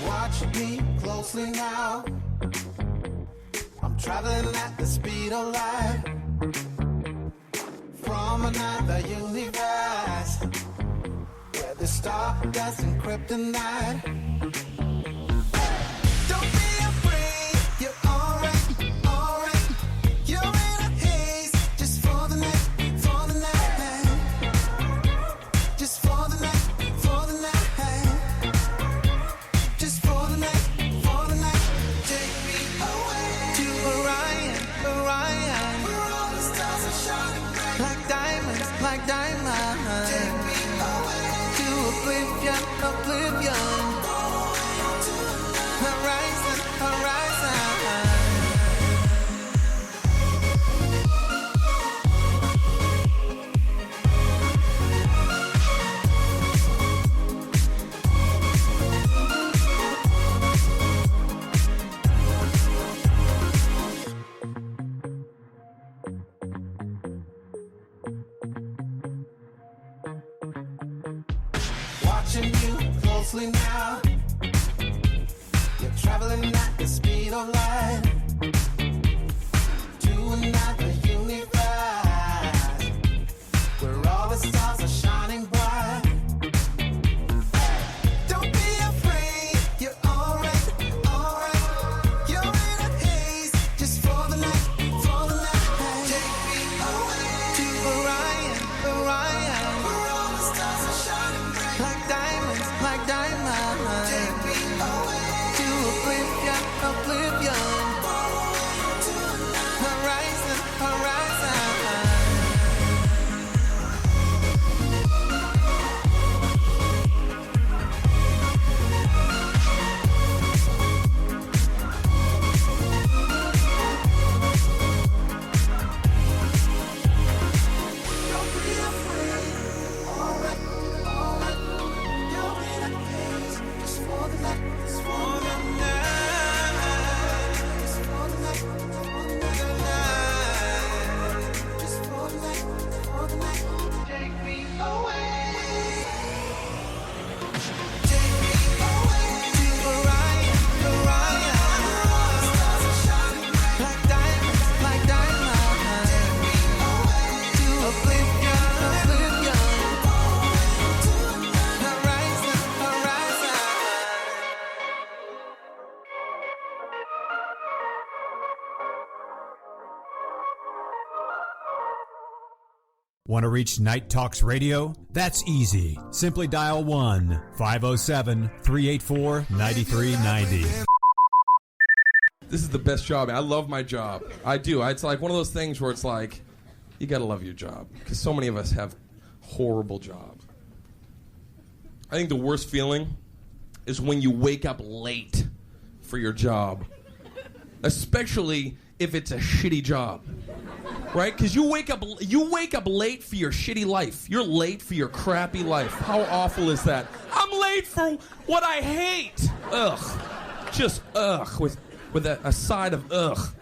Watch me closely now. I'm traveling at the speed of light from another universe where the stardust and kryptonite. Don't be afraid, you're alright, alright. You're in a haze just for the night, for the night. Just for the night, for the night. Just for the night, for the night. Take me away to Orion, Orion. Where all the stars are shining bright like diamonds, like diamonds. Take me away to oblivion, oblivion. Horizon, horizon. Watching you closely now. You're traveling at the speed of light to another universe where all the stars are shining bright. Don't be afraid, you're alright, alright. You're in a haze just for the night, for the night. Take me away to Orion, Orion. Where all the stars are shining bright like diamonds, like diamonds. Take me away to oblivion, oblivion. Horizon, horizon. Don't be afraid, alright, alright. You're in a haze just for the night, just for the night. Just for the night, for the night. Just for the night, for the night. Take me away. Take me away to Orion, Orion. All the stars are shining bright like diamonds, like diamonds. Take me away to oblivion, oblivion. Horizon, horizon. Want to reach Night Talks Radio? That's easy. Simply dial 1-507-384-9390. This is the best job. I love my job. I do. It's like one of those things where it's like, you gotta love your job. Because so many of us have horrible jobs. I think the worst feeling is when you wake up late for your job. Especially if it's a shitty job. Right? Because you wake up late for your shitty life. You're late for your crappy life. How awful is that? I'm late for what I hate. Ugh. Just ugh. With a side of ugh.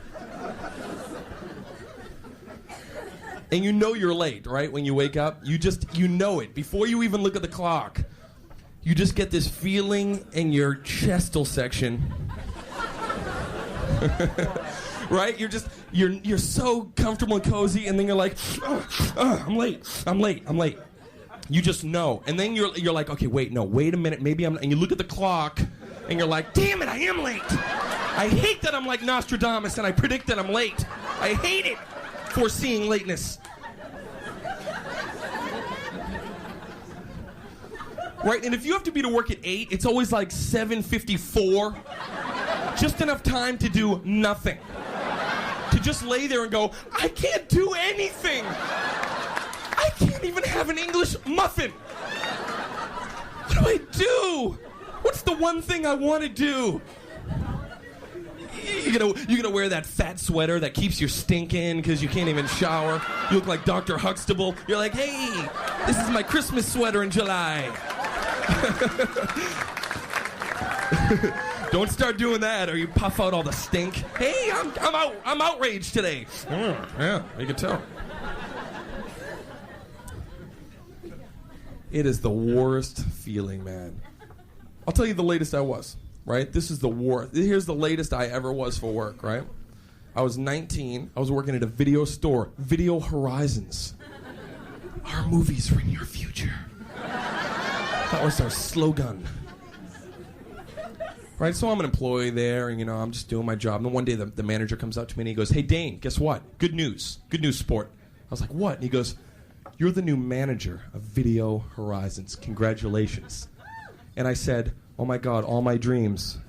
And you know you're late, right? When you wake up, you know it. Before you even look at the clock, you just get this feeling in your chestal section. Right? You're so comfortable and cozy, and then you're like, I'm late. You just know. And then you're like, okay, wait a minute, maybe I'm, and you look at the clock, and you're like, damn it, I am late. I hate that I'm like Nostradamus, and I predict that I'm late. I hate it, foreseeing lateness. Right, and if you have to be to work at 8, it's always like 7:54. Just enough time to do nothing. To just lay there and go, I can't do anything. I can't even have an English muffin. What do I do? What's the one thing I want to do? You're gonna wear that fat sweater that keeps your stink in because you can't even shower. You look like Dr. Huxtable. You're like, hey, this is my Christmas sweater in July. Don't start doing that or you puff out all the stink. Hey, I'm outraged today. Yeah, you can tell. It is the worst feeling, man. I'll tell you the latest I was, right? This is the worst. Here's the latest I ever was for work, right? I was 19. I was working at a video store, Video Horizons. Our movies are in your future. That was our slogan. Right, so I'm an employee there, and, I'm just doing my job. And then one day the manager comes up to me and he goes, "Hey, Dane, guess what? Good news. Good news, sport." I was like, "What?" And he goes, "You're the new manager of Video Horizons. Congratulations." And I said, "Oh my God, all my dreams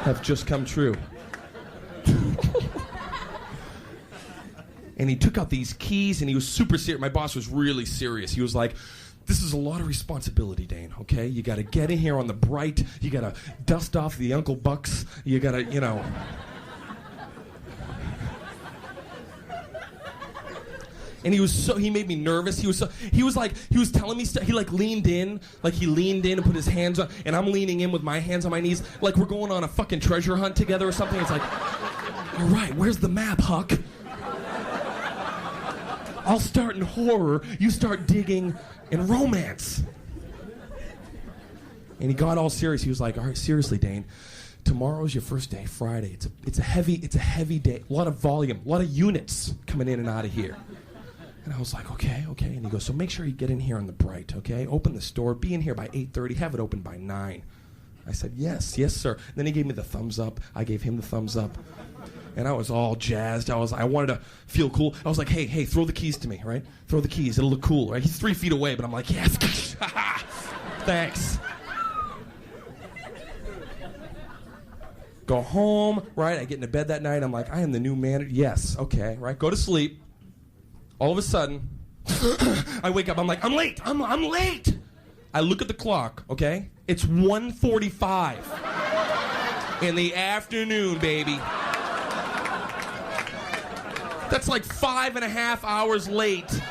have just come true." And he took out these keys and he was super serious. My boss was really serious. He was like, "This is a lot of responsibility, Dane, okay? You got to get in here on the bright. You got to dust off the Uncle Bucks. You got to, And he made me nervous. He was telling me stuff. He leaned in and put his hands on, and I'm leaning in with my hands on my knees, like we're going on a fucking treasure hunt together or something. It's like, "All right, where's the map, Huck? I'll start in horror, you start digging in romance." And he got all serious. He was like, "All right, seriously, Dane, tomorrow's your first day, Friday. It's a heavy day. A lot of volume, a lot of units coming in and out of here." And I was like, okay. And he goes, "So make sure you get in here on the bright, okay? Open the store, be in here by 8:30, have it open by 9. I said, yes, sir. And then he gave me the thumbs up. I gave him the thumbs up. And I was all jazzed. I wanted to feel cool. I was like, hey, throw the keys to me, right? Throw the keys. It'll look cool, right? He's 3 feet away, but I'm like, yes. Thanks. Go home, right? I get into bed that night. I'm like, I am the new manager. Yes, okay, right? Go to sleep. All of a sudden, I wake up. I'm like, I'm late. I'm late. I look at the clock, okay? It's 1:45 in the afternoon, baby. That's like 5.5 hours late.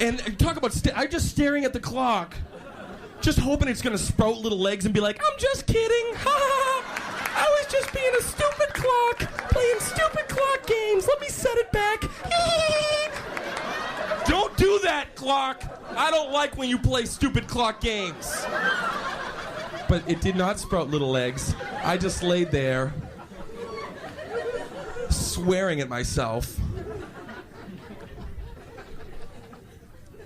And talk about, I'm just staring at the clock, just hoping it's going to sprout little legs and be like, "I'm just kidding. Ha ha ha. I was just being a stupid clock, playing stupid clock games. Let me set it back." Don't do that, clock. I don't like when you play stupid clock games. But it did not sprout little legs. I just laid there, swearing at myself.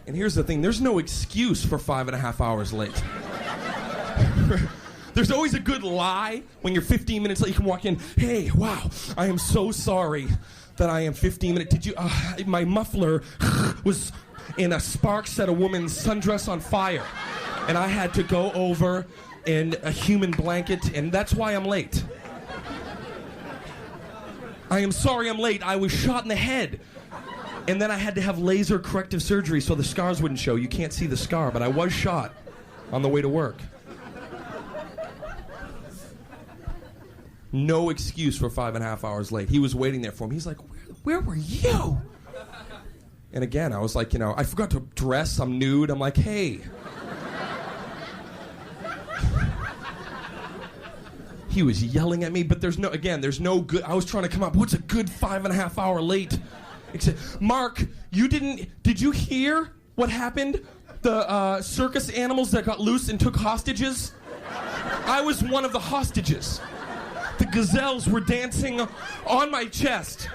And here's the thing, there's no excuse for 5.5 hours late. There's always a good lie when you're 15 minutes late. You can walk in, "Hey, wow, I am so sorry that I am 15 minutes. Did you, my muffler was in a spark set a woman's sundress on fire. And I had to go over in a human blanket, and that's why I'm late. I am sorry I'm late. I was shot in the head. And then I had to have laser corrective surgery so the scars wouldn't show. You can't see the scar, but I was shot on the way to work." No excuse for 5.5 hours late. He was waiting there for me. He's like, where were you? And again, I was like, I forgot to dress. I'm nude. I'm like, hey. He was yelling at me, but there's no good. I was trying to come up. What's a good 5.5 hour late? Except, Mark, did you hear what happened? The circus animals that got loose and took hostages? I was one of the hostages. The gazelles were dancing on my chest.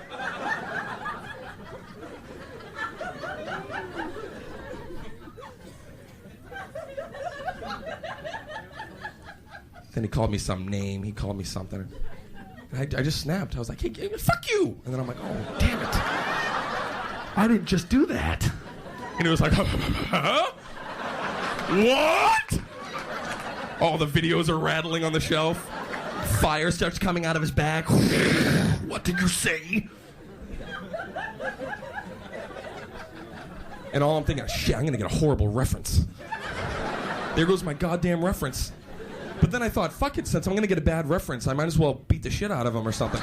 Then he called me some name. He called me something. And I just snapped. I was like, "Hey, fuck you!" And then I'm like, "Oh, damn it. I didn't just do that." And he was like, "Huh? What?" All the videos are rattling on the shelf. Fire starts coming out of his bag. "What did you say?" And all I'm thinking, shit, I'm going to get a horrible reference. There goes my goddamn reference. But then I thought, fuck it, since I'm going to get a bad reference, I might as well beat the shit out of him or something.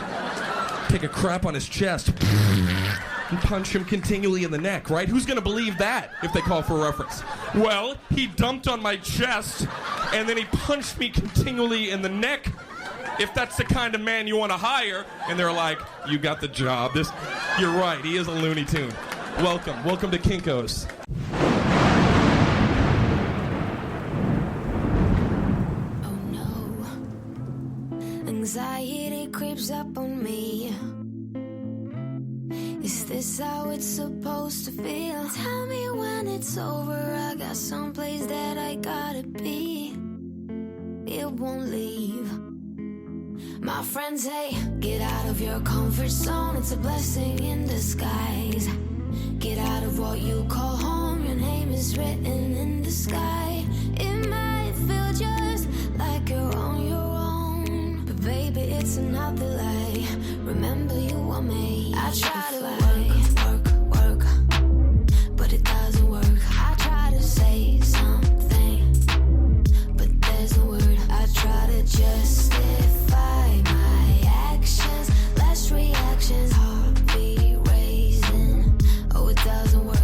Take a crap on his chest and punch him continually in the neck, right? Who's going to believe that if they call for a reference? Well, he dumped on my chest, and then he punched me continually in the neck. If that's the kind of man you want to hire. And they're like, "You got the job. You're right, he is a Looney Tune." Welcome to Kinko's. Oh no, anxiety creeps up on me. Is this how it's supposed to feel? Tell me when it's over. I got someplace that I gotta be. It won't leave. My friends say, get out of your comfort zone. It's a blessing in disguise. Get out of what you call home. Your name is written in the sky. It might feel just like you're on your own, but baby, it's another lie. Remember, you were made. I try to work, but it doesn't work. I try to say something, but there's no word. I try to justify my actions, less reactions, heartbeat raising. Oh, it doesn't work.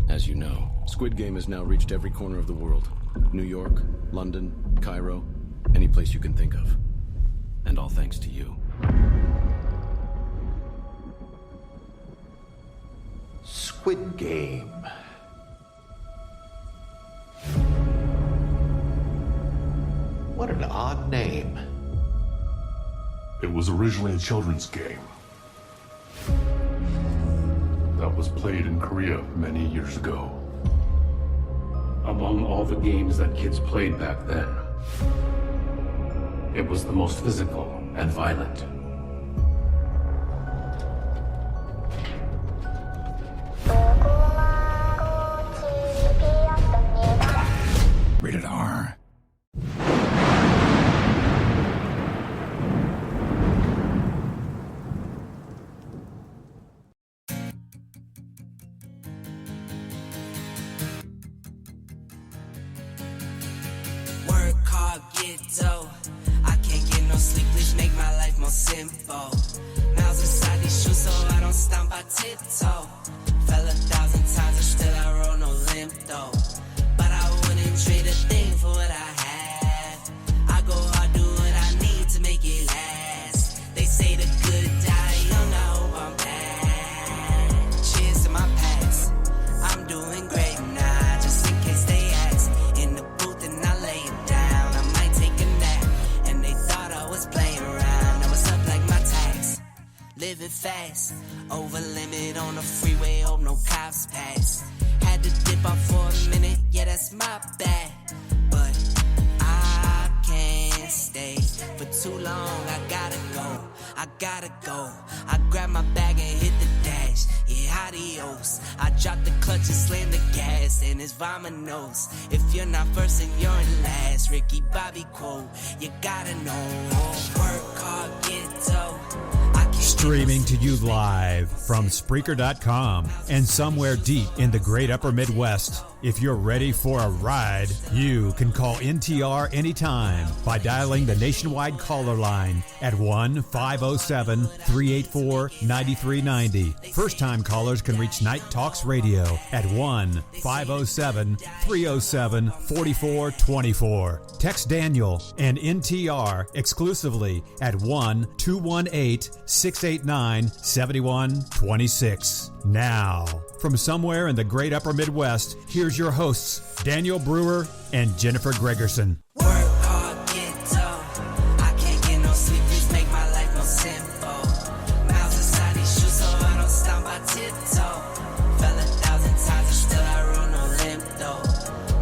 As you know, Squid Game has now reached every corner of the world. New York, London, Cairo, any place you can think of. And all thanks to you. Squid Game. What an odd name. It was originally a children's game that was played in Korea many years ago. Among all the games that kids played back then, it was the most physical and violent. Rated R. Work hard, get dough. I can't get no sleep, please make my life more simple. Miles inside these shoes so I don't stomp, I tiptoe. Fell 1,000 times and still I roll no limp though. But I wouldn't trade a thing for what I have. I go hard, do what I need to make it last. They say the good die young, I hope I'm back. Cheers to my past, I'm doing great now, just in case they ask. In the booth and I lay it down, I might take a nap. And they thought I was playing around, I was up like my tax. Living fast, over limit on the freeway, hope no cops pass. Had to dip out for a minute, yeah that's my bad. But I can't stay for too long, I gotta go. I grab my bag and hit the dash, yeah adios. I drop the clutch and slam the gas, and it's vamonos. If you're not first and you're in last, Ricky Bobby quote, you gotta know. Work hard, get dough. I can't Streaming to you live from Spreaker.com and somewhere deep in the great upper Midwest. If you're ready for a ride, you can call NTR anytime by dialing the nationwide caller line at 1-507-384-9390. First-time callers can reach Night Talks Radio at 1-507-307-4424. Text Daniel and NTR exclusively at 1-218-689-7126. Now, from somewhere in the great upper Midwest, here's your hosts, Daniel Brewer and Jennifer Gregerson. Work hard, get dough. I can't get no sleep, please make my life more simple. Miles inside these shoes, so I don't stomp, I tiptoe. Fell 1,000 times, and still I roll no limp though.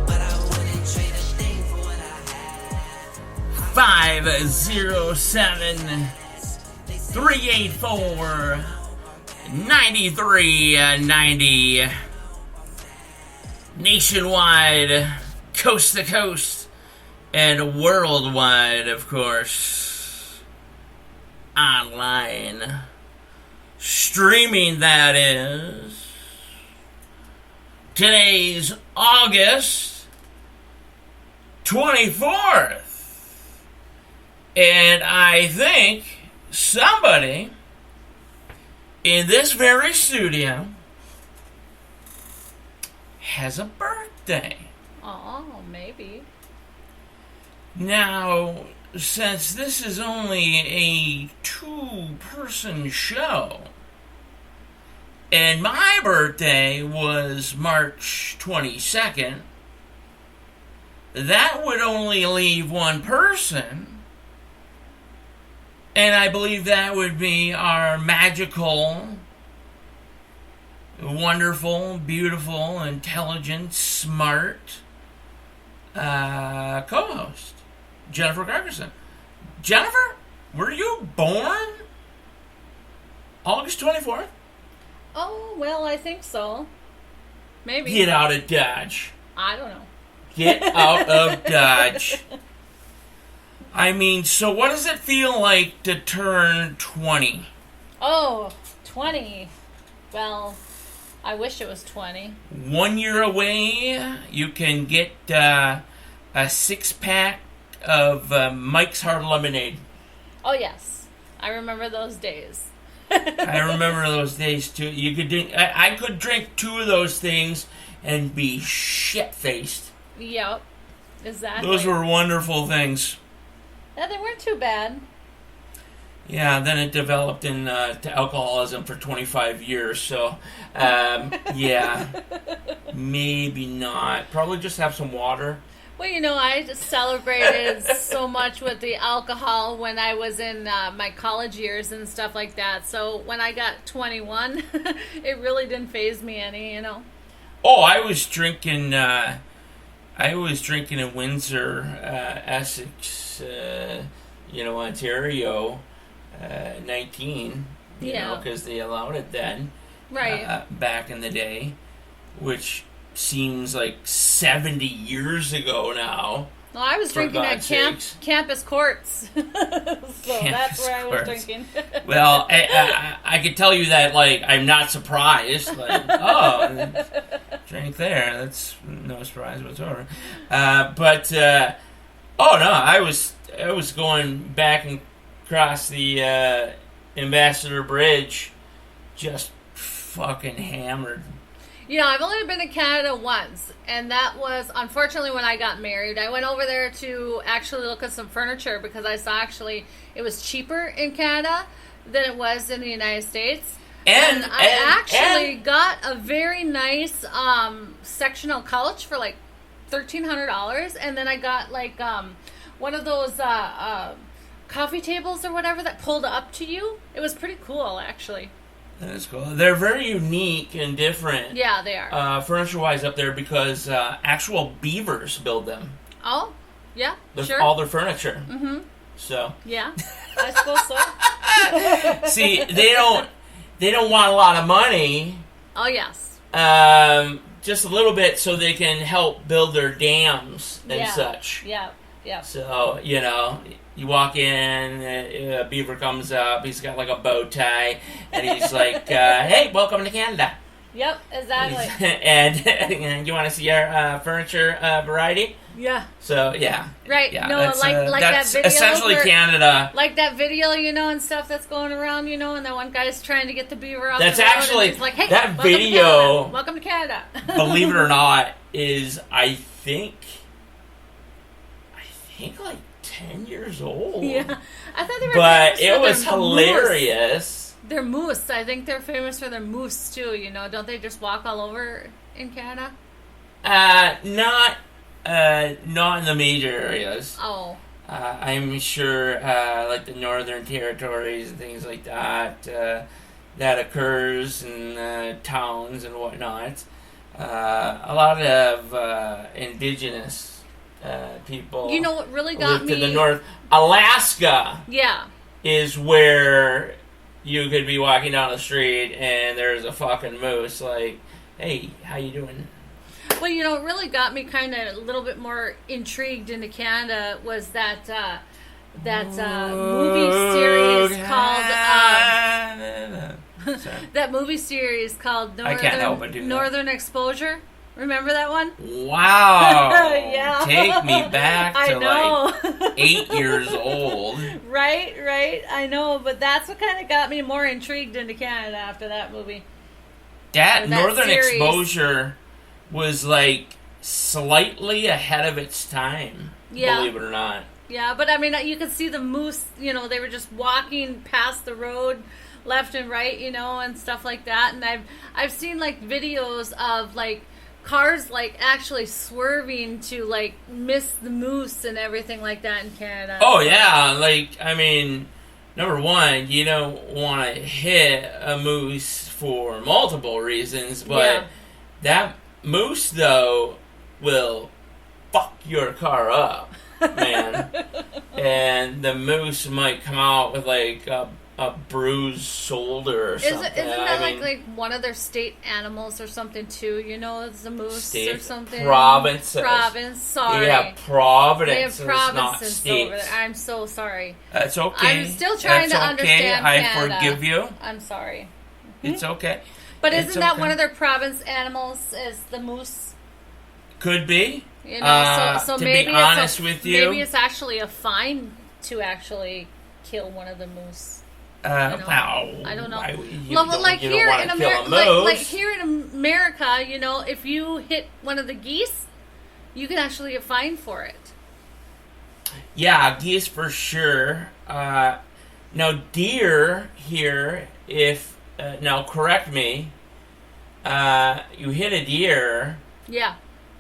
But I wouldn't trade a thing for what I had. 507-384-9390. Nationwide, coast to coast, and worldwide, of course. Online. Streaming, that is. Today's August 24th. And I think somebody in this very studio has a birthday. Oh, maybe. Now, since this is only a two-person show, and my birthday was March 22nd, that would only leave one person, and I believe that would be our magical, wonderful, beautiful, intelligent, smart co-host, Jennifer Gregerson. Jennifer, were you born August 24th? Oh, well, I think so. Maybe. Get out of Dodge. I don't know. Get out of Dodge. I mean, so what does it feel like to turn 20? Oh, 20. Well, I wish it was 20. 1 year away, you can get a 6-pack of Mike's Hard Lemonade. Oh, yes. I remember those days. I remember those days, too. You could drink, I could drink 2 of those things and be shit-faced. Yep. Exactly. Those were wonderful things. Yeah, they weren't too bad. Yeah, then it developed to alcoholism for 25 years, so, yeah, maybe not. Probably just have some water. Well, you know, I just celebrated so much with the alcohol when I was in my college years and stuff like that. So when I got 21, it really didn't faze me any, you know. Oh, I was drinking in Windsor, Essex, Ontario, 19, you know, because they allowed it then. Right. Back in the day, which seems like 70 years ago now. Well, I was drinking at Campus Courts. So that's where I was drinking. Well, I could tell you that, like, I'm not surprised. Like, oh, drink there. That's no surprise whatsoever. But no, I was going back and across the Ambassador Bridge, just fucking hammered. You know, I've only been to Canada once, and that was, unfortunately, when I got married. I went over there to actually look at some furniture because I saw actually it was cheaper in Canada than it was in the United States. And I actually got a very nice sectional couch for like $1,300, and then I got like one of those coffee tables or whatever that pulled up to you. It was pretty cool, actually. That's cool. They're very unique and different. Yeah, they are. Furniture-wise up there because actual beavers build them. Oh, yeah, sure. All their furniture. Mm-hmm. So. Yeah, I suppose so. See, they don't want a lot of money. Oh, yes. Just a little bit so they can help build their dams and such. Yeah. Yeah. So, you know, you walk in, a beaver comes up, he's got like a bow tie, and he's like, hey, welcome to Canada. Yep, exactly. And you want to see our furniture variety? Yeah. So, yeah. Right. Yeah, No, that's, like that's that video. essentially where- Canada. Like that video, you know, and stuff that's going around, you know, and that one guy's trying to get the beaver off That's the road, actually- and he's like, hey, that welcome to video- Canada. Welcome to Canada. Believe it or not, is, I think like 10 years old. Yeah. I thought they were But famous it for was their hilarious. Moose. Their moose. I think they're famous for their moose, too, you know. Don't they just walk all over in Canada? Not in the major areas. Oh. I'm sure, like the Northern Territories and things like that, that occurs in towns and whatnot. A lot of indigenous people. You know what really got live me? to the north. Alaska Yeah. is where you could be walking down the street and there's a fucking moose. Like, hey, how you doing? Well, you know, what really got me kind of a little bit more intrigued into Canada was that movie series called that movie series called I can't help but do that. Northern Exposure. Remember that one? Wow. Yeah. Take me back I to know. like 8 years old. Right. I know, but that's what kind of got me more intrigued into Canada after that movie. That Or that Northern series. Exposure was like slightly ahead of its time. Yeah. Believe it or not. Yeah, but I mean, you could see the moose, you know, they were just walking past the road left and right, you know, and stuff like that. And I've seen like videos of like cars like actually swerving to like miss the moose and everything like that in Canada. Oh yeah, like I mean, number one, you don't want to hit a moose for multiple reasons, but Yeah. that moose though will fuck your car up, man. And the moose might come out with like a bruised shoulder or something. Isn't that like one of their state animals or something too? You know, it's a moose state or something. provinces. Province. Sorry. They have provinces, They have not provinces states. over there. I'm so sorry. That's okay. I'm still trying That's to understand okay. Canada. I forgive you. I'm sorry. It's okay. But It's isn't that okay. one of their province animals? Is the moose? Could be. You know, so to maybe be honest it's with you, maybe it's actually a fine to actually kill one of the moose. wow. I don't know. Why, Well, but like you here don't in wanna kill a America, like moose. here in America, you know, if you hit one of the geese, you can actually get fined for it. Yeah, geese for sure. Now deer here, if now correct me, you hit a deer Yeah.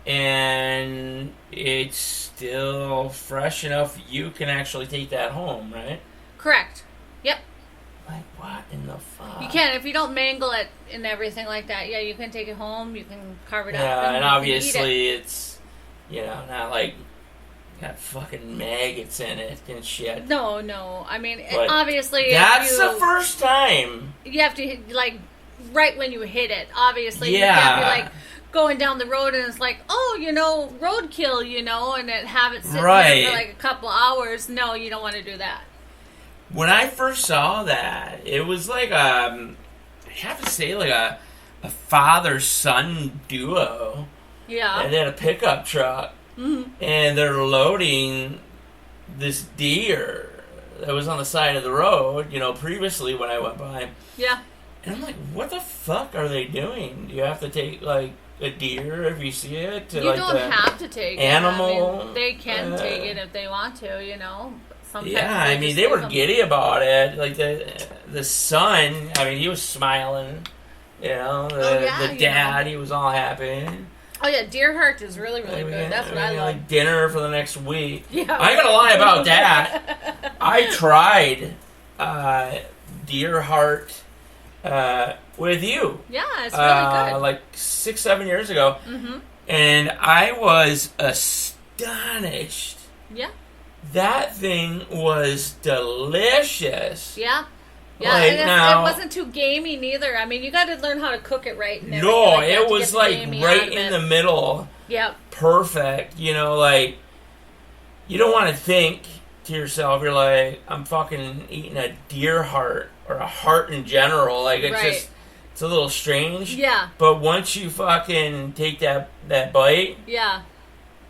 and it's still fresh enough, you can actually take that home, right? Correct. Yep. Like what in the fuck? You can if you don't mangle it and everything like that. Yeah, you can take it home. You can carve it up. Yeah, and you can obviously eat it. it's, you know, not like got fucking maggots in it and shit. No. I mean, But obviously, that's if the first time. you have to hit, like right when you hit it. Obviously, Yeah. you can't be like going down the road and it's like, oh, you know, roadkill, you know, and then have it sit Right. there for like a couple hours. No, you don't want to do that. When I first saw that, it was like I have to say, like a father-son duo. Yeah. And they had a pickup truck, and they're loading this deer that was on the side of the road, you know, previously when I went by. Yeah. And I'm like, what the fuck are they doing? Do you have to take, like, a deer if you see it? To, You like, don't the have to take animal, it. I mean, they can uh, take it if they want to, you know. Sometimes Yeah, I mean, just they leave were them. giddy about it. Like, the son, I mean, he was smiling. You know, the you dad, he was all happy. Oh yeah, deer heart is really good. That's what I love. Like dinner for the next week. Yeah, I ain't gonna lie about that. I tried deer heart with you. Yeah, it's really good. Like 6-7 years ago, and I was astonished. Yeah. That thing was delicious. Yeah. Yeah, Like, and now- it wasn't too gamey neither. I mean, you got to learn how to cook it right. And No, everything like that it to get was the like gamey out right of in it. the middle. Yep. Perfect. You know, like you don't want to think to yourself, you're like, I'm fucking eating a deer heart or a heart in general. Like, it's Right. just, it's a little strange. Yeah. But once you fucking take that bite, Yeah.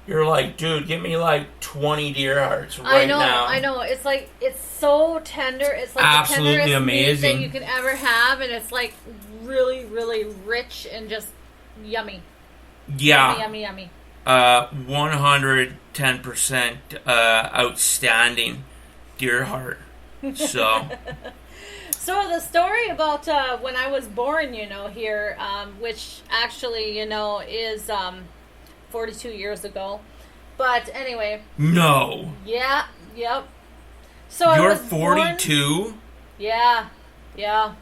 you're like, dude, give me like 20 deer hearts right now. I know. It's like, it's so tender. It's like Absolutely the tenderest amazing. meat that you can ever have, and it's like really, really rich and just yummy. Yeah. Yummy, yummy, yummy. 110% outstanding deer heart. So, So the story about when I was born, here, which actually, is 42 years ago. But anyway. no. Yeah, yep. So I You're was born- 42? Yeah, yeah.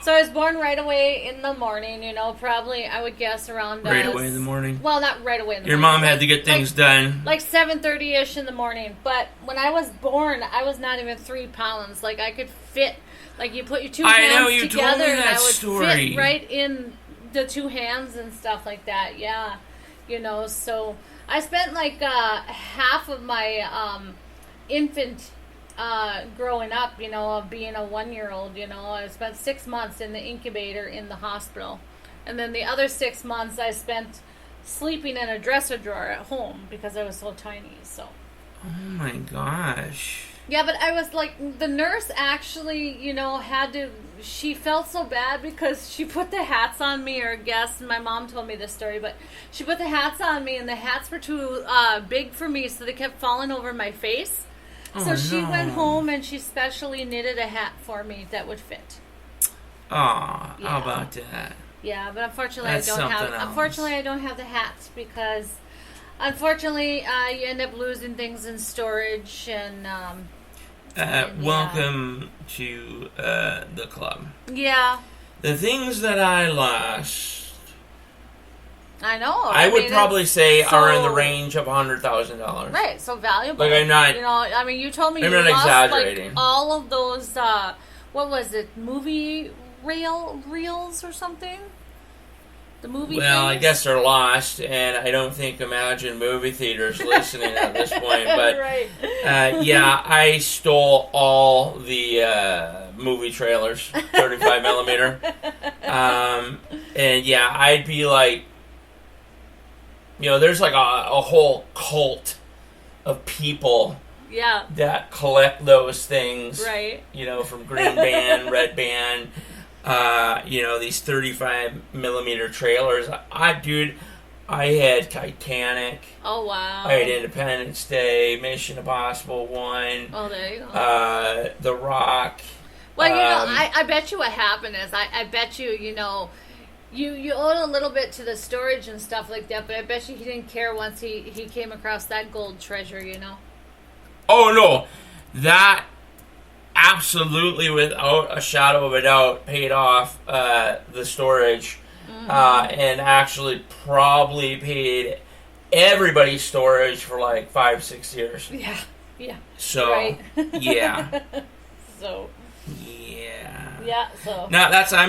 So I was born right away in the morning, probably, I would guess, around... Right away in the morning? Well, not right away in the Your morning. mom had to get things done. Like 7:30ish in the morning. But when I was born, I was not even 3 pounds. Like, I could fit... Like, you put your two I know, hands you told together me and that I would story. fit right in the 2 hands and stuff like that. Yeah. So I spent, like, half of my infant... growing up, of being a 1-year-old, I spent 6 months in the incubator in the hospital. And then the other 6 months I spent sleeping in a dresser drawer at home because I was so tiny, so. Oh my gosh. Yeah, but I was like, the nurse actually, she felt so bad because she put the hats on me, or I guess my mom told me this story, but she put the hats on me and the hats were too big for me, so they kept falling over my face. So she went home and she specially knitted a hat for me that would fit. Aw, Yeah. how about that? Yeah, but unfortunately That's I don't have. something else. Unfortunately, I don't have the hats because, unfortunately, you end up losing things in storage and. Welcome to the club. Yeah, The things that I lost, I know. I would mean, probably it's say are in the so- range of $100,000. Right, so valuable. Like, I'm not- I mean, you told me I'm you not lost exaggerating. like all of those. What was it? Movie reels or something? The movie. Well, I things? guess they're lost, and I don't think Imagine Movie Theater's listening at this point. But right. yeah, I stole all the movie trailers, 35 millimeter. And yeah, I'd be like, there's like a whole cult of people Yeah. that collect those things. Right. From green band, red band. These 35 millimeter trailers. I had Titanic. Oh wow. I had Independence Day, Mission Impossible 1. Oh, there you go. The Rock. Well, I bet you what happened is I bet you, you owed a little bit to the storage and stuff like that, but I bet you he didn't care once he came across that gold treasure, Oh no, that absolutely, without a shadow of a doubt, paid off the storage, and actually probably paid everybody's storage for like 5-6 years. Yeah, yeah. So Right. yeah, So yeah. yeah, so Now that's why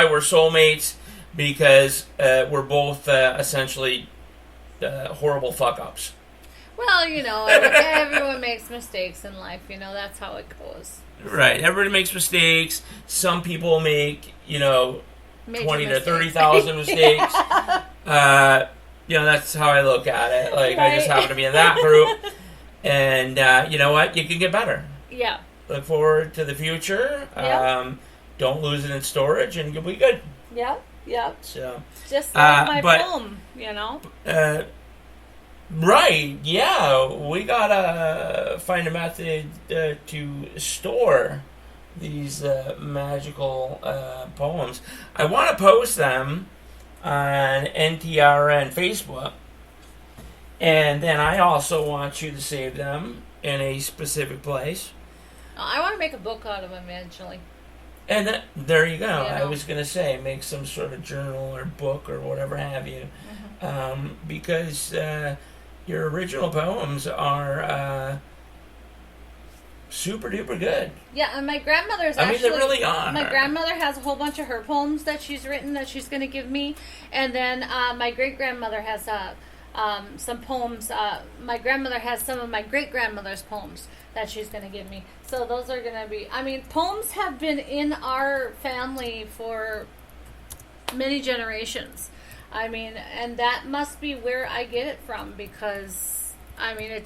we're soulmates, because we're both essentially horrible fuck ups. well, everyone makes mistakes in life. That's how it goes. Right. Everybody makes mistakes. Some people make, Major 20 to mistakes. 30,000 mistakes. That's how I look at it. Like, I just Right. happen to be in that group. And you know what? You can get better. Yeah. Look forward to the future. Yeah. Don't lose it in storage, and you'll be good. Yep. Yep. So, Just like my but- poem, right. Yeah. We gotta find a method to store these magical poems. I want to post them on NTRN Facebook, and then I also want you to save them in a specific place. I want to make a book out of them eventually. And there you go. Yeah. I was going to say, make some sort of journal or book or whatever have you. Because your original poems are super duper good. Yeah, and my grandmother's I mean, actually... they really are. My grandmother has a whole bunch of her poems that she's written that she's going to give me. And then my great-grandmother has some poems. My grandmother has some of my great-grandmother's poems that she's going to give me. So those are going to be... I mean, poems have been in our family for many generations. I mean, and that must be where I get it from, because, I mean, it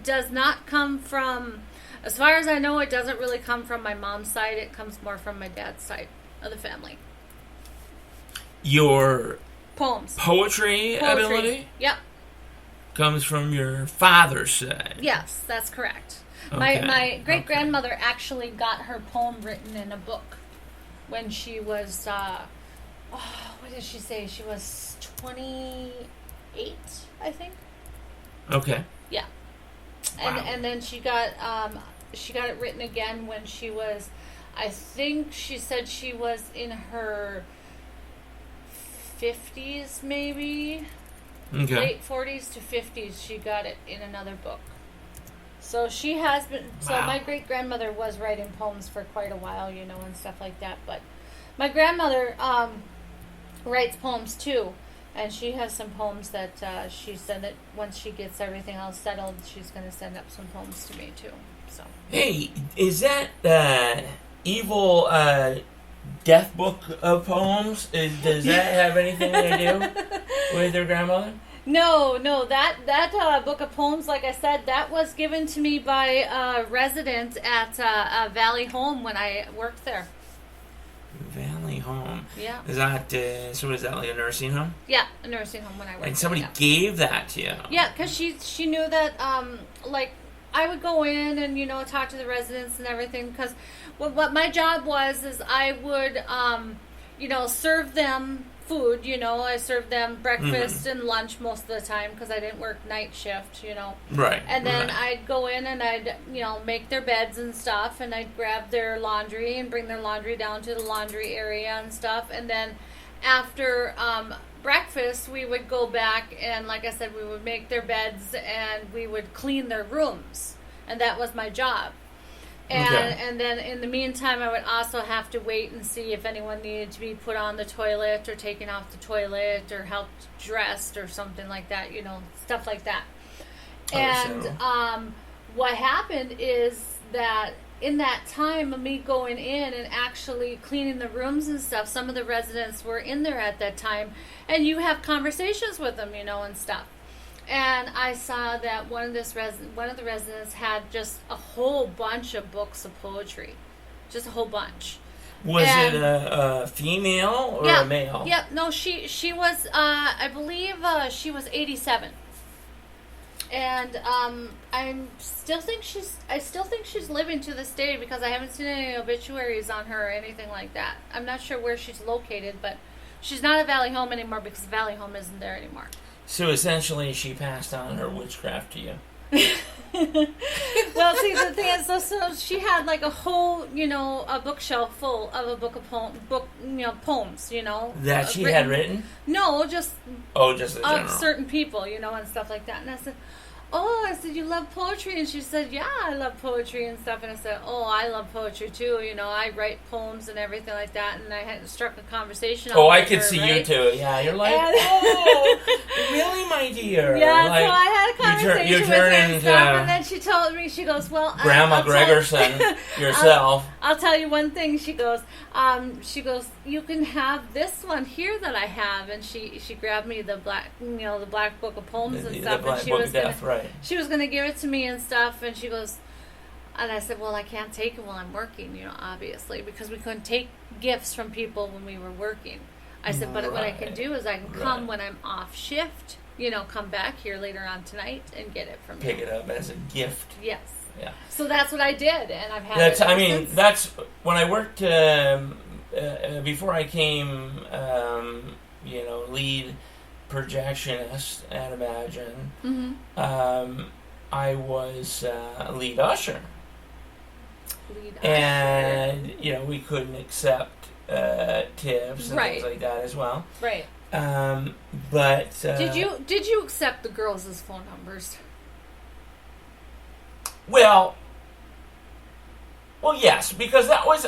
does not come from... As far as I know, it doesn't really come from my mom's side. It comes more from my dad's side of the family. Your poems, poetry ability? Yep. Comes from your father's side. Yes, that's correct. Okay. My great-grandmother actually got her poem written in a book when she was, what did she say? She was 28, I think. Okay. Yeah. And then she got it written again when she was, I think she said she was in her 50s, maybe. Okay. Late 40s to 50s, she got it in another book. So she has been... So my great-grandmother was writing poems for quite a while, you know, and stuff like that. But my grandmother writes poems, too. And she has some poems that she said that once she gets everything all settled, she's going to send up some poems to me, too. So. Hey, is that evil death book of poems? Does that have anything to do with your grandmother? No, that book of poems, like I said, that was given to me by a resident at Valley Home when I worked there. Valley Home. Yeah. Is that so? Is that like a nursing home? Yeah, a nursing home when I worked. And somebody there, gave that to you. Yeah, because she knew that like I would go in and talk to the residents and everything, because what my job was is I would serve them food. I served them breakfast and lunch most of the time because I didn't work night shift. Right. And then I'd go in and I'd make their beds and stuff, and I'd grab their laundry and bring their laundry down to the laundry area and stuff. And then after breakfast, we would go back and, like I said, we would make their beds and we would clean their rooms, and that was my job. And then in the meantime, I would also have to wait and see if anyone needed to be put on the toilet or taken off the toilet or helped dressed or something like that, stuff like that. And what happened is that in that time of me going in and actually cleaning the rooms and stuff, some of the residents were in there at that time, and you have conversations with them, and stuff. And I saw that one of the residents had just a whole bunch of books of poetry, just a whole bunch. Was it a female or a male? Yeah, no, she was. I believe she was 87, and I still think she's living to this day, because I haven't seen any obituaries on her or anything like that. I'm not sure where she's located, but she's not at Valley Home anymore because Valley Home isn't there anymore. So essentially, she passed on her witchcraft to you. Well, see, the thing is, so she had like a whole, a bookshelf full of a book of poems, that she had written. No, just just in general. Certain people, and stuff like that. And I said, I said, you love poetry? And she said, yeah, I love poetry and stuff. And I said, I love poetry too. I write poems and everything like that. And I had struck a conversation. I could see you too. Yeah, you're like, really, my dear? Yeah, like, so I had a conversation with her and stuff. And then she told me, she goes, well, Grandma Gregerson, yourself. I'll tell you one thing. She goes, you can have this one here that I have. And she grabbed me the black book of poems and stuff. The black and she book was of death, right. She was going to give it to me and stuff, and she goes, and I said, well, I can't take it while I'm working, obviously, because we couldn't take gifts from people when we were working. I said, but what I can do is I can come when I'm off shift, come back here later on tonight and get it from you. Pick it up as a gift. Yes. Yeah. So that's what I did, and I've had it ever since. That's when I worked, before I came, lead projectionist at Imagine. Mm-hmm. I was lead usher. And we couldn't accept tips and things like that as well. Right. But did you accept the girls' phone numbers? Well, yes, because that was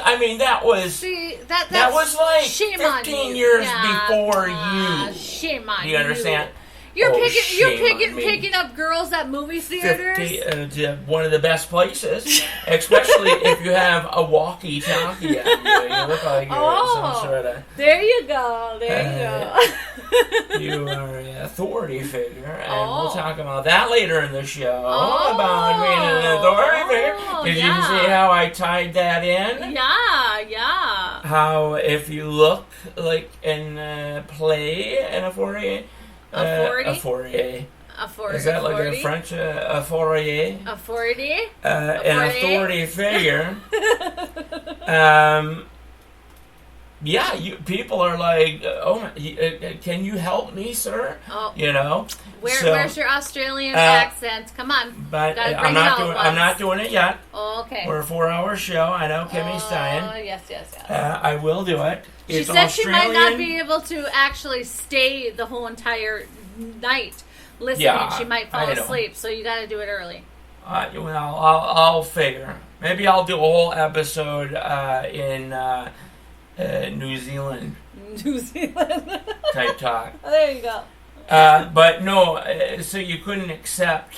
See, that was like shame 15 on you. years before you. Shame on you. Do you understand? You're Oh, picking shame on me. picking up girls at movie theaters. 50, one of the best places, especially if you have a walkie-talkie. You look like you're some sort of. There you go. You are an authority figure, and we'll talk about that later in the show. About being an authority figure. Did you see how I tied that in? Yeah. How if you look like and play an authority. A fourier. Is that like a French a fourier? A fourier? An authority figure. Yeah, people are like, oh, can you help me, sir? Oh. You know. Where's your Australian accent? Come on. But I'm not doing it yet. Oh, okay. We're a 4-hour show. I know Kimmy's dying. Oh, yes. I will do it. She said she might not be able to actually stay the whole entire night listening. Yeah, she might fall asleep, so you got to do it early. Well, I'll figure. Maybe I'll do a whole episode in New Zealand. New Zealand. Type talk. There you go. But no, so you couldn't accept,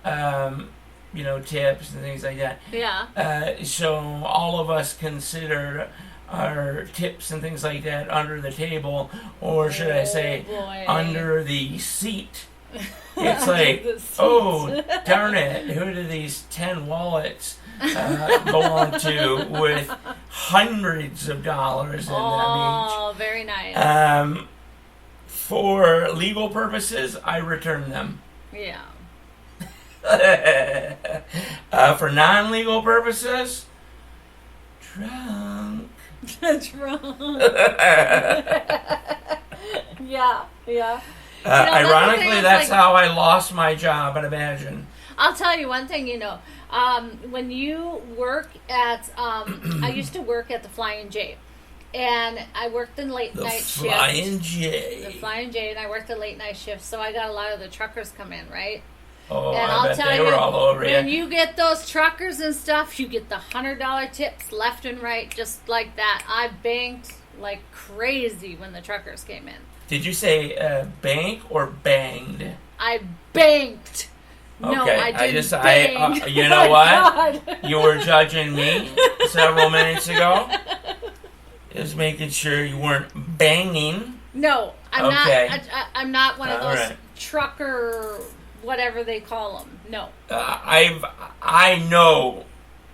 tips and things like that. Yeah. So all of us consider our tips and things like that under the table, or should I say, under the seat. It's like, oh, darn it, who do these 10 wallets belong to with hundreds of dollars in them each? Oh, very nice. For legal purposes, I return them. Yeah. For non-legal purposes, drunk. Drunk. Yeah. Ironically, that's how I lost my job, I'd imagine. I'll tell you one thing, when you work at, I used to work at the Flying J, and I worked in late night shift. The Flying J, and I worked a late night shift, so I got a lot of the truckers come in, right? Oh, and I bet they were all over when you get those truckers and stuff, you get the $100 tips left and right, just like that. I banked like crazy when the truckers came in. Did you say bank or banged? I banked. Okay, No, I didn't bang. You know what? God. You were judging me several minutes ago. Just making sure you weren't banging. No, I'm not. I'm not one of those trucker, whatever they call them. No. I know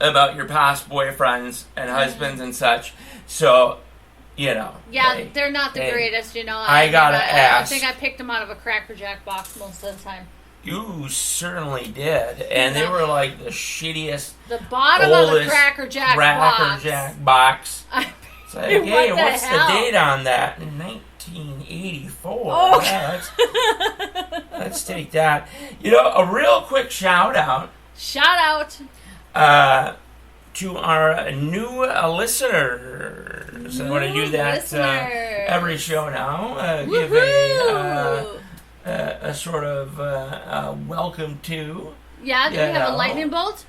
about your past boyfriends and husbands and such, so. Yeah, they're not the greatest, I gotta ask. I think I picked them out of a Cracker Jack box most of the time. You certainly did, and they were like the shittiest. The bottom of the Cracker Jack box. It's like, hey, what's the date on that? 1984. Oh. Yeah, let's take that. A real quick shout out. To our new listeners. I want to do that every show now. Give a sort of welcome to. Yeah, do we have a lightning bolt?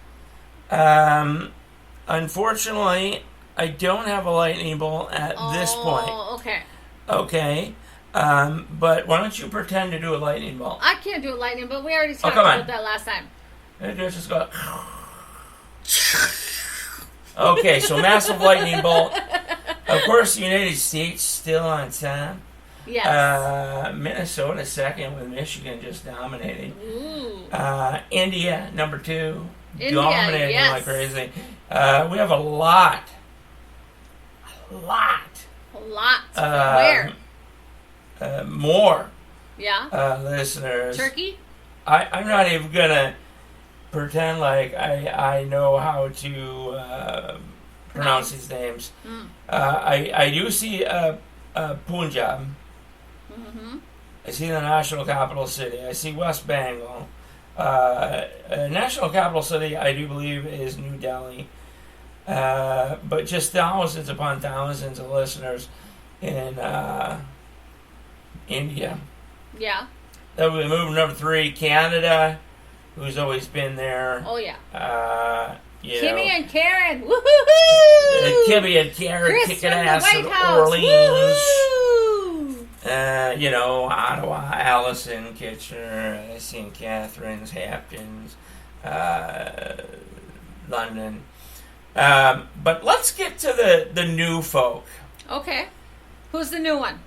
Unfortunately, I don't have a lightning bolt at this point. Oh, okay. Okay. But why don't you pretend to do a lightning bolt? I can't do a lightning bolt. We already talked about that last time. Just go. Okay, so massive lightning bolt. Of course, the United States still on time. Yes. Minnesota second with Michigan just dominating. Ooh. India number 2. Dominating like crazy. We have a lot. Where? More. Yeah. Listeners. Turkey? I'm not even gonna pretend like I know how to pronounce these names. I do see Punjab. Mm-hmm. I see the national capital city. I see West Bengal. National capital city, I do believe, is New Delhi. But just thousands upon thousands of listeners in India. Yeah. That would be move number 3, Canada, who's always been there. Oh, yeah. Kimmy and Karen. Woohoo! Kimmy and Karen Chris kicking from ass the in White House. Orleans. Woo-hoo! Ottawa, Allison, Kitchener, St. Catharines, Hamptons, London. But let's get to the new folk. Okay. Who's the new one?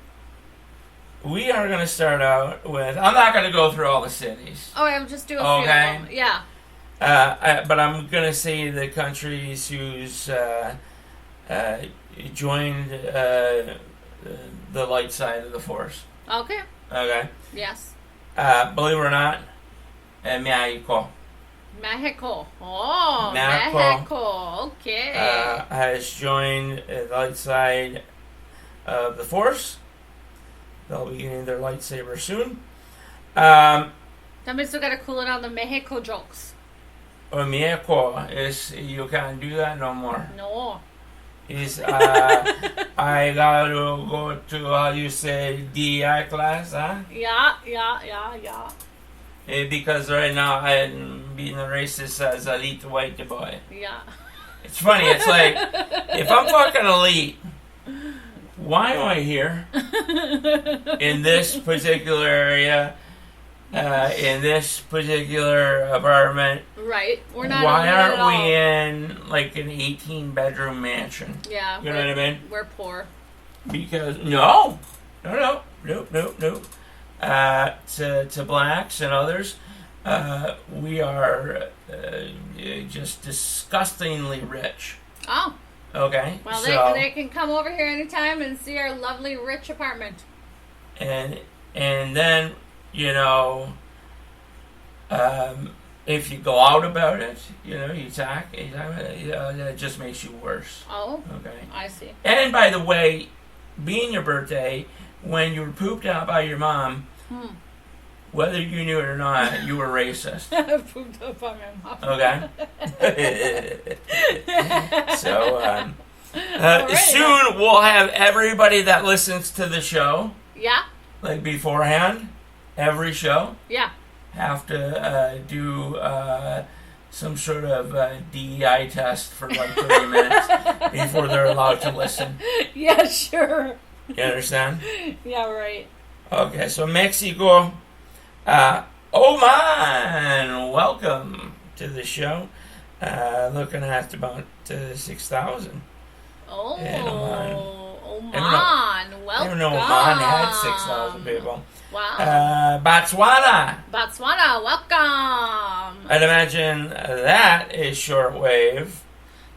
We are going to start out with... I'm not going to go through all the cities. Oh, I'm just doing a few of them. Yeah. But I'm going to say the countries who's joined the light side of the force. Okay. Okay. Yes. Believe it or not, Mexico. Mexico. Oh, Mexico. Mexico. Okay. Has joined the light side of the force. They'll be getting their lightsaber soon. That means we gotta cool it on the Mexico jokes. Mexico is, you can't do that no more. No. Is I gotta go to, how you say, DI class, huh? Yeah. Because right now I'm being racist as elite white boy. Yeah. It's funny, it's like, if I'm fucking elite, why am I here? In this particular area, in this particular apartment. Right. We're not. Why aren't we in like an 18-bedroom mansion? Yeah. You know what I mean? We're poor. Because no. To blacks and others, we are just disgustingly rich. Oh. Okay. Well, so, they can come over here anytime and see our lovely rich apartment. And then, if you go out about it, you talk about it, that just makes you worse. Oh. Okay. I see. And by the way, being your birthday, when you were pooped out by your mom, whether you knew it or not, you were racist. Pooped up on my mom. Okay. So right, soon we'll have everybody that listens to the show. Yeah. Like beforehand, every show. Yeah. Have to do some sort of DEI test for like 30 minutes before they're allowed to listen. Yeah, sure. You understand? Yeah, right. Okay, so Mexico. Oman, welcome to the show. Looking at about 6,000. Oh, Oman. welcome. I didn't know Oman had 6,000 people. Wow. Botswana. Botswana, welcome. I'd imagine that is shortwave.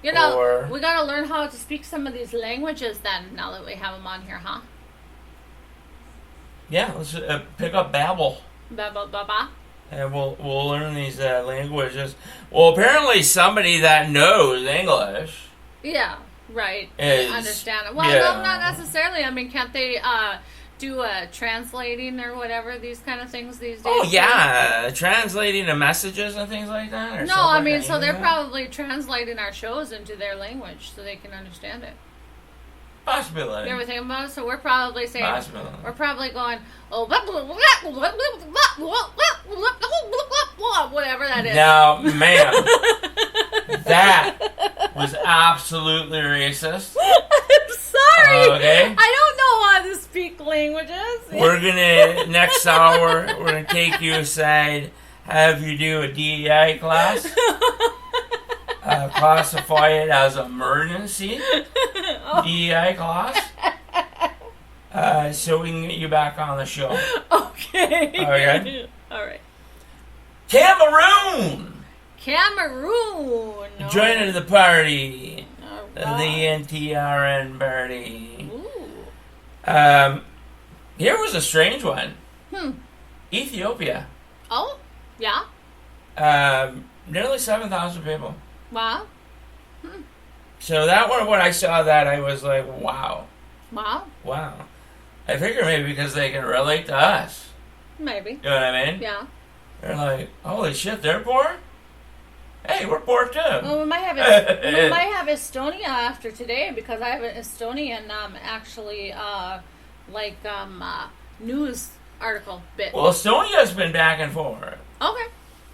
We gotta learn how to speak some of these languages then, now that we have them on here, huh? Yeah, let's pick up Babel. Ba-ba-ba-ba. And we'll learn these languages. Well, apparently somebody that knows English. Yeah, right. Is, understand it. Well, yeah. no, not necessarily. I mean, can't they do translating or whatever, these kind of things these days? Oh, yeah. Translating the messages and things like that? Or no, I mean, like so they're that? probably translating our shows into their language so they can understand it. Possibility. You ever think about it? So we're probably saying, Possibility. we're probably going, oh, whatever that is. Now, ma'am, that was absolutely racist. I'm sorry. Okay. I don't know how to speak languages. We're gonna, next hour, we're gonna take you aside, have you do a DEI class, classify it as emergency DEI class, so we can get you back on the show. Okay. Okay. All right. Cameroon! No. Joining the party. All The right. NTRN party. Ooh. Here was a strange one. Ethiopia. Oh, yeah. Nearly 7,000 people. Wow. So that one, when I saw that, I was like, wow. Wow. I figure maybe because they can relate to us. Maybe. You know what I mean? Yeah. They're like, holy shit, they're poor? Hey, we're poor too. Well, we might have Estonia after today because I have an Estonian news article bit. Well, Estonia's been back and forth. Okay.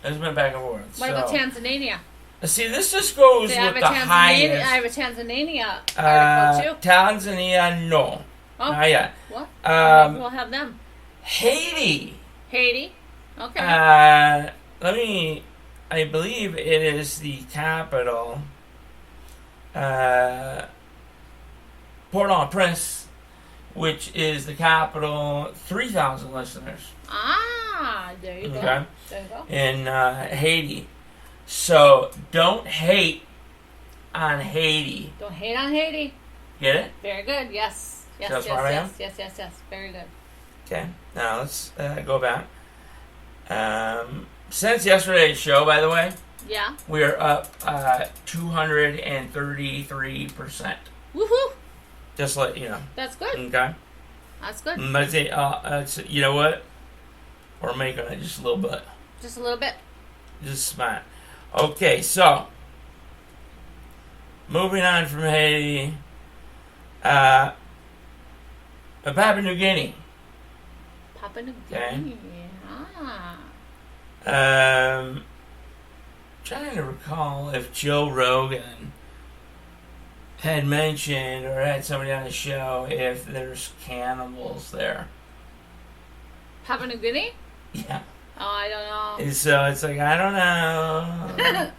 It's been back and forth. What about Tanzania? See, this just goes I with the highest. have a Tanzania article too. Tanzania, no. Oh, not yet. what? Um, We'll have them. Haiti. Haiti. Okay. I believe it is the capital. Port-au-Prince, which is the capital, 3,000 listeners. There you go. Okay. There you go. In Haiti. So don't hate on Haiti. Don't hate on Haiti. Get it? Very good. Yes. Yes. So that's Yes. where I Yes. am? Yes. Very good. Okay. Now let's go back. Since yesterday's show, by the way, Yeah. we are up 233%. Woohoo! Just let you know. That's good. Okay. That's good. But you know what? We're making it just a little bit. Just a little bit. Just smart. Okay, so moving on from Haiti, Papua New Guinea. Papua New Okay. Guinea. Ah. Trying to recall if Joe Rogan had mentioned or had somebody on the show if there's cannibals there. Papua New Guinea? Yeah. Oh, I don't know. And so it's like, I don't know.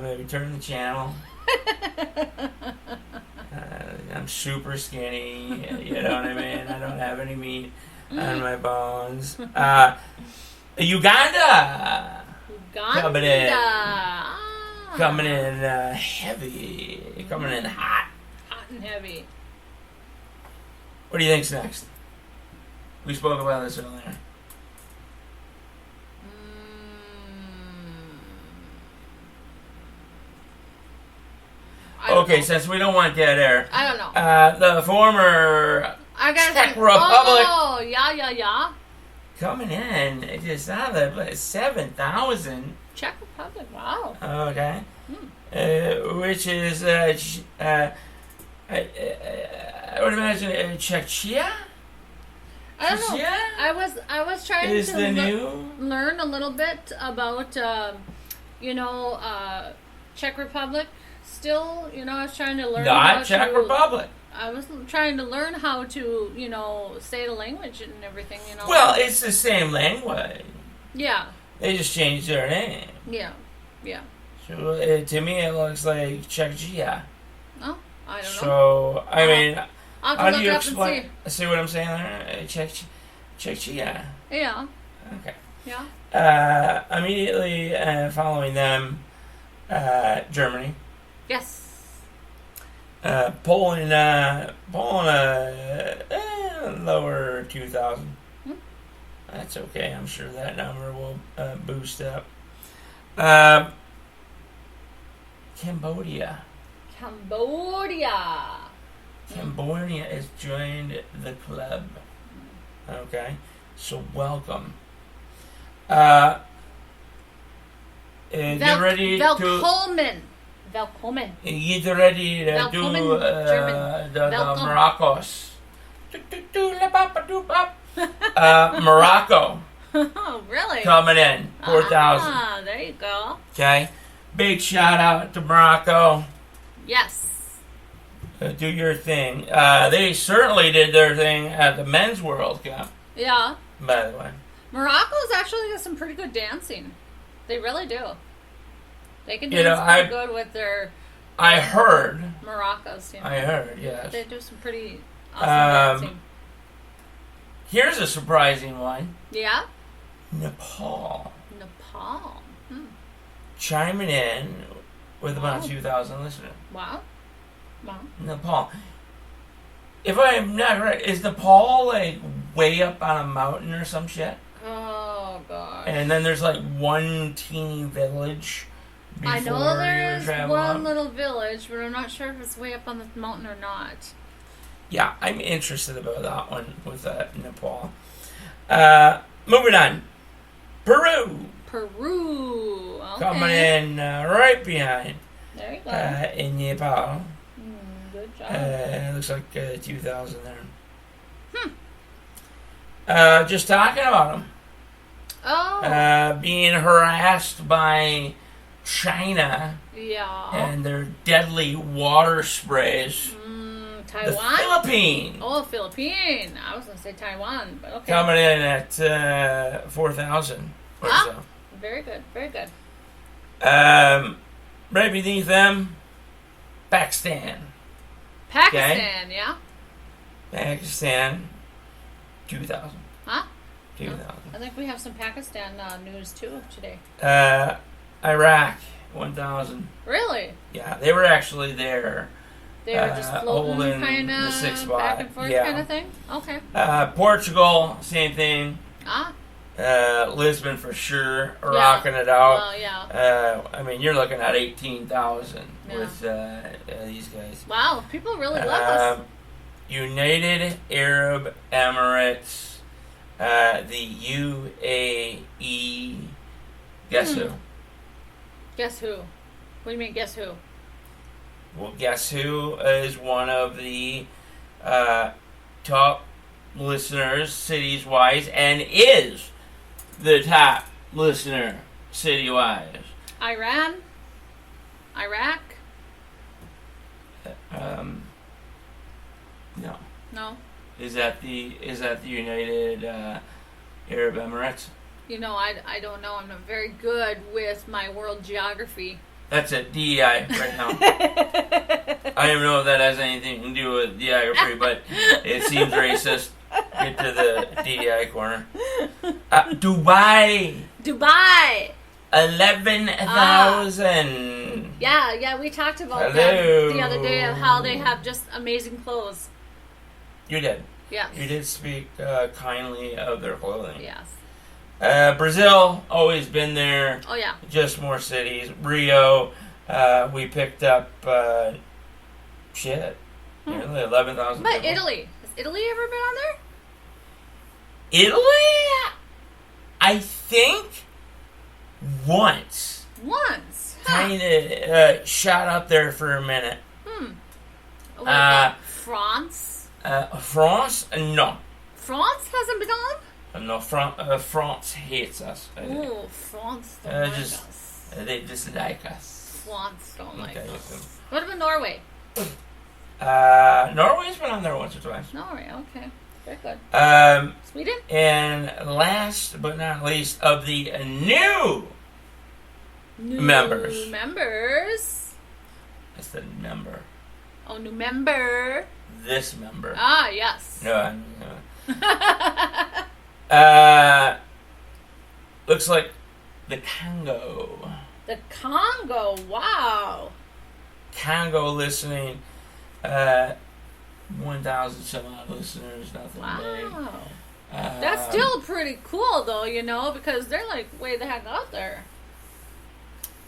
Maybe turn the channel. I'm super skinny. You know what I mean? I don't have any meat on my bones. Uganda. Coming in. Coming in heavy. Coming in hot. Hot and heavy. What do you think's next? We spoke about this earlier. Okay, since we don't want dead air. I don't know. The former Czech Republic. Oh, yeah. Coming in, just out of the 7,000. Czech Republic, wow. Okay. Which is, I would imagine Czechia? I don't know. I was trying is to the new learn a little bit about, Czech Republic. Still, I was trying to learn. Not Czech Republic. I was trying to learn how to, say the language and everything. Well, it's the same language. Yeah. They just changed their name. Yeah. So to me, it looks like Czechia. Oh, I don't know. So I mean, I'll how do look you up explain? and See what I'm saying there? Czechia. Yeah. Okay. Yeah. Immediately following them, Germany. Yes. Poland, lower 2,000. That's okay. I'm sure that number will boost up. Cambodia. Cambodia has joined the club. Okay, so welcome. Get ready Velkommen. Get ready to do the Moroccos. Morocco. Oh, really? Coming in, 4,000. Ah, there you go. Okay, big shout out to Morocco. Yes. Do your thing. They certainly did their thing at the Men's World Cup. Yeah. By the way, Morocco's actually got some pretty good dancing. They really do. They can dance pretty good with their. I heard. Morocco's. I heard. Yes. They do some pretty awesome dancing. Here's a surprising one. Yeah. Nepal. Chiming in with about 2,000 listeners. Wow. Nepal. If I'm not right, is Nepal like way up on a mountain or some shit? Oh god. And then there's like one teeny village. I know there's one up. little village, but I'm not sure if it's way up on the mountain or not. Yeah, I'm interested about that one with Nepal. Moving on. Peru. Okay. Coming in right behind. There you go. In Nepal. Good job. It looks like 2,000 there. Just talking about them. Oh. Being harassed by China. Yeah. And their deadly water sprays. Taiwan? The Philippines. Oh, Philippine. I was going to say Taiwan, but okay. Coming in at 4,000 or so. Very good. Very good. Right beneath them, Pakistan. Pakistan, yeah? Pakistan, 2,000. Huh? 2,000. I think we have some Pakistan news too today. Iraq, 1,000. Really? Yeah, they were actually there. They were just floating holding kind the sixth of spot. back and forth Yeah. kind of thing? Okay. Portugal, same thing. Ah. Lisbon for sure, rocking it out. Well, yeah. I mean, you're looking at 18,000 Yeah. with these guys. Wow, people really love us. United Arab Emirates, the UAE. Guess who? Guess who? What do you mean, guess who? Well, guess who is one of the top listeners cities-wise and is the top listener city-wise? Iran? Iraq? No. No. Is that the United Arab Emirates? You know, I don't know. I'm not very good with my world geography. That's a DEI right now. I don't even know if that has anything to do with geography, but it seems racist. Get to the DEI corner. Dubai. 11,000. Yeah, we talked about Hello. that the other day of how they have just amazing clothes. You did. Yes. You did speak kindly of their clothing. Yes. Brazil, always been there. Oh, yeah. Just more cities. Rio, we picked up, nearly 11,000 But people. Italy. Has Italy ever been on there? Italy? I think once. Once. Huh. Kind of shot up there for a minute. What about France? France? No. France hasn't been on? No, France hates us. Ooh, France don't like just, us. They dislike us. France don't like Okay, us. What about Norway? Norway's been on there once or twice. Norway, okay. Very good. Sweden? And last but not least of the new members. Members. That's the number. Oh, new member. This member. Ah, yes. No, I mean, looks like the Congo. The Congo, wow. Congo listening. 1,000 some odd listeners, nothing big. Wow. That's still pretty cool, though, you know, because they're like way the heck out there.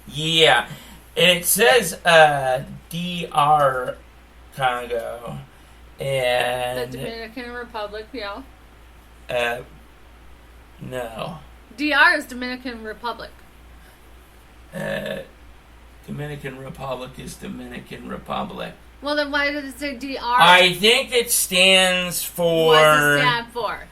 Yeah. And it says DR Congo. And The Dominican Republic, yeah. no. DR is Dominican Republic. Dominican Republic is Dominican Republic. Well, then why did it say DR? I think it stands for... What does it stand for?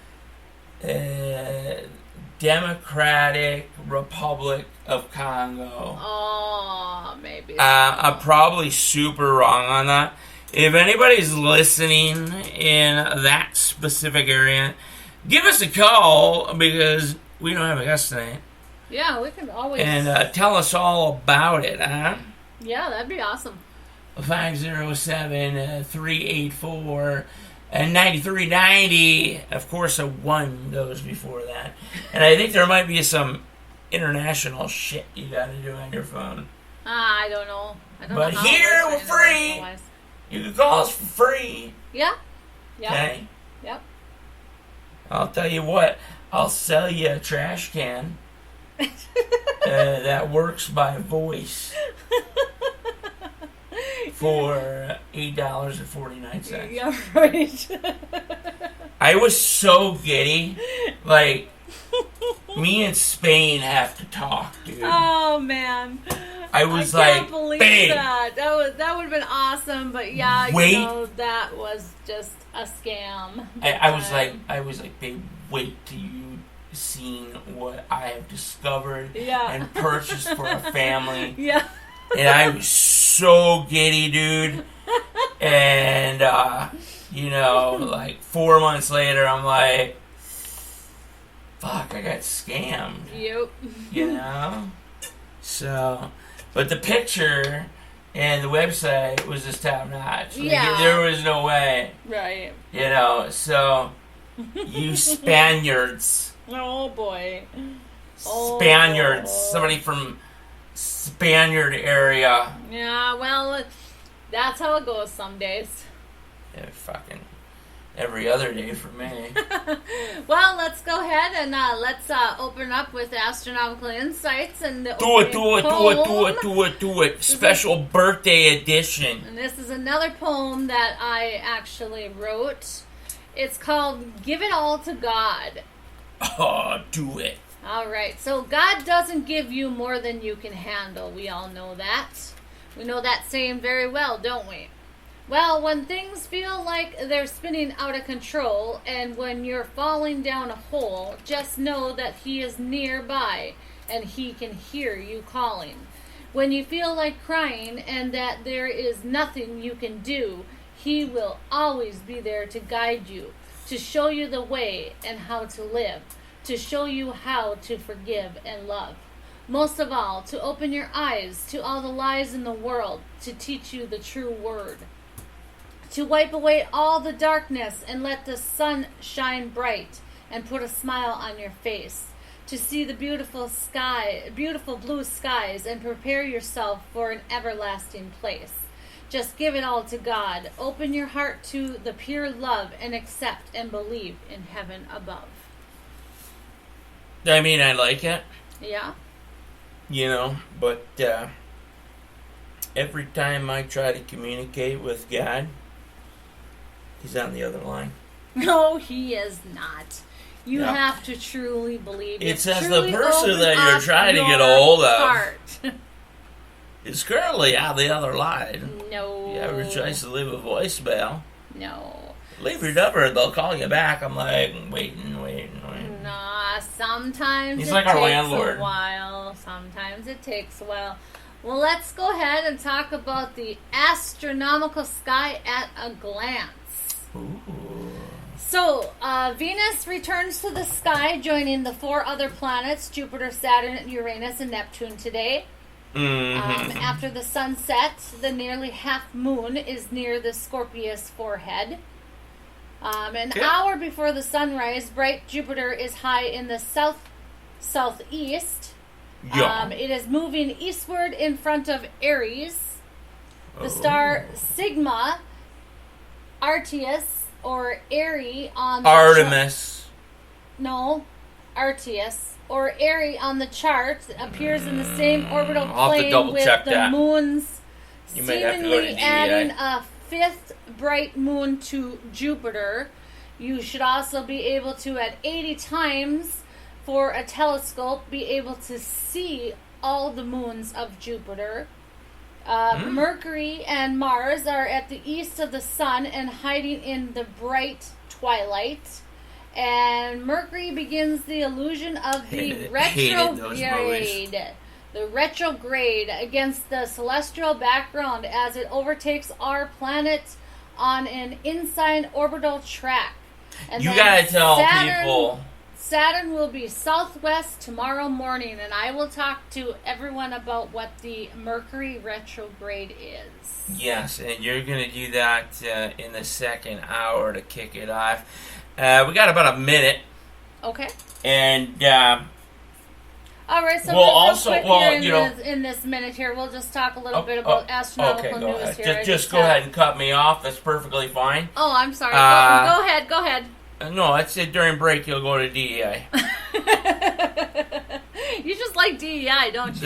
Democratic Republic of Congo. Oh, maybe. I'm probably super wrong on that. If anybody's listening in that specific area, give us a call because we don't have a guest tonight. Yeah, we can always... And tell us all about it, huh? Yeah, that'd be awesome. 507-384-9390. Of course, a 1 goes before that. And I think there might be some international shit you gotta do on your phone. I don't know. But know how here, it we're works free. international-wise. You can call us for free. Yeah. Yeah. Okay? Yep. I'll tell you what. I'll sell you a trash can that works by voice for $8.49. Yeah, right. I was so giddy. Like, me and Spain have to talk, dude. Oh, man. I was I can't like, believe babe. that. That would have been awesome, but yeah, Wait. you know, that was just a scam. I was like, babe, wait till you seen what I have discovered and purchased for a family. Yeah. And I was so giddy, dude. And, like 4 months later, I'm like, fuck, I got scammed. Yep. You know? So, but the picture and the website was just top notch. Like, Yeah. there was no way. Right. So, you Spaniards. Oh boy. Spaniards. Somebody from Spaniard area. Yeah, well, that's how it goes some days. Yeah, fucking every other day for me. Well, let's go ahead and let's open up with astronomical insights and the Do it. Special birthday edition. And this is another poem that I actually wrote. It's called "Give It All to God." Oh, do it. All right. So God doesn't give you more than you can handle. We all know that. We know that saying very well, don't we? Well, when things feel like they're spinning out of control and when you're falling down a hole, just know that He is nearby and He can hear you calling. When you feel like crying and that there is nothing you can do, He will always be there to guide you, to show you the way and how to live, to show you how to forgive and love. Most of all, to open your eyes to all the lies in the world, to teach you the true word. To wipe away all the darkness and let the sun shine bright and put a smile on your face. To see the beautiful blue skies and prepare yourself for an everlasting place. Just give it all to God. Open your heart to the pure love and accept and believe in heaven above. I mean, I like it. Yeah? But every time I try to communicate with God, He's on the other line. No, He is not. You Yeah. have to truly believe. It says truly the person open that you're up trying to get a your hold of heart. is currently on the other line. No. You ever tries to leave a voicemail? No. Leave your number, they'll call you back. I'm like, waiting. Nah, sometimes He's it like our takes landlord. a while. Sometimes it takes a while. Well, let's go ahead and talk about the astronomical sky at a glance. Ooh. So, Venus returns to the sky, joining the 4 other planets, Jupiter, Saturn, Uranus, and Neptune today. Mm-hmm. After the sun sets, the nearly half moon is near the Scorpius forehead. An hour before the sunrise, bright Jupiter is high in the southeast. Yeah. It is moving eastward in front of Aries. The star Sigma, Artius, or Airy on the Artemis. Artius, or Airy on the chart appears in the same orbital I'll have to plane double with check the that. moons, You might have to go to seemingly DEA. adding a 5th bright moon to Jupiter. You should also be able to, at 80 times for a telescope, be able to see all the moons of Jupiter. Mercury and Mars are at the east of the sun and hiding in the bright twilight. And Mercury begins the illusion of the Hated those retrograde. The retrograde against the celestial background as it overtakes our planet on an inside orbital track. And You then gotta tell people. Saturn will be southwest tomorrow morning, and I will talk to everyone about what the Mercury retrograde is. Yes, and you're going to do that in the second hour to kick it off. We got about a minute. Okay. And All right, so We'll real also- quick well, here you know- in this minute here, we'll just talk a little bit about astronomical okay, go news ahead. here. Just go ahead and cut me off. That's perfectly fine. Oh, I'm sorry. Uh, Go ahead. No, that's it. During break, you'll go to DEI. You just like DEI, don't you?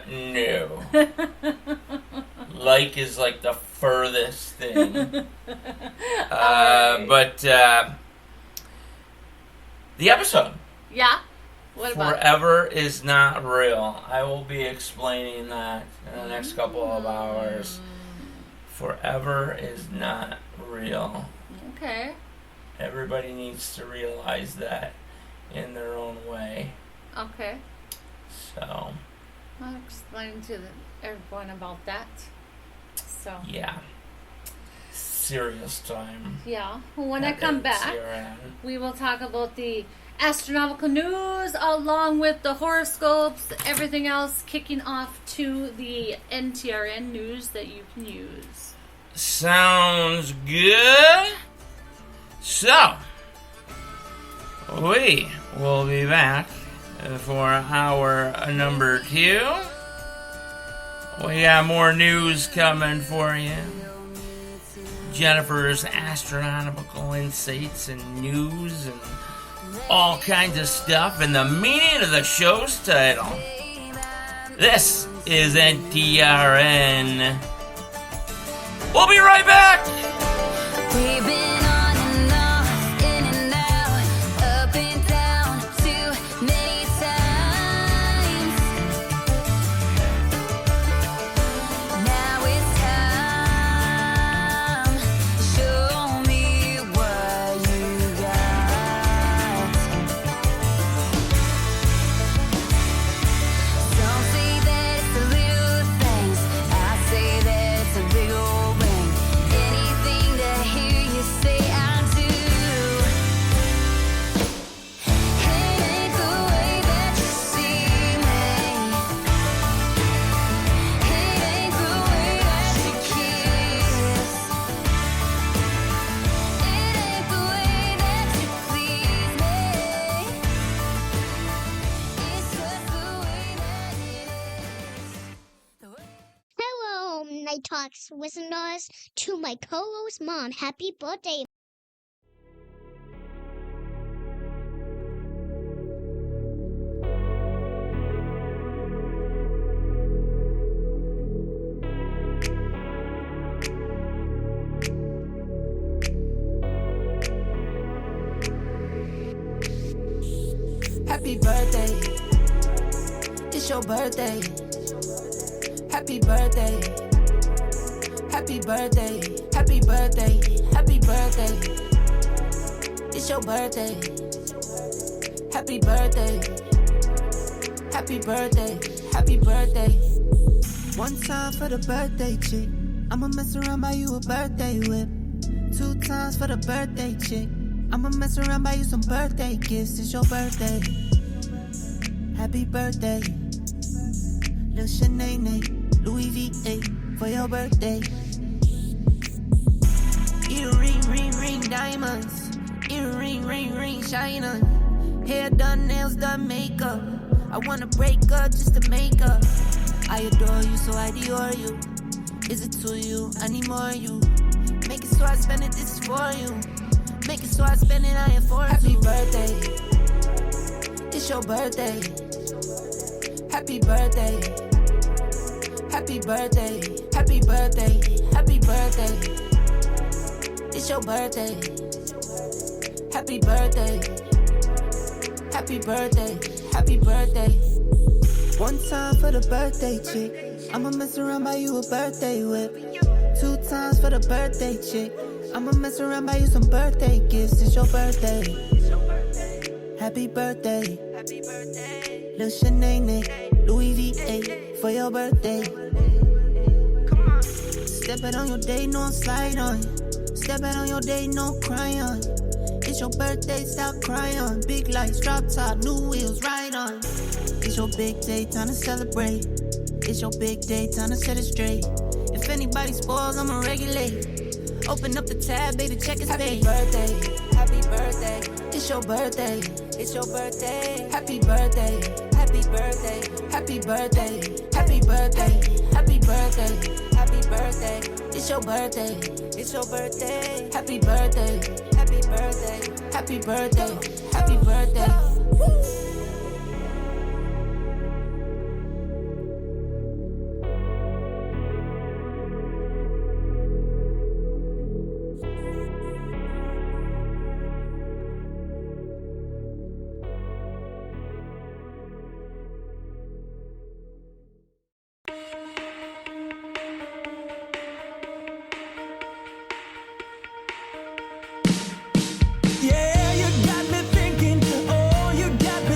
No. Like is like the furthest thing. Alright. But the episode. Yeah? What about it? Forever is not real. I will be explaining that in the next couple of hours. Forever is not real. Okay. Everybody needs to realize that in their own way. Okay. So, I'll explain to everyone about that. So Yeah. Serious time. yeah, when I at come back, NTRN. we will talk about the astronomical news along with the horoscopes, everything else kicking off to the NTRN news that you can use. Sounds good. So, we will be back for hour number 2. We got more news coming for you. Jennifer's astronomical insights and news and all kinds of stuff and the meaning of the show's title. This is NTRN. We'll be right back! We've been on and off, in and out, up and down too many times. Now it's time. Show me what you got. Some say that it's the little things. I say that it's a big old ring. Anything to hear you say I do. It ain't the way that you see me. It ain't the way that you kiss. It ain't the way that you please me. It's just the way that it is. Hello, Night Talks listeners. To my co-host mom, happy birthday. Happy birthday. It's your birthday. Happy birthday. Happy birthday. Happy birthday. Happy birthday. It's your birthday. Happy birthday. Happy birthday. Happy birthday. One time for the birthday chick. I'ma mess around buy you a birthday whip. 2 times for the birthday chick. I'ma mess around buy you some birthday gifts. It's your birthday. Happy birthday. Lil Shanae, Louis V8 for your birthday. Earring, ring, ring, diamonds. Earring, ring, ring, shine on. Hair done, nails done, makeup. I wanna break up just to make up. I adore you, so I Dior you. Is it to you? I need more of you. Make it so I spend it, this is for you. Make it so I spend it, I am for Happy birthday. It's your birthday. Happy birthday. Happy birthday. Happy birthday. Happy birthday. It's your birthday. Happy birthday. Happy birthday. Happy birthday. One time for the birthday chick. I'ma mess around buy you a birthday whip. 2 times for the birthday chick. I'ma mess around buy you some birthday gifts. It's your birthday. Happy birthday. Happy birthday. Lil Shanae, Louis V8 for your birthday. Come on. Step it on your day, no slide on. Step it on your day, no cry on. It's your birthday, stop crying. Big lights, drop top, new wheels, ride on. It's your big day, time to celebrate. It's your big day, time to set it straight. If anybody spoils, I'ma regulate. Open up the tab, baby, check his Happy birthday, happy birthday. It's your birthday, it's your birthday. Happy birthday, happy birthday, happy birthday, happy birthday, happy birthday, happy birthday. It's your birthday, it's your birthday. Happy birthday, happy birthday, happy birthday, happy birthday. Yeah, you got me thinking. Oh, you got me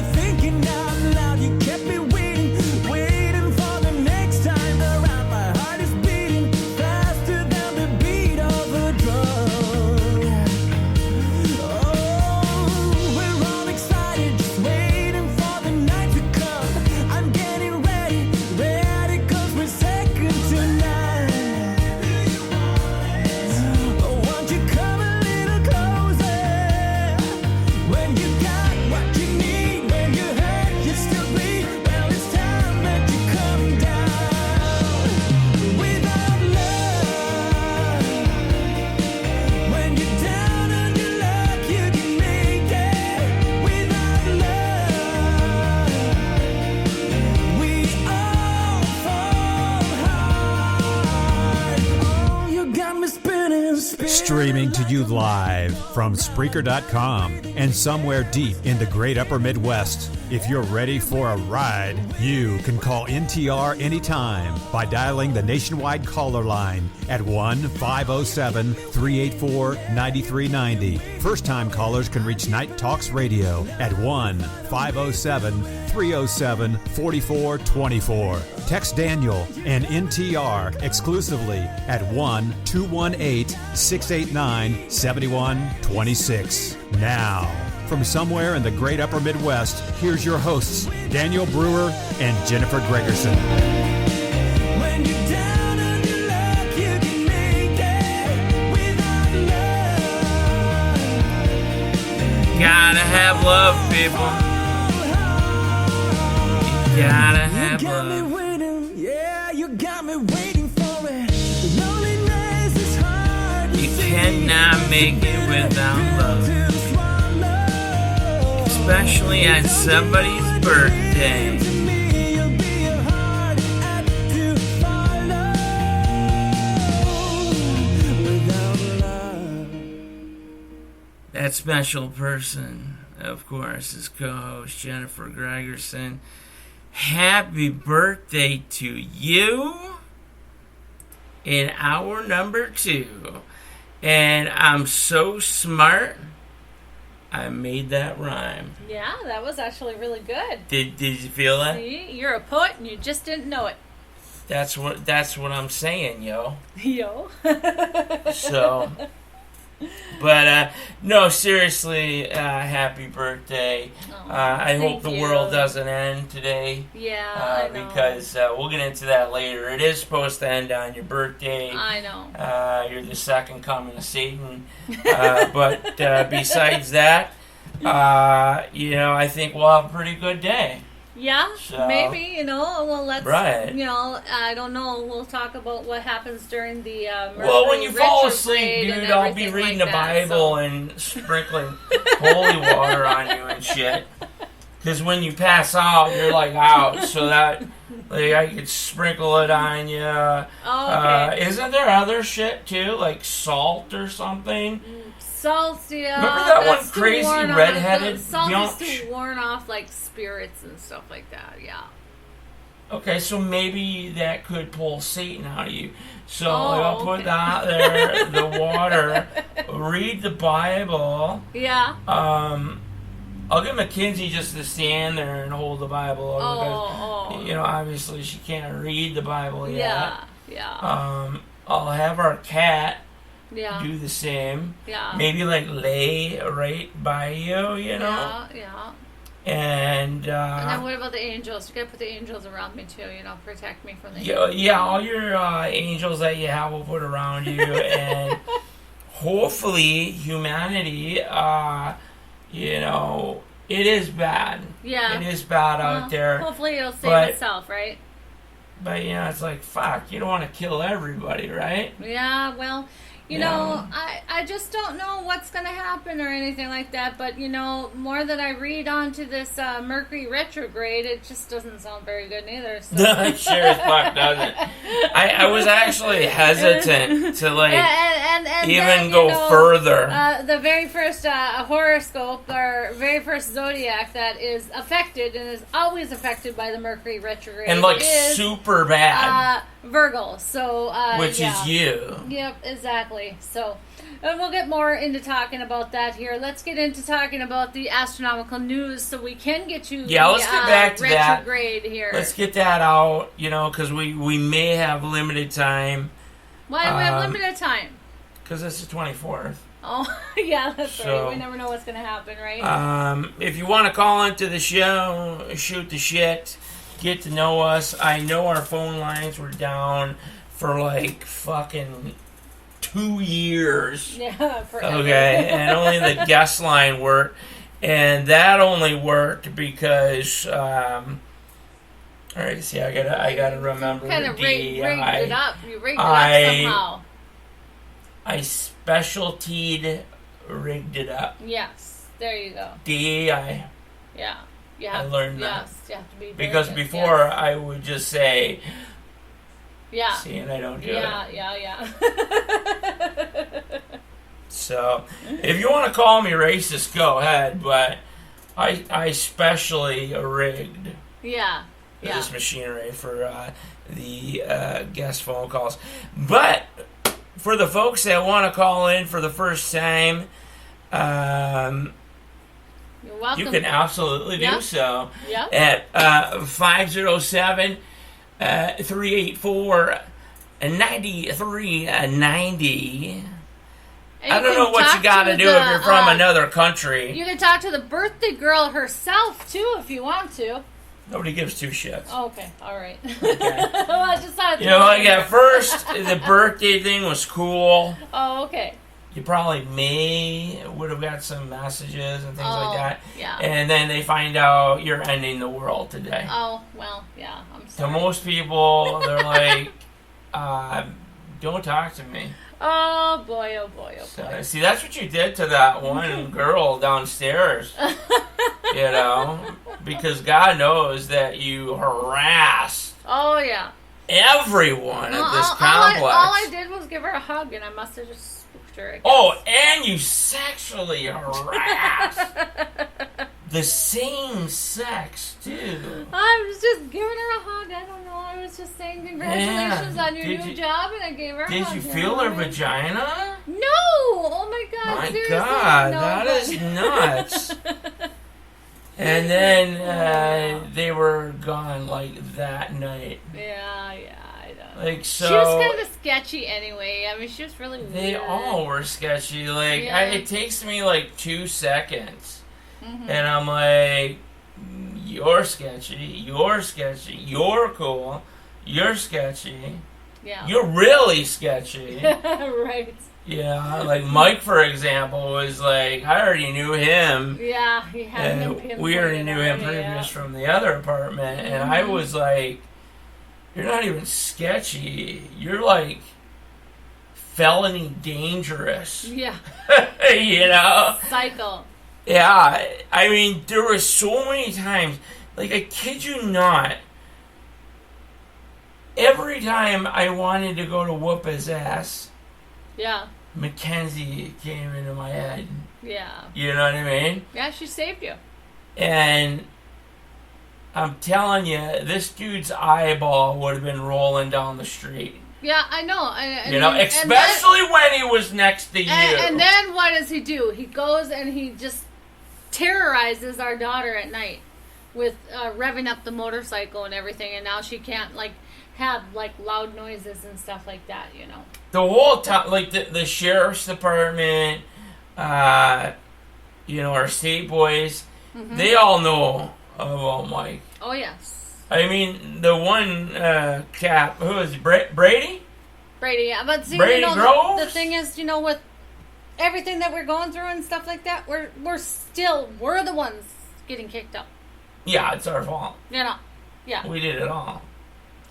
Streaming to you live from Spreaker.com and somewhere deep in the great upper Midwest. If you're ready for a ride, you can call NTR anytime by dialing the nationwide caller line at 1-507-384-9390. First-time callers can reach Night Talks Radio at 1-507-307-4424. Text Daniel and NTR exclusively at 1-218-689-7126. Now, from somewhere in the great upper Midwest, here's your hosts, Daniel Brewer and Jennifer Gregerson. When you're down on your luck, you can make it without love. Gotta have love, people. You gotta have You got me love. waiting, yeah, you got me waiting for it. The loneliness is hard. You cannot make it without love. Especially at somebody's birthday. That special person, of course, is co-host Jennifer Gregerson. Happy birthday to you in hour number 2. And I'm so smart, I made that rhyme. Yeah, that was actually really good. Did you feel that? See, you're a poet and you just didn't know it. That's what I'm saying, yo. Yo. So, but no, seriously, happy birthday. Oh, I hope thank the you. world doesn't end today. Yeah, I know. Because we'll get into that later. It is supposed to end on your birthday. I know. You're the second coming of Satan. But besides that, I think we'll have a pretty good day. Yeah, So- maybe, well, let's, Right. I don't know, we'll talk about what happens during the Well, when you fall retrograde asleep, and dude, I'll be everything reading like the that, Bible so- and sprinkling holy water on you and shit. Because when you pass out, you're like out, so that I could sprinkle it on you. Oh, okay. Isn't there other shit too, like salt or something? Salt, yeah. Remember that one that's to crazy warn off- redheaded Salt yonch? is to warn off, like, spirits and stuff like that, yeah. Okay, so maybe that could pull Satan out of you. So Oh, I'll put okay. that there, the water, read the Bible. Yeah. I'll get Mackenzie just to stand there and hold the Bible because, obviously she can't read the Bible yet. Yeah. I'll have our cat Yeah. do the same. Yeah. Maybe lay right by you, Yeah. And And then what about the angels? You gotta put the angels around me too, protect me from the yeah, all your angels that you have will put around you, and hopefully humanity, it is bad. Yeah. It is bad out there. Hopefully it'll save But- itself, right? But, it's like, fuck, you don't want to kill everybody, right? Yeah, well, I just don't know what's going to happen or anything like that. But, more that I read onto this Mercury retrograde, it just doesn't sound very good neither. So. Sure as fuck doesn't. I was actually hesitant to, and even then, go further. The very first horoscope or very first zodiac that is affected and is always affected by the Mercury retrograde And, is super bad. Virgo. So, which yeah. is you. Yep, exactly. So, and we'll get more into talking about that here. Let's get into talking about the astronomical news so we can get to the let's get back to that. retrograde here. Let's get that out, because we may have limited time. Why do we have limited time? Because it's the 24th. Oh, yeah, that's So, right. We never know what's going to happen, right? If you want to call into the show, shoot the shit, get to know us. I know our phone lines were down for fucking 2 years. Yeah, forever. Okay, and only the guest line worked. And that only worked because, alright, see, I gotta remember Kind the of D. rigged it up. You rigged it up somehow. I specialtied rigged it up. Yes, there you go. D-I. Yeah. I learned that. Yes, you have to be very Because good, before yes. I would just say, Yeah. see, and I don't do Yeah. So, if you want to call me racist, go ahead. But I specially rigged this machinery for the guest phone calls. But for the folks that want to call in for the first time, you're welcome. you can absolutely do so Yep. at 507 384 9390. And I you don't can know what talk you got to do if you're from another country. You can talk to the birthday girl herself, too, if you want to. Nobody gives two shits. Oh, okay, all right. Okay. Well, I just thought You know, like at first, the birthday thing was cool. Oh, okay. You probably would have got some messages and things like that. Yeah. And then they find out you're ending the world today. Oh, well, yeah, I'm To sorry. most people, they're like, don't talk to me. Oh, boy, oh, boy, oh, boy. So, see, that's what you did to that one girl downstairs. You know? Because God knows that you harassed Oh, yeah. everyone at this complex. All I did was give her a hug, and I must have just spooked her. I guess. Oh, and you sexually harassed the same sex, too. I was just giving her a hug. I don't know. I was just saying congratulations on your new job, and I gave her a hug. Did you feel her vagina? No! Oh, my God. My seriously. God, No, that but- is nuts. And then they were gone like that night. Yeah, I know. Like, so. She was kind of sketchy anyway. I mean, she was really weird. They all were sketchy. Like, Yeah. it takes me like 2 seconds. Mhm. And I'm like, you're sketchy, you're cool, you're sketchy, Yeah. you're really sketchy. Right. Yeah, like Mike, for example, was like, I already knew him. Yeah, he had him And we already knew him previous from the other apartment. And I Mhm. was like, you're not even sketchy. You're like felony dangerous. Yeah. You know? Psycho. Yeah, I mean, there were so many times, like, I kid you not, every time I wanted to go to whoop his ass, Yeah. Mackenzie came into my head. Yeah. You know what I mean? Yeah, she saved you. And I'm telling you, this dude's eyeball would have been rolling down the street. Yeah, I know. You know, especially when he was next to you. And then what does he do? He goes and he just terrorizes our daughter at night with revving up the motorcycle and everything, and now she can't like have like loud noises and stuff like that, you know. The whole time, like the sheriff's department, you know, our state boys, Mhm. they all know about Mike. Oh yes, I mean, the one cap, who is it, Brady? Brady. Yeah, but see, Brady you know, Groves? the thing is, you know, with everything that we're going through and stuff like that, we're the ones getting kicked out. Yeah, it's our fault. You know, yeah. We did it all.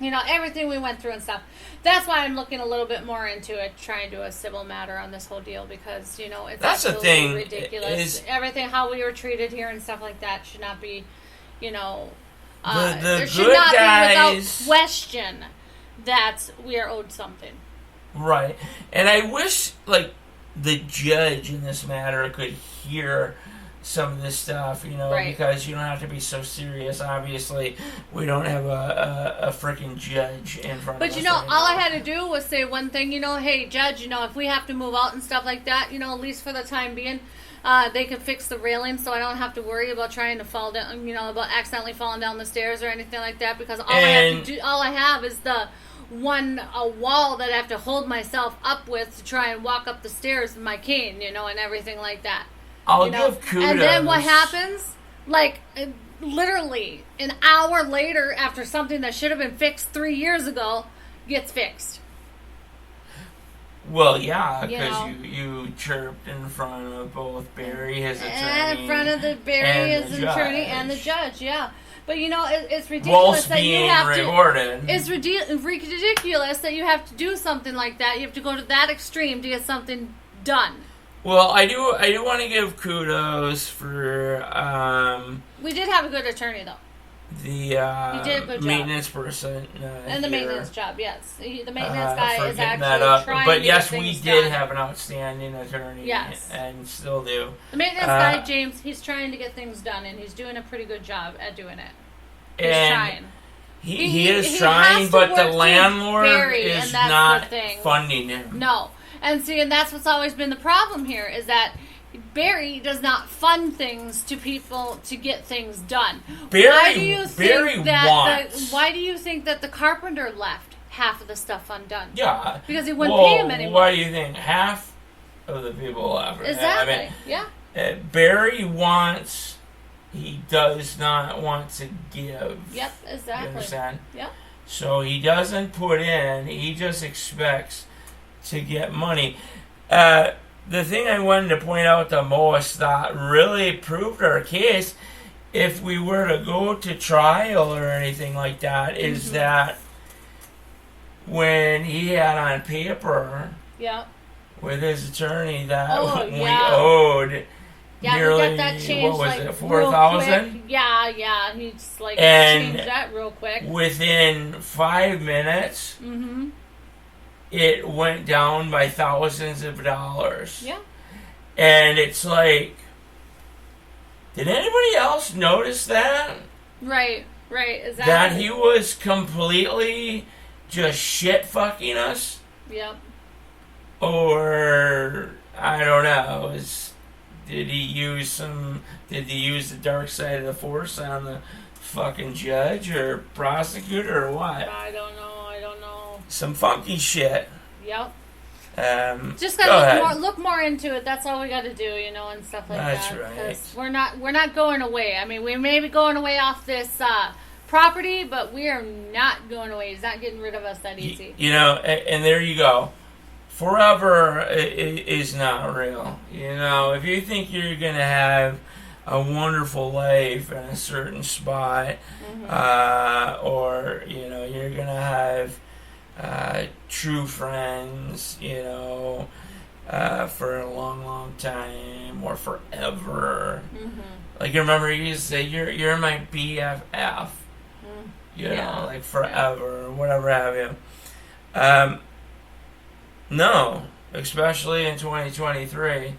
You know, everything we went through and stuff. That's why I'm looking a little bit more into it, trying to do a civil matter on this whole deal, because, you know, it's That's the absolutely thing, ridiculous. is- Everything, how we were treated here and stuff like that should not be, you know, The there should good not be guys- without question that we are owed something. Right. And I wish, like, the judge in this matter could hear some of this stuff, you know, Right. because you don't have to be so serious. Obviously, we don't have a freaking judge in front of us. But, you know, right all now. I had to do was say one thing, you know, hey, judge, you know, if we have to move out and stuff like that, you know, at least for the time being, they could fix the railing so I don't have to worry about trying to fall down, you know, about accidentally falling down the stairs or anything like that, because all I have is the a wall that I have to hold myself up with to try and walk up the stairs with my cane, you know, and everything like that. I'll you know? give kudos. And then what happens? Like, literally, an hour later, after something that should have been fixed 3 years ago, gets fixed. Well, yeah, You because know. you chirped in front of both Barry, his attorney, And in front of the Barry, and his the attorney, judge. and the judge, yeah. But you know, it's ridiculous Whilst that you being have rewarded. to. It's ridiculous that you have to do something like that. You have to go to that extreme to get something done. Well, I do want to give kudos for We did have a good attorney, though. He did a good job. maintenance person. And the here, maintenance job, yes. The maintenance guy for is getting actually that up. trying But to yes, get we things did done. have an outstanding attorney. Yes. And still do. The maintenance guy, James, he's trying to get things done, and he's doing a pretty good job at doing it. He's trying. He is he trying, has to but the work through landlord Barry, is and that's not the thing. funding him. No. And see, and that's what's always been the problem here, is that Barry does not fund things to people to get things done. Barry why do you think wants. why do you think that the carpenter left half of the stuff undone? Yeah. Because he wouldn't pay him anymore. Why do you think half of the people left? Exactly. I mean, yeah. Barry wants. He does not want to give. Yep, exactly. You understand? Yep. So he doesn't put in. He just expects to get money. The thing I wanted to point out the most that really proved our case, if we were to go to trial or anything like that, is that when he had on paper with his attorney that we owed nearly, we got that changed, what was like, it, 4,000? Yeah, he just like And changed that real quick. Within 5 minutes, it went down by thousands of dollars. Yeah. And it's like, did anybody else notice that? Right, exactly. That he was completely just shit fucking us? Yep. Or, I don't know, did he use the dark side of the force on the fucking judge or prosecutor or what? I don't know. Some funky shit. Yep. Just go gotta ahead. look more into it. That's all we got to do, and stuff like That's that. right. 'Cause we're not going away. I mean, we may be going away off this property, but we are not going away. He's not getting rid of us that easy. And there you go. Forever is not real. If you think you're gonna have a wonderful life in a certain spot, or you're gonna have true friends, for a long, long time or forever. Like, I remember you used to say, "You're my BFF," like forever or whatever have you. No, especially in 2023,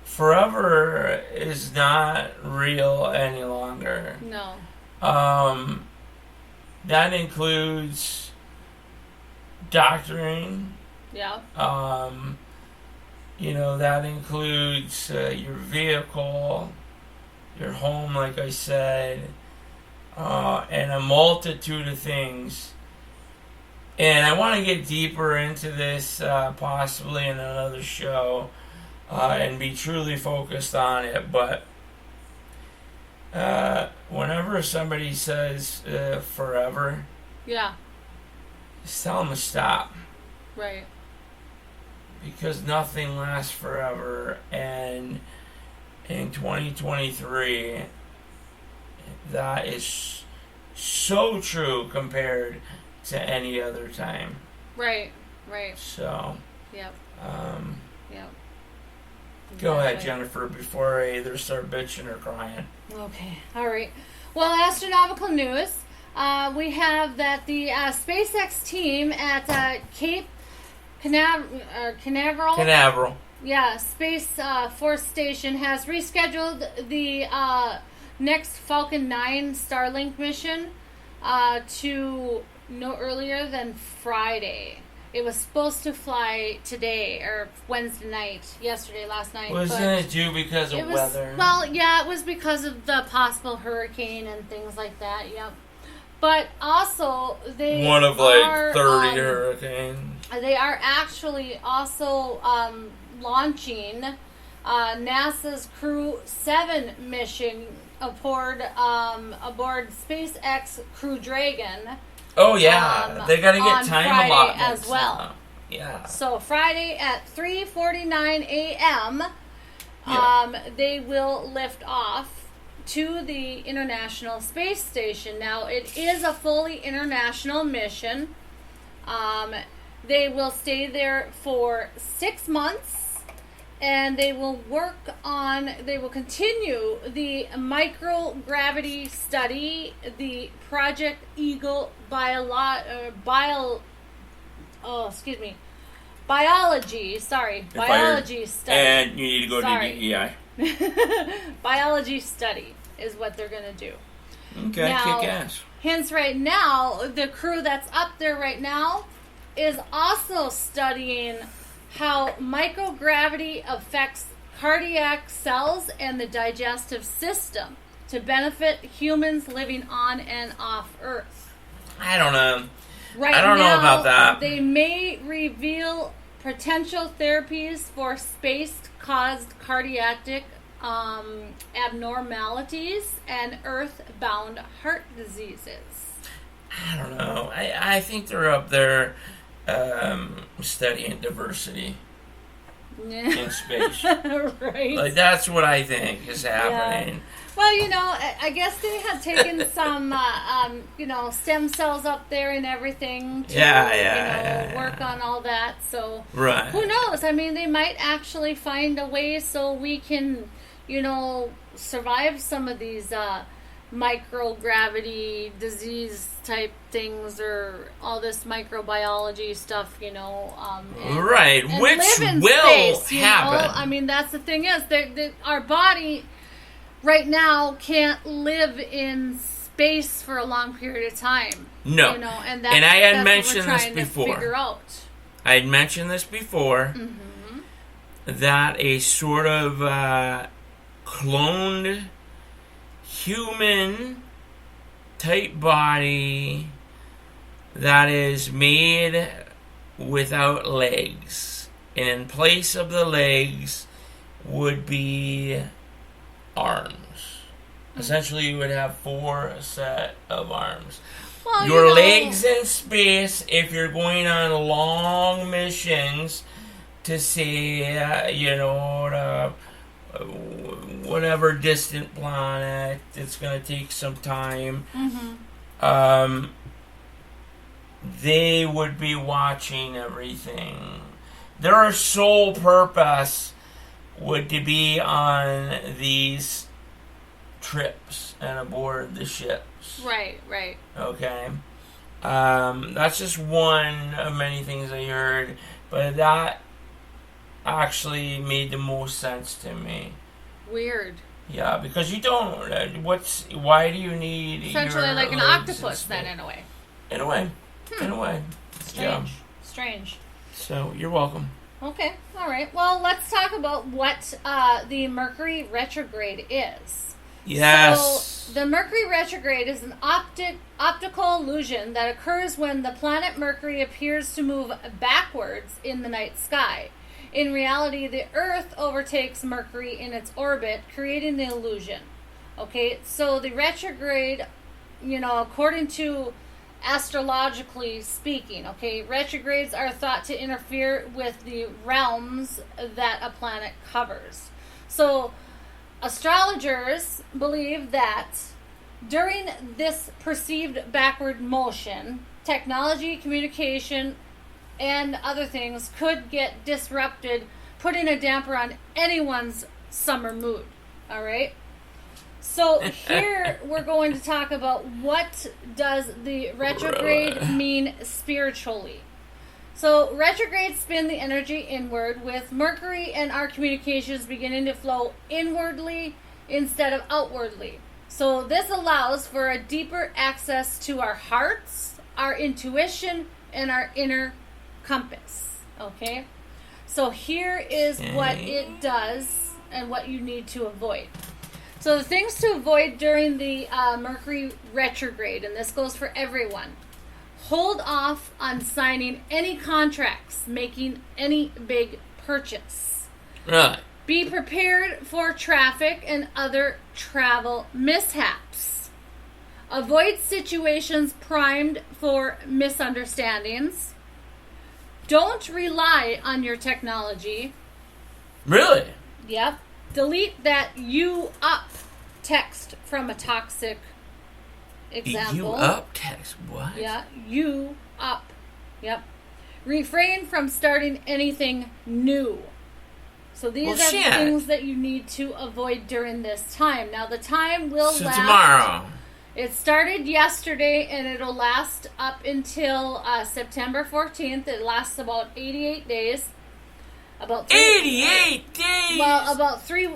forever is not real any longer. No. That includes doctoring. Yeah. That includes your vehicle, your home, like I said, and a multitude of things. And I want to get deeper into this possibly in another show and be truly focused on it. But whenever somebody says forever, just tell them to stop. Right. Because nothing lasts forever, and in 2023, that is so true compared to any other time. Right. So. Yep. Yep. Go ahead, Jennifer, before I either start bitching or crying. Okay. All right. Well, astronomical news. We have that the SpaceX team at Cape Canaveral. Yeah, Space Force Station has rescheduled the next Falcon 9 Starlink mission to no earlier than Friday. It was supposed to fly today or Wednesday night, last night. Wasn't it due because of weather? Well, yeah, it was because of the possible hurricane and things like that. Yep. But also, they one of are, 30 hurricanes. They are actually also launching NASA's Crew 7 mission aboard SpaceX Crew Dragon. Oh yeah, they got to get time Friday allotments as well. now. Yeah. So Friday at 3:49 a.m. They will lift off to the International Space Station. Now, it is a fully international mission. They will stay there for 6 months, and they will continue the microgravity study, the Project Eagle biology study. And you need to go to DEI. Biology study is what they're going to do. Okay, now, kick ass. Hence, right now, the crew that's up there right now is also studying how microgravity affects cardiac cells and the digestive system to benefit humans living on and off Earth. I don't know. Right I don't know about that. They may reveal potential therapies for space-caused cardiac abnormalities and earth-bound heart diseases. I don't know. I think they're up there studying diversity in space. Right. Like, that's what I think is happening. Yeah. Well, you know, I guess they have taken some, stem cells up there and everything to, work on all that. So, right. Who knows? I mean, they might actually find a way so we can, survive some of these microgravity disease type things or all this microbiology stuff, and right, which live in will space, happen. I mean, that's the thing is that our body right now can't live in space for a long period of time. No, and I had that's mentioned what we're this trying before. To figure out. I had mentioned this before. Mm-hmm. That a sort of cloned human type body that is made without legs, and in place of the legs would be arms. Essentially, you would have 4 set of arms. Well, Your legs in space, if you're going on long missions to say, whatever distant planet, it's going to take some time. Mm-hmm. They would be watching everything. Their sole purpose would to be on these trips and aboard the ships. Right. Okay. That's just one of many things I heard, but that actually made the most sense to me. Weird. Yeah, because you don't. Why do you need essentially your like an legs octopus then, in a way. In a way. Strange. So you're welcome. Okay, all right. Well, let's talk about what the Mercury retrograde is. Yes. So the Mercury retrograde is an optical illusion that occurs when the planet Mercury appears to move backwards in the night sky. In reality, the Earth overtakes Mercury in its orbit, creating the illusion. Okay, so the retrograde, according to astrologically speaking, retrogrades are thought to interfere with the realms that a planet covers. So astrologers believe that during this perceived backward motion, technology, communication, and other things could get disrupted, putting a damper on anyone's summer mood. All right? So here we're going to talk about what does the retrograde mean spiritually. So retrogrades spin the energy inward, with Mercury and our communications beginning to flow inwardly instead of outwardly. So this allows for a deeper access to our hearts, our intuition, and our inner compass. Okay? So here is what it does and what you need to avoid. So the things to avoid during the Mercury retrograde, and this goes for everyone. Hold off on signing any contracts, making any big purchase. Right. Be prepared for traffic and other travel mishaps. Avoid situations primed for misunderstandings. Don't rely on your technology. Really? Yep. Delete that "you up" text from a toxic example. You up text? What? Yeah, you up. Yep. Refrain from starting anything new. So these are the things that you need to avoid during this time. Now the time will last tomorrow. It started yesterday, and it'll last up until September 14th. It lasts about 88 days. About 88 days. Well, about 3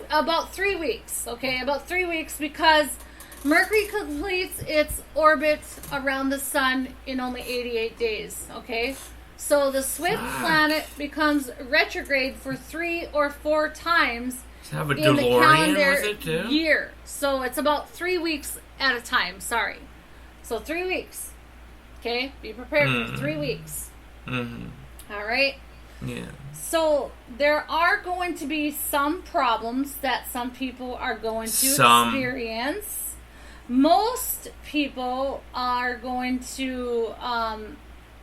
weeks. Okay, about 3 weeks, because Mercury completes its orbit around the sun in only 88 days. Okay, so the swift planet becomes retrograde for 3 or 4 times have a in the DeLorean calendar with it too? year. So it's about 3 weeks at a time. Sorry, so 3 weeks. Okay, be prepared for 3 weeks. All right. Yeah. So there are going to be some problems that some people are going to experience. Most people are going to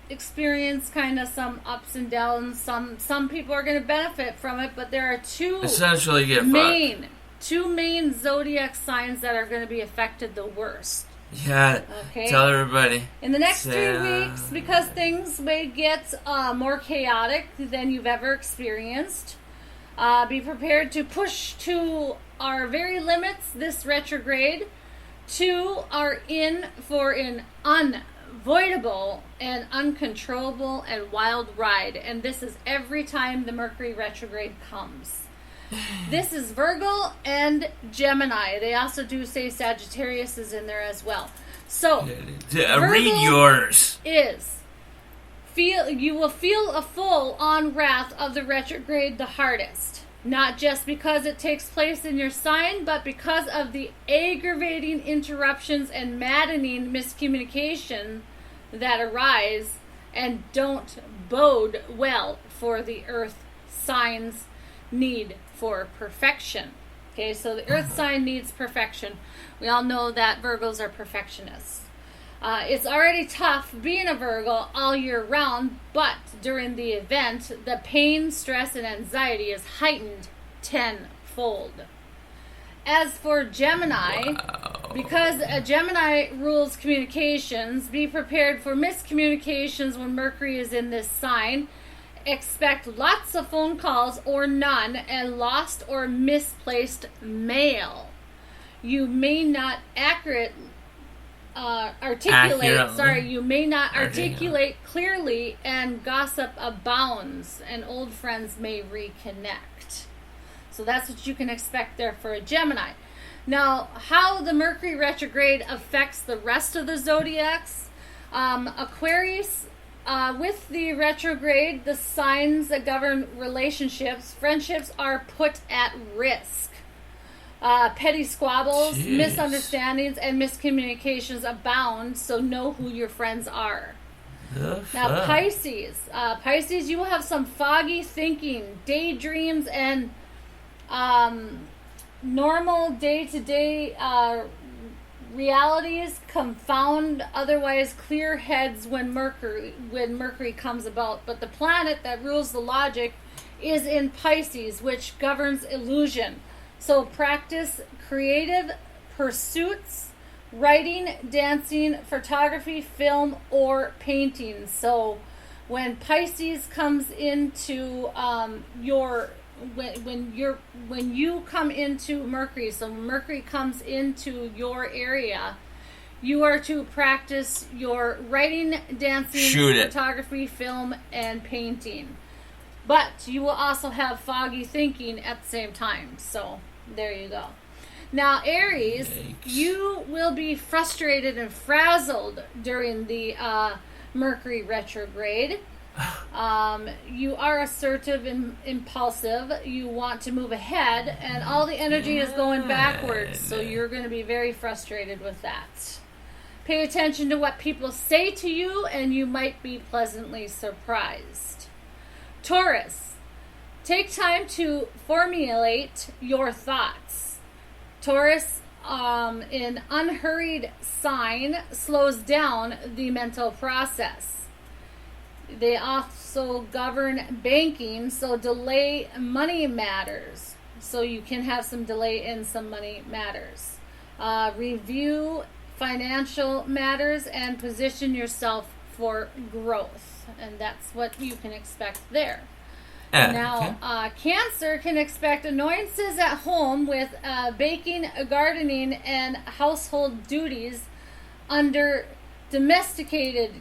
experience kind of some ups and downs. Some people are going to benefit from it, but there are two main zodiac signs that are going to be affected the worst. Yeah, okay. Tell everybody. In the next 3 weeks, because things may get more chaotic than you've ever experienced, be prepared to push to our very limits this retrograde. 2 are in for an unavoidable and uncontrollable and wild ride, and this is every time the Mercury retrograde comes. This is Virgo and Gemini. They also do say Sagittarius is in there as well. So, read yours. You will feel a full-on wrath of the retrograde the hardest. Not just because it takes place in your sign, but because of the aggravating interruptions and maddening miscommunication that arise and don't bode well for the Earth signs' need for perfection. Okay, so the Earth sign needs perfection. We all know that Virgos are perfectionists. It's already tough being a Virgo all year round, but during the event, the pain, stress, and anxiety is heightened tenfold. As for Gemini, because a Gemini rules communications, be prepared for miscommunications when Mercury is in this sign. Expect lots of phone calls or none, and lost or misplaced mail. You may not articulate clearly, and gossip abounds, and old friends may reconnect. So that's what you can expect there for a Gemini. Now, how the Mercury retrograde affects the rest of the zodiacs. Aquarius, with the retrograde, the signs that govern relationships, friendships are put at risk. Petty squabbles, misunderstandings, and miscommunications abound, so know who your friends are. Now, Pisces. Pisces, you will have some foggy thinking, daydreams, and normal day-to-day realities confound otherwise clear heads when Mercury comes about. But the planet that rules the logic is in Pisces, which governs illusion. So practice creative pursuits, writing, dancing, photography, film, or painting. So when Pisces comes into when you come into Mercury, so Mercury comes into your area, you are to practice your writing, dancing, photography, film, and painting. But you will also have foggy thinking at the same time. So there you go. Now, Aries, you will be frustrated and frazzled during the Mercury retrograde. You are assertive and impulsive. You want to move ahead, and all the energy is going backwards, so you're going to be very frustrated with that. Pay attention to what people say to you, and you might be pleasantly surprised. Taurus, take time to formulate your thoughts. Taurus, an unhurried sign, slows down the mental process. They also govern banking, so delay money matters. So you can have some delay in some money matters. Review financial matters and position yourself for growth. And that's what you can expect there. Now, Cancer can expect annoyances at home with baking, gardening, and household duties under domesticated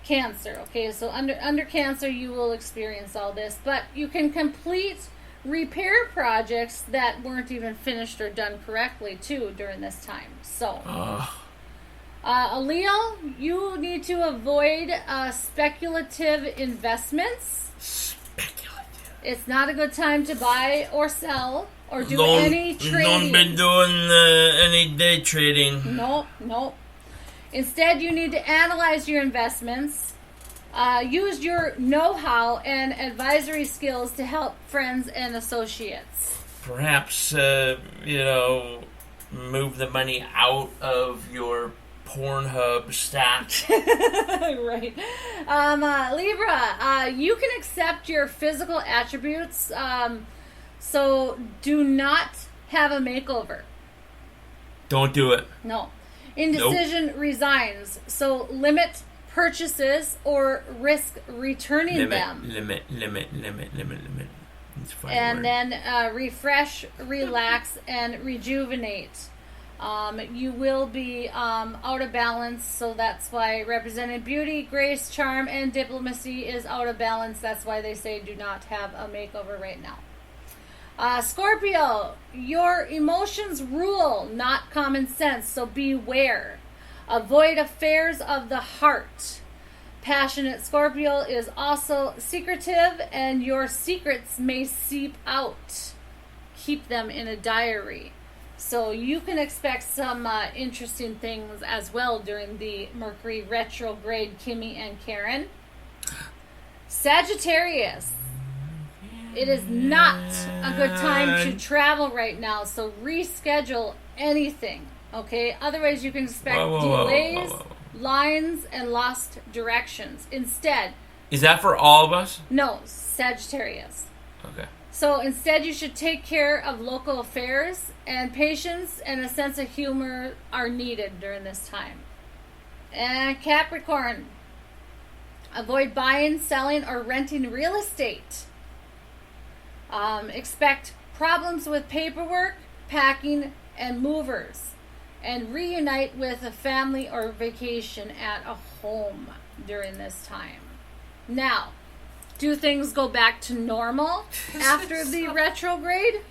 Cancer. Okay, so under Cancer you will experience all this, but you can complete repair projects that weren't even finished or done correctly too during this time. So, Leo, you need to avoid speculative investments. It's not a good time to buy or sell or do any trading. Don't be doing any day trading. Nope. Instead, you need to analyze your investments, use your know-how and advisory skills to help friends and associates. Perhaps, move the money out of your Pornhub stack. Right. Libra, you can accept your physical attributes, so do not have a makeover. Don't do it. No. Indecision resigns, so limit purchases or risk returning them. Limit. It's a funny And word. then refresh, relax, and rejuvenate. You will be out of balance, so that's why represented beauty, grace, charm, and diplomacy is out of balance. That's why they say do not have a makeover right now. Scorpio, your emotions rule, not common sense, so beware. Avoid affairs of the heart. Passionate Scorpio is also secretive, and your secrets may seep out. Keep them in a diary. So you can expect some interesting things as well during the Mercury retrograde, Kimmy and Karen. Sagittarius. It is not a good time to travel right now, so reschedule anything, okay? Otherwise, you can expect delays, lines, and lost directions. Instead... Is that for all of us? No, Sagittarius. Okay. So instead, you should take care of local affairs, and patience and a sense of humor are needed during this time. And Capricorn. Avoid buying, selling, or renting real estate. Expect problems with paperwork, packing, and movers. And reunite with a family or vacation at a home during this time. Now, do things go back to normal after the retrograde?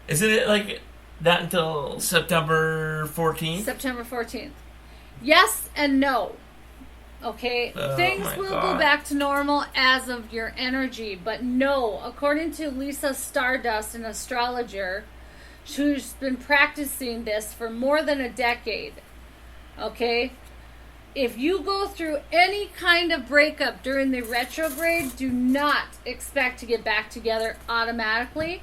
Isn't it like that until September 14th? September 14th. Yes and no. Okay, things will go back to normal as of your energy, but no, according to Lisa Stardust, an astrologer who's been practicing this for more than a decade, okay, if you go through any kind of breakup during the retrograde, do not expect to get back together automatically,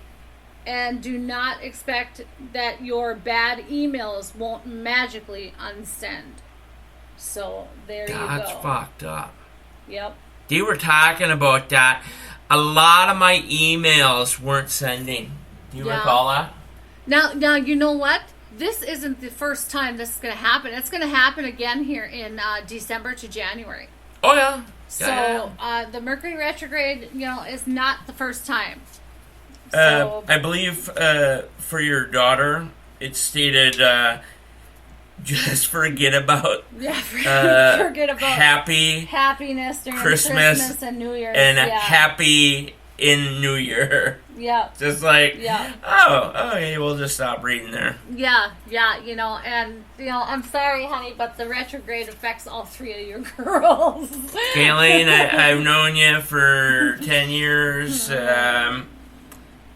and do not expect that your bad emails won't magically unsend. So there you go. That's fucked up. Yep. They were talking about that. A lot of my emails weren't sending. Do you recall that? Now you know what? This isn't the first time this is going to happen. It's going to happen again here in December to January. Oh yeah. So the Mercury retrograde, is not the first time. So, I believe for your daughter, it stated. Just forget about forget about happiness during Christmas and New Year's, and happy in New Year. Yeah, just like okay, we'll just stop reading there. Yeah, and I'm sorry, honey, but the retrograde affects all three of your girls. Kayleen, I've known you for 10 years.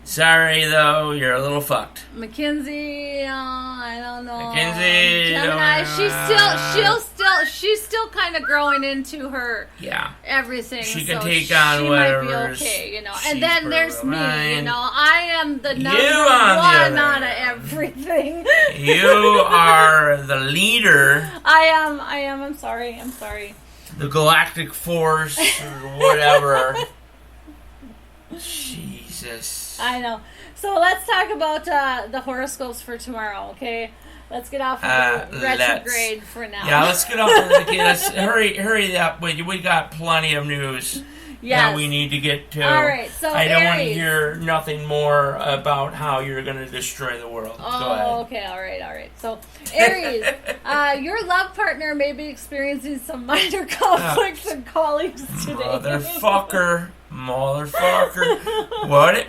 Sorry, though, you're a little fucked. Mackenzie, I don't know. Mackenzie, Gemini, she's still kind of growing into her everything. She can take on whatever. She might be okay, And then there's me, I am the number one out of everything. You are the leader. I am. I'm sorry. The galactic force, or whatever. Jesus. I know. So let's talk about the horoscopes for tomorrow, okay? Let's get off of the retrograde for now. Yeah, let's get off of the let's hurry up. We got plenty of news. that we need to get to. All right, so I don't want to Aries. hear nothing more about how you're going to destroy the world. Go ahead. Okay, all right. So, Aries, your love partner may be experiencing some minor conflicts and colleagues today. Motherfucker.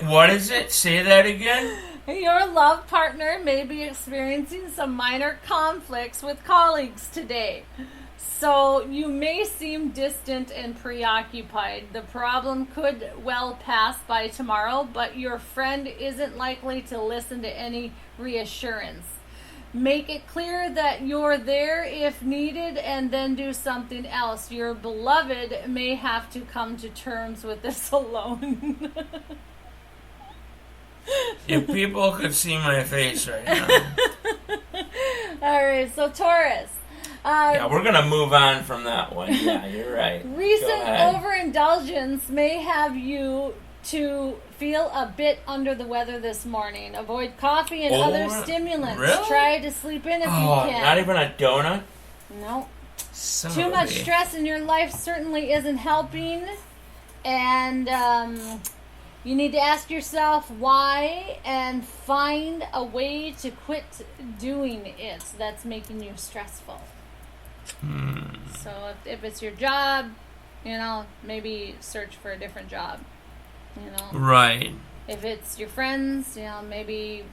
What is it? Say that again? Your love partner may be experiencing some minor conflicts with colleagues today. So you may seem distant and preoccupied. The problem could well pass by tomorrow, but your friend isn't likely to listen to any reassurance. Make it clear that you're there if needed and then do something else. Your beloved may have to come to terms with this alone. If people could see my face right now. Alright, so Taurus. Yeah, we're going to move on from that one. Yeah, you're right. Recent overindulgence may have you to feel a bit under the weather this morning. Avoid coffee and other stimulants. Really? Try to sleep in if you can. Not even a donut? No. Son Too of a much bitch. stress in your life certainly isn't helping. And you need to ask yourself why and find a way to quit doing it that's making you stressful. So if it's your job, maybe search for a different job. Right. If it's your friends, maybe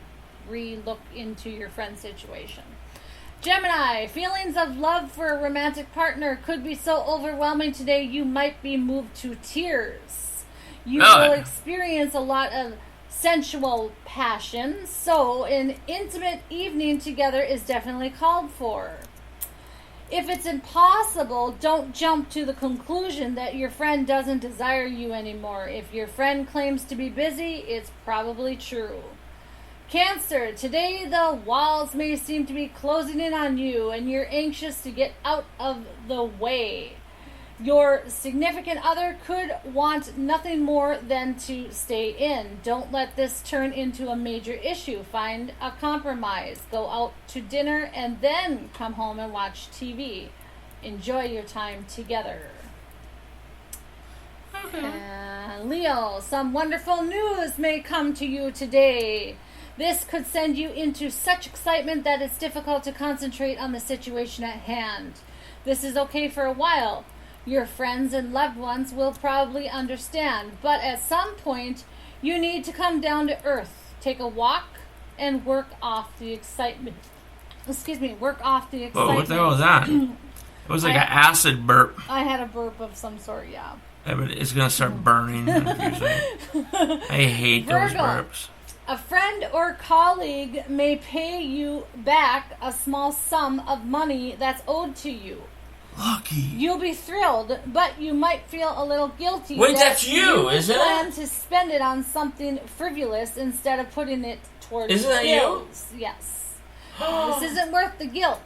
re-look into your friend situation. Gemini, feelings of love for a romantic partner could be so overwhelming today you might be moved to tears. You will experience a lot of sensual passion, so an intimate evening together is definitely called for. If it's impossible, don't jump to the conclusion that your friend doesn't desire you anymore. If your friend claims to be busy, it's probably true. Cancer, today the walls may seem to be closing in on you and you're anxious to get out of the way. Your significant other could want nothing more than to stay in. Don't let this turn into a major issue. Find a compromise. Go out to dinner and then come home and watch TV. Enjoy your time together. Leo, some wonderful news may come to you today. This could send you into such excitement that it's difficult to concentrate on the situation at hand. This is okay for a while. Your friends and loved ones will probably understand, but at some point, you need to come down to earth. Take a walk and work off the excitement. Work off the excitement. Whoa, what the hell was that? It was like an acid burp. I had a burp of some sort, yeah. Yeah, but it's going to start burning. I hate those burps. A friend or colleague may pay you back a small sum of money that's owed to you. Lucky. You'll be thrilled, but you might feel a little guilty. Wait, that's you, isn't it? Plan to spend it on something frivolous instead of putting it towards Isn't that bills. Yes. This isn't worth the guilt.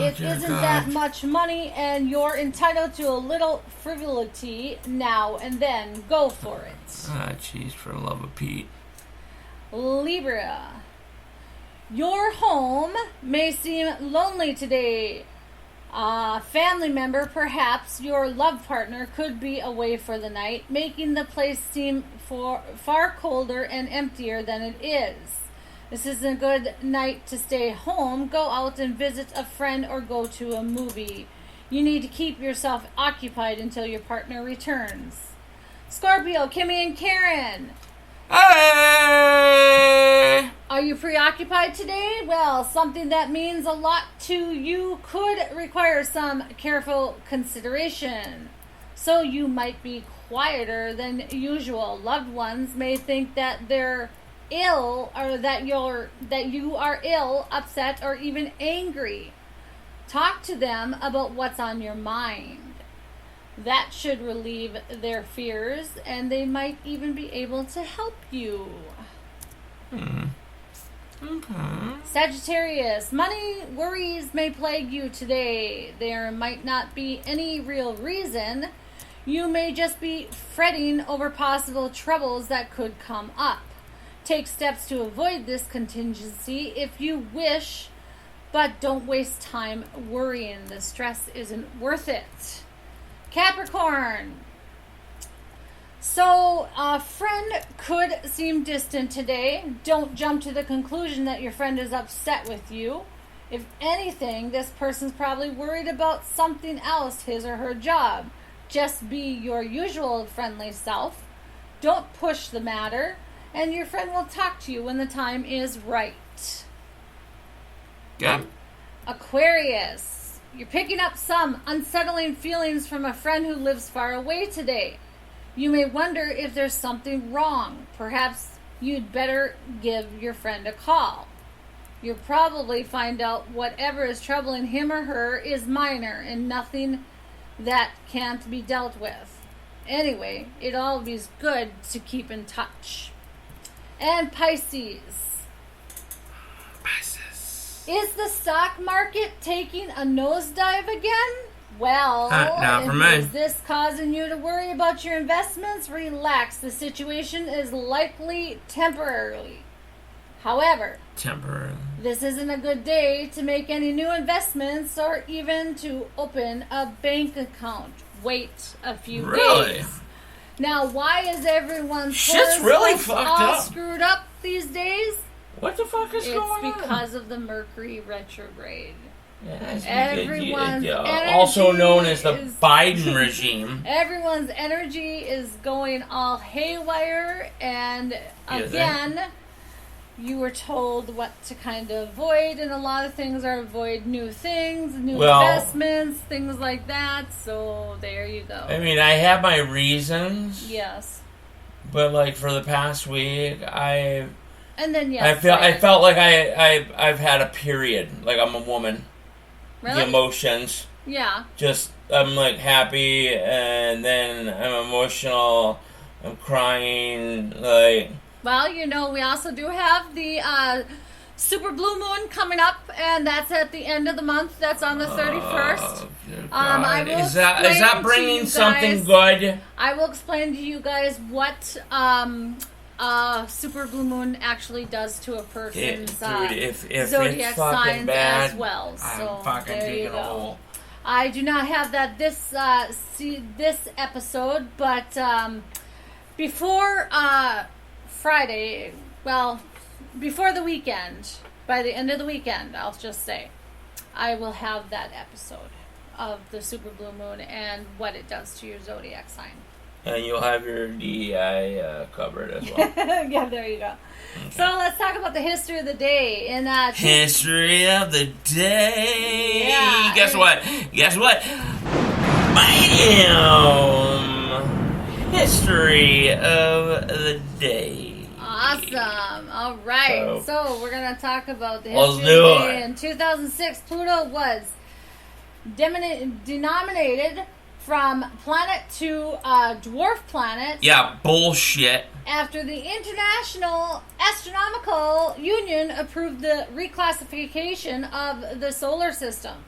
It isn't that much money, and you're entitled to a little frivolity now and then. Go for it. Ah, jeez, for the love of Pete. Libra. Your home may seem lonely today. A family member, perhaps your love partner, could be away for the night, making the place seem far colder and emptier than it is. This isn't a good night to stay home. Go out and visit a friend or go to a movie. You need to keep yourself occupied until your partner returns. Scorpio, Kimmy and Karen. Hey! Are you preoccupied today? Well, something that means a lot to you could require some careful consideration. So you might be quieter than usual. Loved ones may think that they're ill or that you are ill, upset, or even angry. Talk to them about what's on your mind. That should relieve their fears, and they might even be able to help you. Okay. Sagittarius, money worries may plague you today. There might not be any real reason. You may just be fretting over possible troubles that could come up. Take steps to avoid this contingency if you wish, but don't waste time worrying. The stress isn't worth it. Capricorn, So, a friend could seem distant today. Don't jump to the conclusion that your friend is upset with you. If anything, this person's probably worried about something else, his or her job. Just be your usual friendly self. Don't push the matter, and your friend will talk to you when the time is right. Yeah. Aquarius. You're picking up some unsettling feelings from a friend who lives far away today. You may wonder if there's something wrong. Perhaps you'd better give your friend a call. You'll probably find out whatever is troubling him or her is minor and nothing that can't be dealt with. Anyway, it always good to keep in touch. And Pisces. Is the stock market taking a nosedive again? Well, not for me. is this causing you to worry about your investments? Relax. The situation is likely temporary. However, this isn't a good day to make any new investments or even to open a bank account. Wait a few days. Now, why is everyone's shit's really fucked all up? screwed up these days? What the fuck is going on? It's because of the Mercury retrograde. Yes, Everyone's energy also known as the Biden regime. Everyone's energy is going all haywire, and again, you were told what to kind of avoid, and a lot of things are avoid new things, new investments, things like that. So there you go. I mean, I have my reasons. Yes. But like for the past week, I felt like I've had a period. Like I'm a woman. Really? The emotions. Yeah. Just I'm like happy, and then I'm emotional. I'm crying. Like. Well, you know, we also do have the super blue moon coming up, and that's at the end of the month. That's on the 31st. I will is that bringing something good? I will explain to you guys what super blue moon actually does to a person's if zodiac it's fucking signs bad, as well. So I'm fucking taking a hole. I do not have that this episode, but before Friday, well, before the weekend, by the end of the weekend, I'll just say, I will have that episode of the super blue moon and what it does to your zodiac sign. And you'll have your DEI covered as well. Yeah, there you go. Okay. So let's talk about the history of the day. History of the day. Yeah. Guess what? Bam! History of the day. Awesome. All right. So we're going to talk about the Let's history of the do day. In 2006, Pluto was denominated from planet to dwarf planet. Yeah, bullshit. After the International Astronomical Union approved the reclassification of the solar system.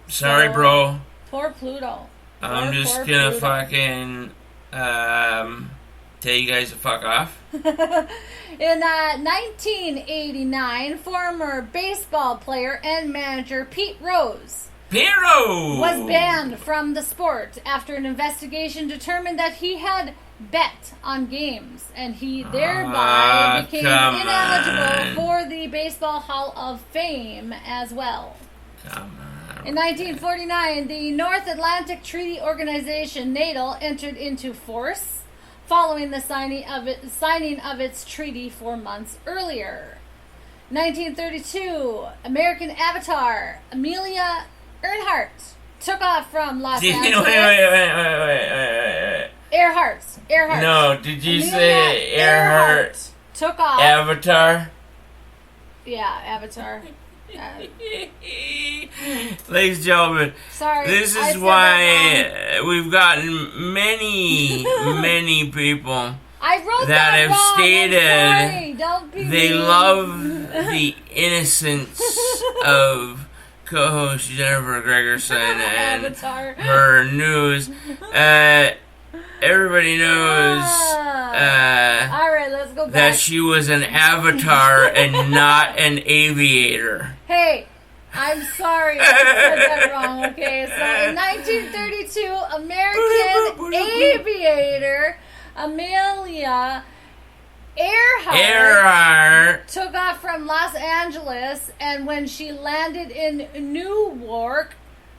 Sorry, bro. Poor Pluto. I'm just gonna fucking tell you guys to fuck off. In 1989, former baseball player and manager Pete Rose was banned from the sport after an investigation determined that he had bet on games, and he thereby became ineligible for the Baseball Hall of Fame as well. In 1949, the North Atlantic Treaty Organization, NATO, entered into force following the signing of its treaty 4 months earlier. 1932, American avatar Amelia Earhart took off from Los Angeles. Wait. Earhart. No, did you Amelia say Earhart? Took off. Avatar? Yeah, Avatar. Ladies and gentlemen, sorry, this is why we've gotten many people that have stated they love the innocence of co-host Jennifer Gregerson and her news. Everybody knows all right, let's go back. that she was an avatar and not an aviator. Hey, I'm sorry, I said that wrong, okay? So in 1932, American aviator Amelia Earhart took off from Los Angeles, and when she landed in Newark,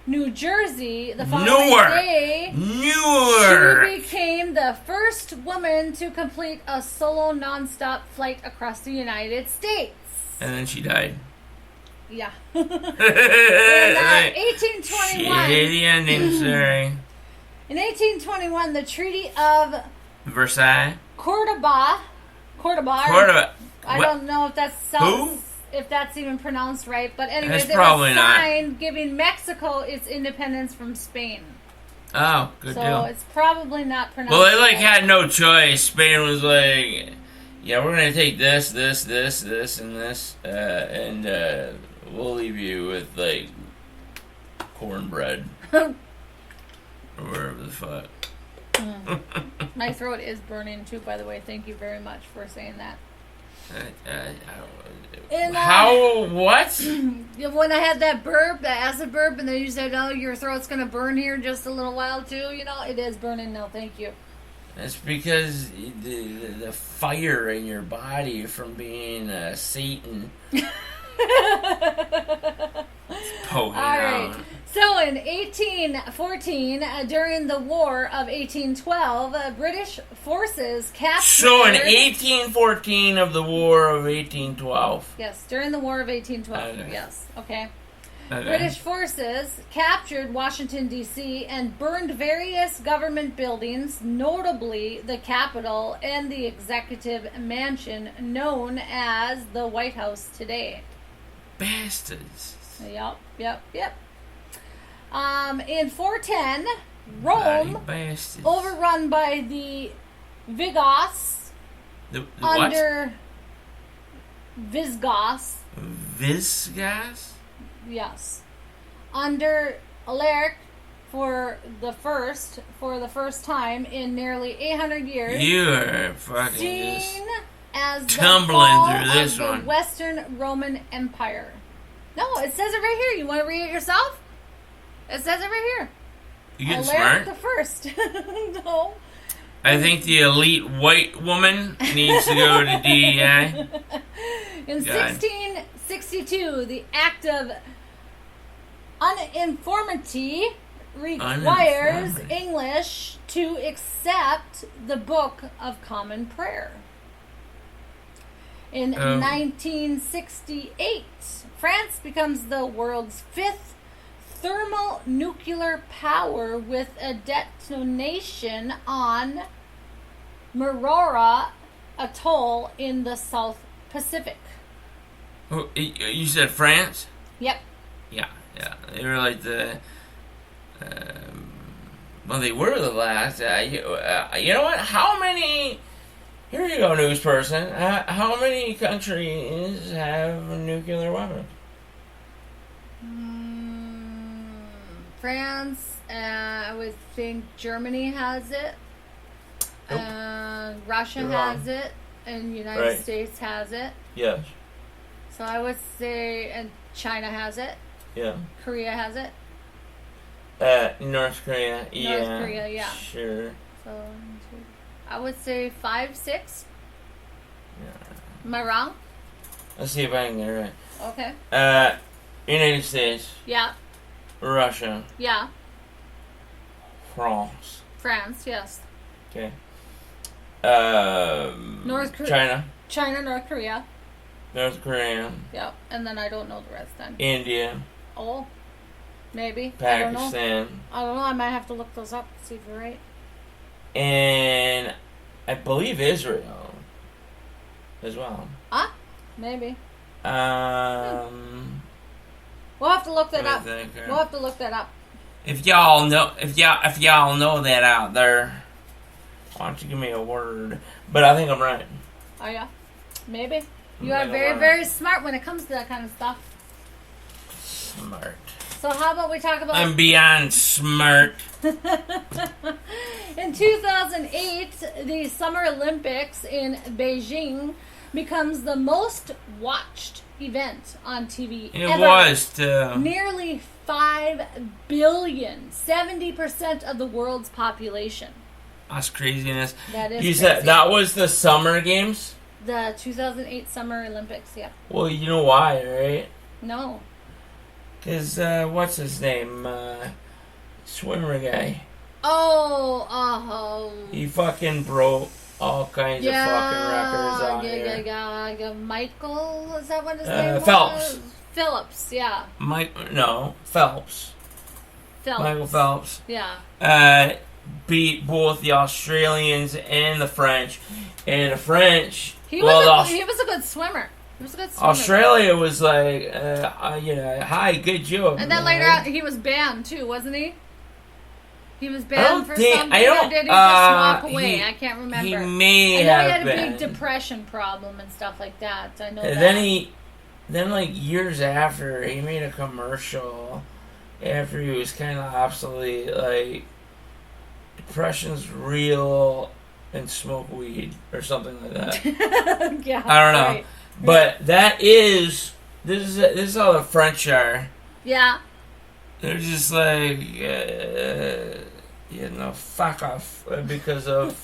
New Jersey, the following day, she became the first woman to complete a solo nonstop flight across the United States. And then she died. Yeah. In 1821. Shitty ending, sorry. In 1821, the Treaty of Versailles. Cordoba. I don't know if that's even pronounced right, but anyways, it was signed giving Mexico its independence from Spain. Oh, good deal. So it's probably not pronounced. Well, they had no choice. Spain was like, yeah, we're gonna take this, and this, and we'll leave you with like cornbread or whatever the fuck. My throat is burning too, by the way. Thank you very much for saying that. What? When I had that burp, that acid burp, and then you said, "Oh, your throat's gonna burn here in just a little while too." It is burning now. Thank you. That's because the fire in your body from being Satan. Poking out. Right. So in 1814, during the War of 1812, British forces captured... So in 1814 of the War of 1812. Yes, during the War of 1812. Okay. Yes, okay. British forces captured Washington, D.C. and burned various government buildings, notably the Capitol and the Executive Mansion, known as the White House today. Bastards. Yep. In 410, Rome, overrun by the Visigoths, under Visigoths. Visigoths? Yes. Under Alaric for the first time in nearly 800 years. You are fucking seen as tumbling through this of one. The Western Roman Empire. No, it says it right here. You want to read it yourself? It says it right here. You getting Alaric smart? the First. No. I think the elite white woman needs to go to DEI. In 1662, the Act of Uniformity requires English to accept the Book of Common Prayer. In 1968, France becomes the world's fifth thermonuclear power with a detonation on Marora Atoll in the South Pacific. Oh, you said France? Yep. Yeah. They were like the... well, they were the last. You know what? How many... Here you go, news person. How many countries have nuclear weapons? France, I would think Germany has it. Nope. Russia has it, and the United States has it. Yes. So I would say, and China has it. Yeah. Korea has it. North Korea. Yeah. North Korea, yeah. Sure. So I would say 5, 6. Yeah. Am I wrong? Let's see if I can get it right. Okay. United States. Yeah. Russia. Yeah. France. France, yes. Okay. North Korea. China. China, North Korea. North Korea. Yep. And then I don't know the rest then. India. Oh. Maybe. Pakistan. I don't know. I might have to look those up to see if you're right. And I believe Israel as well. Maybe. We'll have to look that up. We'll have to look that up. If y'all know that out there, why don't you give me a word? But I think I'm right. Oh yeah, maybe. You are very, very smart when it comes to that kind of stuff. Smart. So how about we talk about... I'm beyond smart. In 2008, the Summer Olympics in Beijing becomes the most watched event on TV ever. It was, too. Nearly 5 billion, 70% of the world's population. That's craziness. That is You said crazy. that was the Summer Games? The 2008 Summer Olympics, yeah. Well, you know why, right? No. Because, what's his name? Swimmer guy. Oh. He fucking broke all kinds of fucking records on here. Yeah. Michael, is that what his name Phelps. was? Phillips, yeah. Phelps. Phelps. Michael Phelps. Yeah. Beat both the Australians and the French. And the French... He was a good swimmer. Australia was like, hi, good job. And then later on, he was banned too, wasn't he? He was banned for something, or did he just walk away? I can't remember. He may I know have he had a been. big depression problem and stuff like that. I know And that. then like years after, he made a commercial after he was kind of obsolete, like, depression's real and smoke weed or something like that. Yeah, I don't know. right. But this is how the French are. Yeah. They're just like, fuck off because of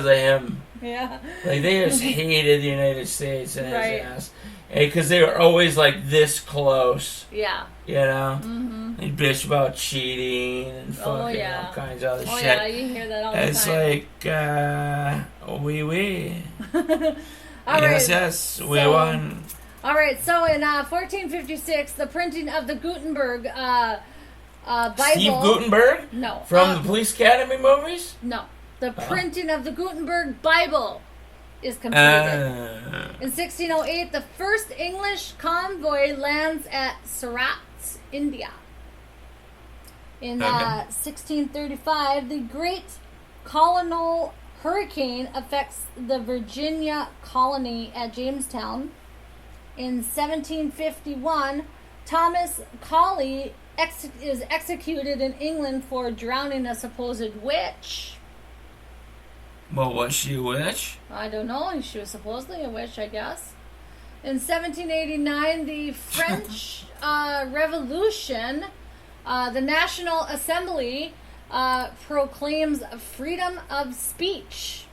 him. Yeah. Like, they just hated the United States and Right. his ass. Because they were always like this close. Yeah. You know? Mm-hmm. They bitch about cheating and fucking all kinds of other shit. Yeah, you hear that all the It's time. like, oui. All yes, right. yes, we won. All right, so in 1456, the printing of the Gutenberg Bible. Steve Gutenberg? No. From the Police Academy movies? No. The printing of the Gutenberg Bible is completed. In 1608, the first English convoy lands at Surat, India. In 1635, the Great Colonial Hurricane affects the Virginia colony at Jamestown. In 1751, Thomas Colley is executed in England for drowning a supposed witch. Well, was she a witch? I don't know. She was supposedly a witch, I guess. In 1789, the French Revolution, the National Assembly proclaims freedom of speech.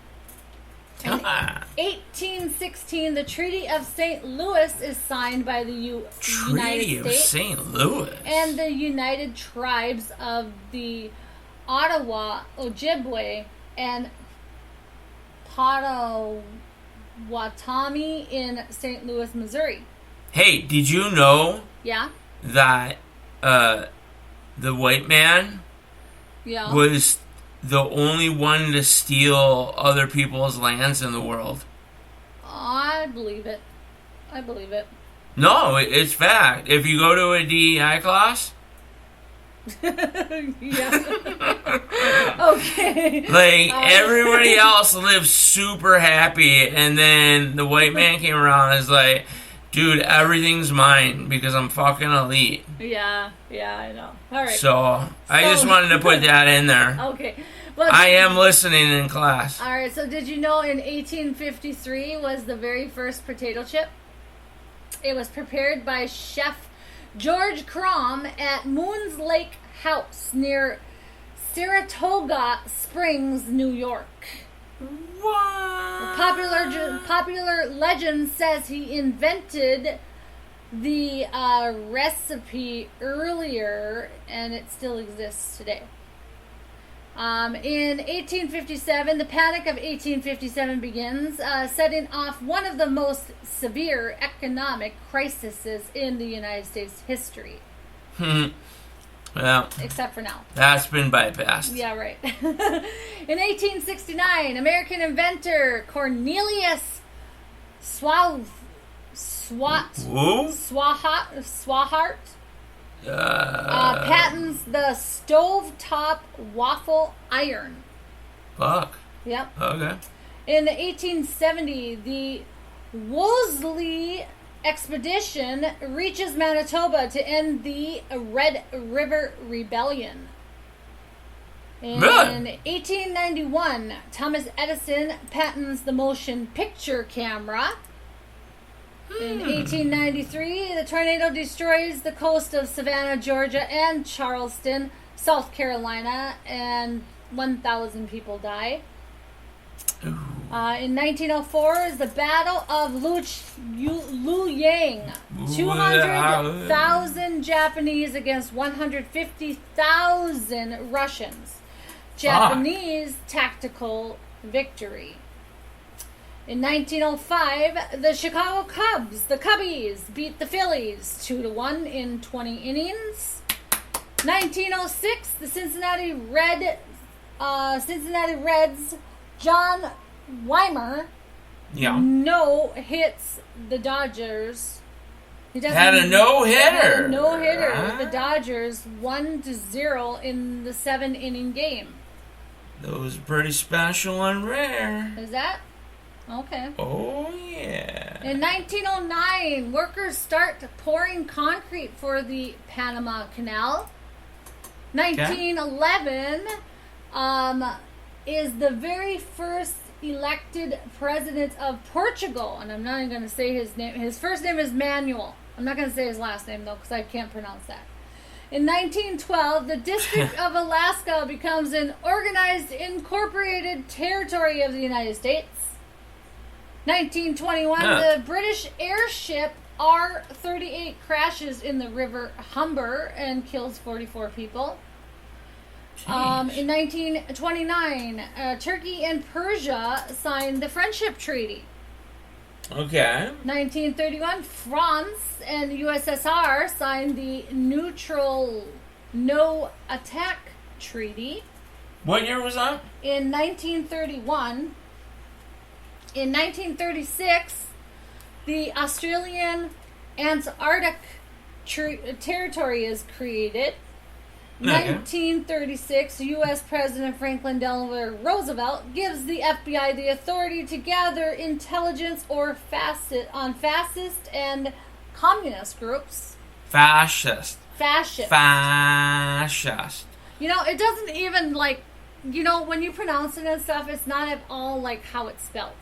In 1816, the Treaty of St. Louis is signed by the United Treaty of States St. Louis. and the United Tribes of the Ottawa, Ojibwe, and Potawatomi in St. Louis, Missouri. Hey, did you know Yeah? that the white man Yeah. was the only one to steal other people's lands in the world? I believe it. No, it's fact. If you go to a DEI class, Yeah. Okay. like, everybody else lives super happy, and then the white man came around and is like, dude, everything's mine because I'm fucking elite. Yeah, I know. All right. So I just wanted to put that in there. Okay. But I am listening in class. All right. So did you know in 1853 was the very first potato chip? It was prepared by Chef George Crom at Moon's Lake House near Saratoga Springs, New York. What? Popular legend says he invented the recipe earlier, and it still exists today. In 1857, the Panic of 1857 begins, setting off one of the most severe economic crises in the United States history. Well, except for now. That's been bypassed. Yeah, right. In 1869, American inventor Cornelius Swahart patents the stovetop waffle iron. Fuck. Yep. Okay. In 1870, the Wolseley expedition reaches Manitoba to end the Red River Rebellion. In 1891, Thomas Edison patents the motion picture camera. In 1893, the tornado destroys the coast of Savannah, Georgia, and Charleston, South Carolina, and 1,000 people die. In 1904 is the Battle of Luoyang. 200,000 Japanese against 150,000 Russians. Japanese tactical victory. In 1905, the Chicago Cubs, the Cubbies, beat the Phillies 2-1 in 20 innings. 1906, the Cincinnati Reds, John Weimer, no hits the Dodgers. He had a no-hitter. With the Dodgers, 1-0 in the 7-inning game. That was pretty special and rare. Is that? Okay. Oh, yeah. In 1909, workers start pouring concrete for the Panama Canal. 1911 is the very first elected president of Portugal. And I'm not even going to say his name. His first name is Manuel. I'm not going to say his last name, though, because I can't pronounce that. In 1912, the District of Alaska becomes an organized, incorporated territory of the United States. 1921, the British airship R-38 crashes in the River Humber and kills 44 people. In 1929, Turkey and Persia signed the Friendship Treaty. Okay. 1931, France and USSR signed the Neutral No Attack Treaty. What year was that? In 1931. In 1936, the Australian Antarctic Territory is created. 1936, U.S. President Franklin Delano Roosevelt gives the FBI the authority to gather intelligence on fascist and communist groups. Fascist. You know, it doesn't even, like, you know, when you pronounce it and stuff, it's not at all like how it's spelled.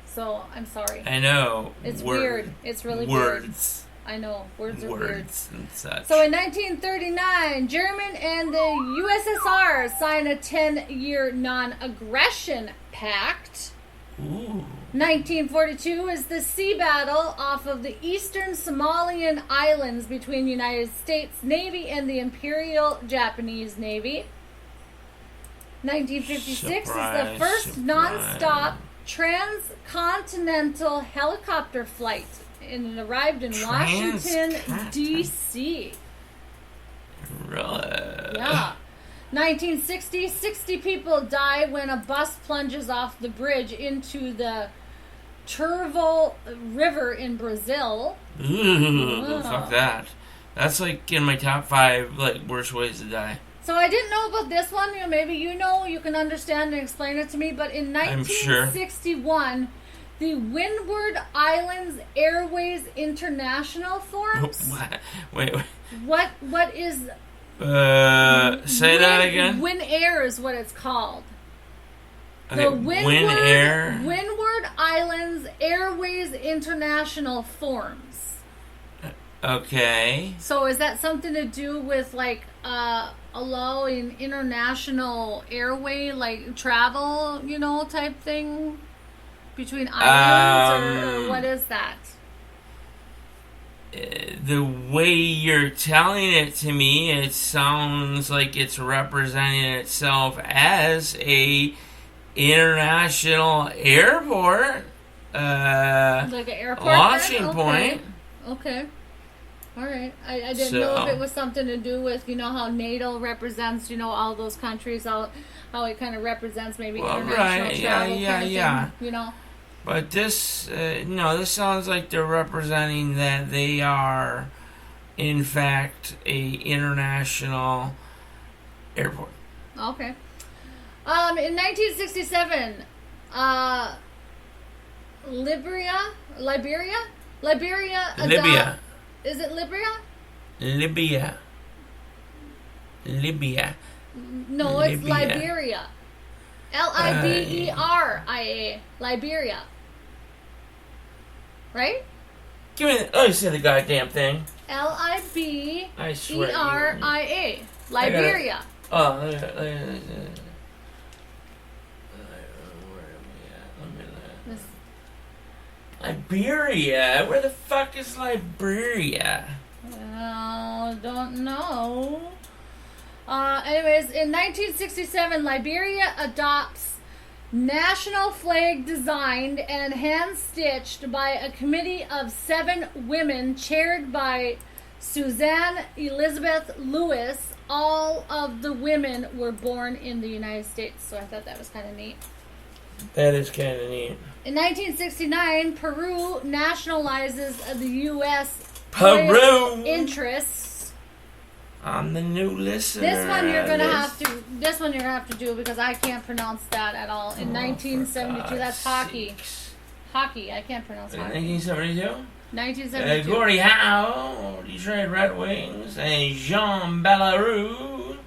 So, I'm sorry. I know. It's weird. It's really weird. Words. I know. Words are weird. And such. So in 1939, Germany and the USSR sign a 10-year non-aggression pact. Ooh. 1942 is the sea battle off of the eastern Somalian islands between the United States Navy and the Imperial Japanese Navy. 1956 is the first non-stop transcontinental helicopter flight. And it arrived in Washington, D.C. Really? Yeah. 1960, 60 people die when a bus plunges off the bridge into the Turvo River in Brazil. Ooh, fuck that. That's like in my top 5 like worst ways to die. So I didn't know about this one. You know, maybe you know, you can understand and explain it to me. But in 1961... the Windward Islands Airways International forms. Wait. What is? Say that again. Winair is what it's called. Okay, the Windward Islands Airways International forms. Okay. So is that something to do with like allowing international airway like travel, you know, type thing? Between islands, or what is that? The way you're telling it to me, it sounds like it's representing itself as a international airport. Like an airport launching point. Okay. All right. I didn't know if it was something to do with, you know, how NATO represents, you know, all those countries, how it kind of represents maybe international travel. Yeah. Thing, you know. But this, this sounds like they're representing that they are, in fact, a international airport. Okay. In 1967, Libya. Is it Libya? Libya. No, it's Liberia. Liberia. Liberia. Right? Let me say the goddamn thing. Liberia. I swear. Liberia. Liberia? Where the fuck is Liberia? Well, don't know. Anyways, in 1967, Liberia adopts national flag designed and hand-stitched by a committee of 7 women chaired by Suzanne Elizabeth Lewis. All of the women were born in the United States, so I thought that was kind of neat. That is kind of neat. In 1969, Peru nationalizes the U.S. Peru interests. I'm the new listener. This one you're gonna have to do because I can't pronounce that at all. In 1972, that's hockey. Hockey, I can't pronounce hockey. 1972? 1972. Gordie Howe, Detroit Red Wings, and Jean Ballarou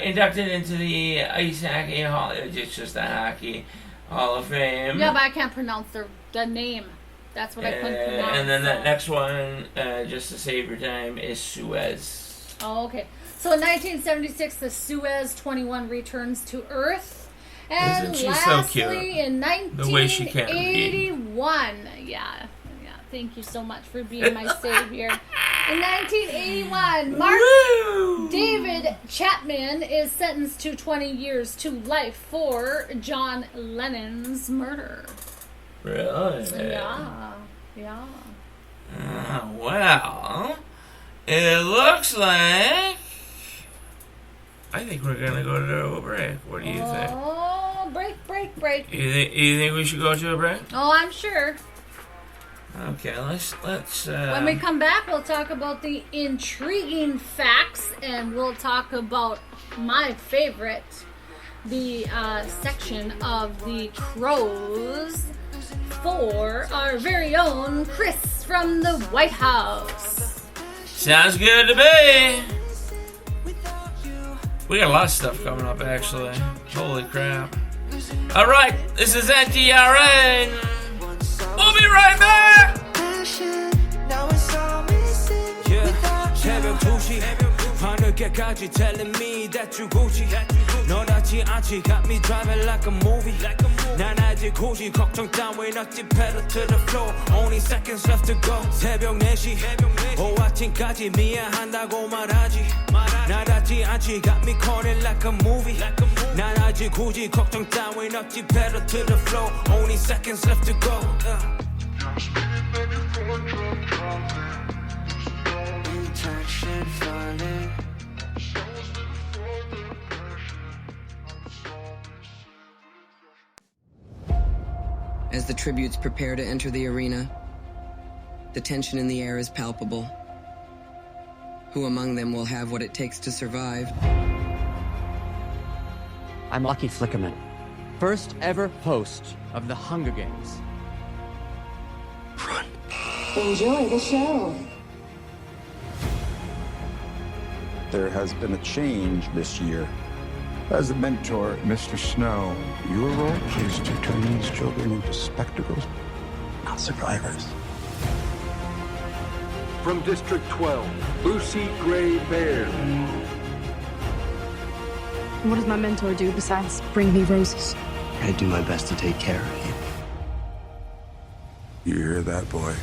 inducted into the Ice Hockey Hall. It's just the Hockey Hall of Fame. Yeah, but I can't pronounce the name. That's what I couldn't pronounce. And then that next one, just to save your time, is Suez. Oh, okay. So in 1976, the Suez 21 returns to Earth. And Isn't she lastly, so cute? in The way she can't read. 1981, yeah, thank you so much for being my savior. In 1981, Mark David Chapman is sentenced to 20 years to life for John Lennon's murder. Really? Yeah. Well, it looks like I think we're gonna go to a break. What do you think? Oh, break. You think we should go to a break? Oh, I'm sure. Okay, let's. When we come back, we'll talk about the intriguing facts, and we'll talk about my favorite, the section of the crows for our very own Chris from the White House. Sounds good to me. We got a lot of stuff coming up, actually. Holy crap. All right, this is NTRN. We'll be right back. 새벽 2시 하늘께까지 telling me that you Gucci 너답지 않지 got me driving like a movie 난 아직 굳이 걱정 따윈 없지 pedal to the floor only seconds left to go 새벽 4시 오 아침까지 미안한다고 말하지 나답지 않지 got me calling like a movie 난 아직 굳이 걱정 따윈 없지 pedal to the floor only seconds left to go Intention falling As the tributes prepare to enter the arena, the tension in the air is palpable. Who among them will have what it takes to survive? I'm Lucky Flickerman, first ever host of the Hunger Games. Run. Enjoy the show. There has been a change this year. As a mentor, Mr. Snow, your role is to turn these children into spectacles, not survivors. From District 12, Lucy Gray Bear. What does my mentor do besides bring me roses? I do my best to take care of you. You hear that, boy?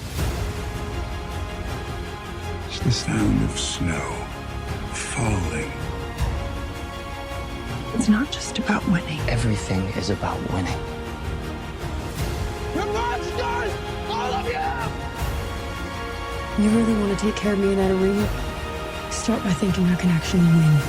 It's the sound of snow falling. It's not just about winning. Everything is about winning. You're monsters! All of you! You really want to take care of me in that arena? Start by thinking I can actually win.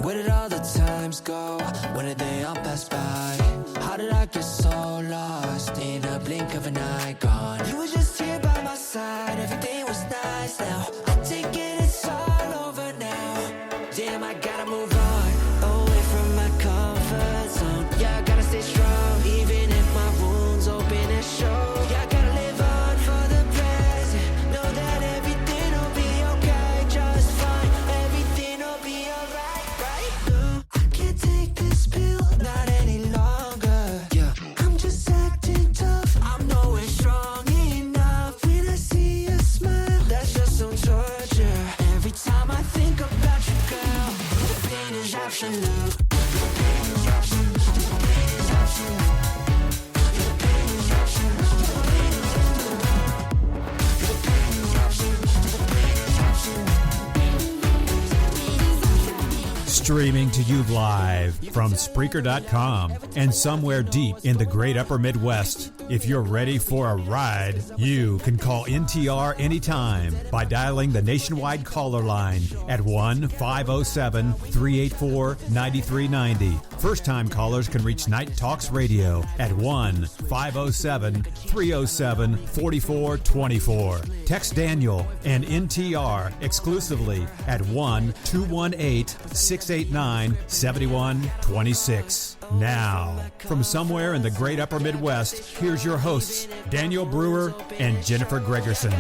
Where did all the times go? When did they all pass by? How did I get so lost in a blink of an eye? Gone. You were just here by my side. Everything was nice now. I take it, it's all over now. Damn, I gotta move on away from my comfort zone. Yeah, I gotta stay strong, even if my wounds open and show. Yeah, I gotta live on for the present. Know that everything will be okay, just fine. Everything will be alright, right? No, I can't take this pill, not any longer. Yeah, I'm just acting tough. I'm nowhere strong enough. When I see a smile, that's just some torture. Every time I think about you, girl, the pain is absolute. Streaming to you live from Spreaker.com and somewhere deep in the great upper Midwest. If you're ready for a ride, you can call NTR anytime by dialing the nationwide caller line at 1-507-384-9390. First-time callers can reach Night Talks Radio at 1-507-307-4424. Text Daniel and NTR exclusively at 1-218-689-7126. Now, from somewhere in the great upper Midwest, here's your hosts, Daniel Brewer and Jennifer Gregerson.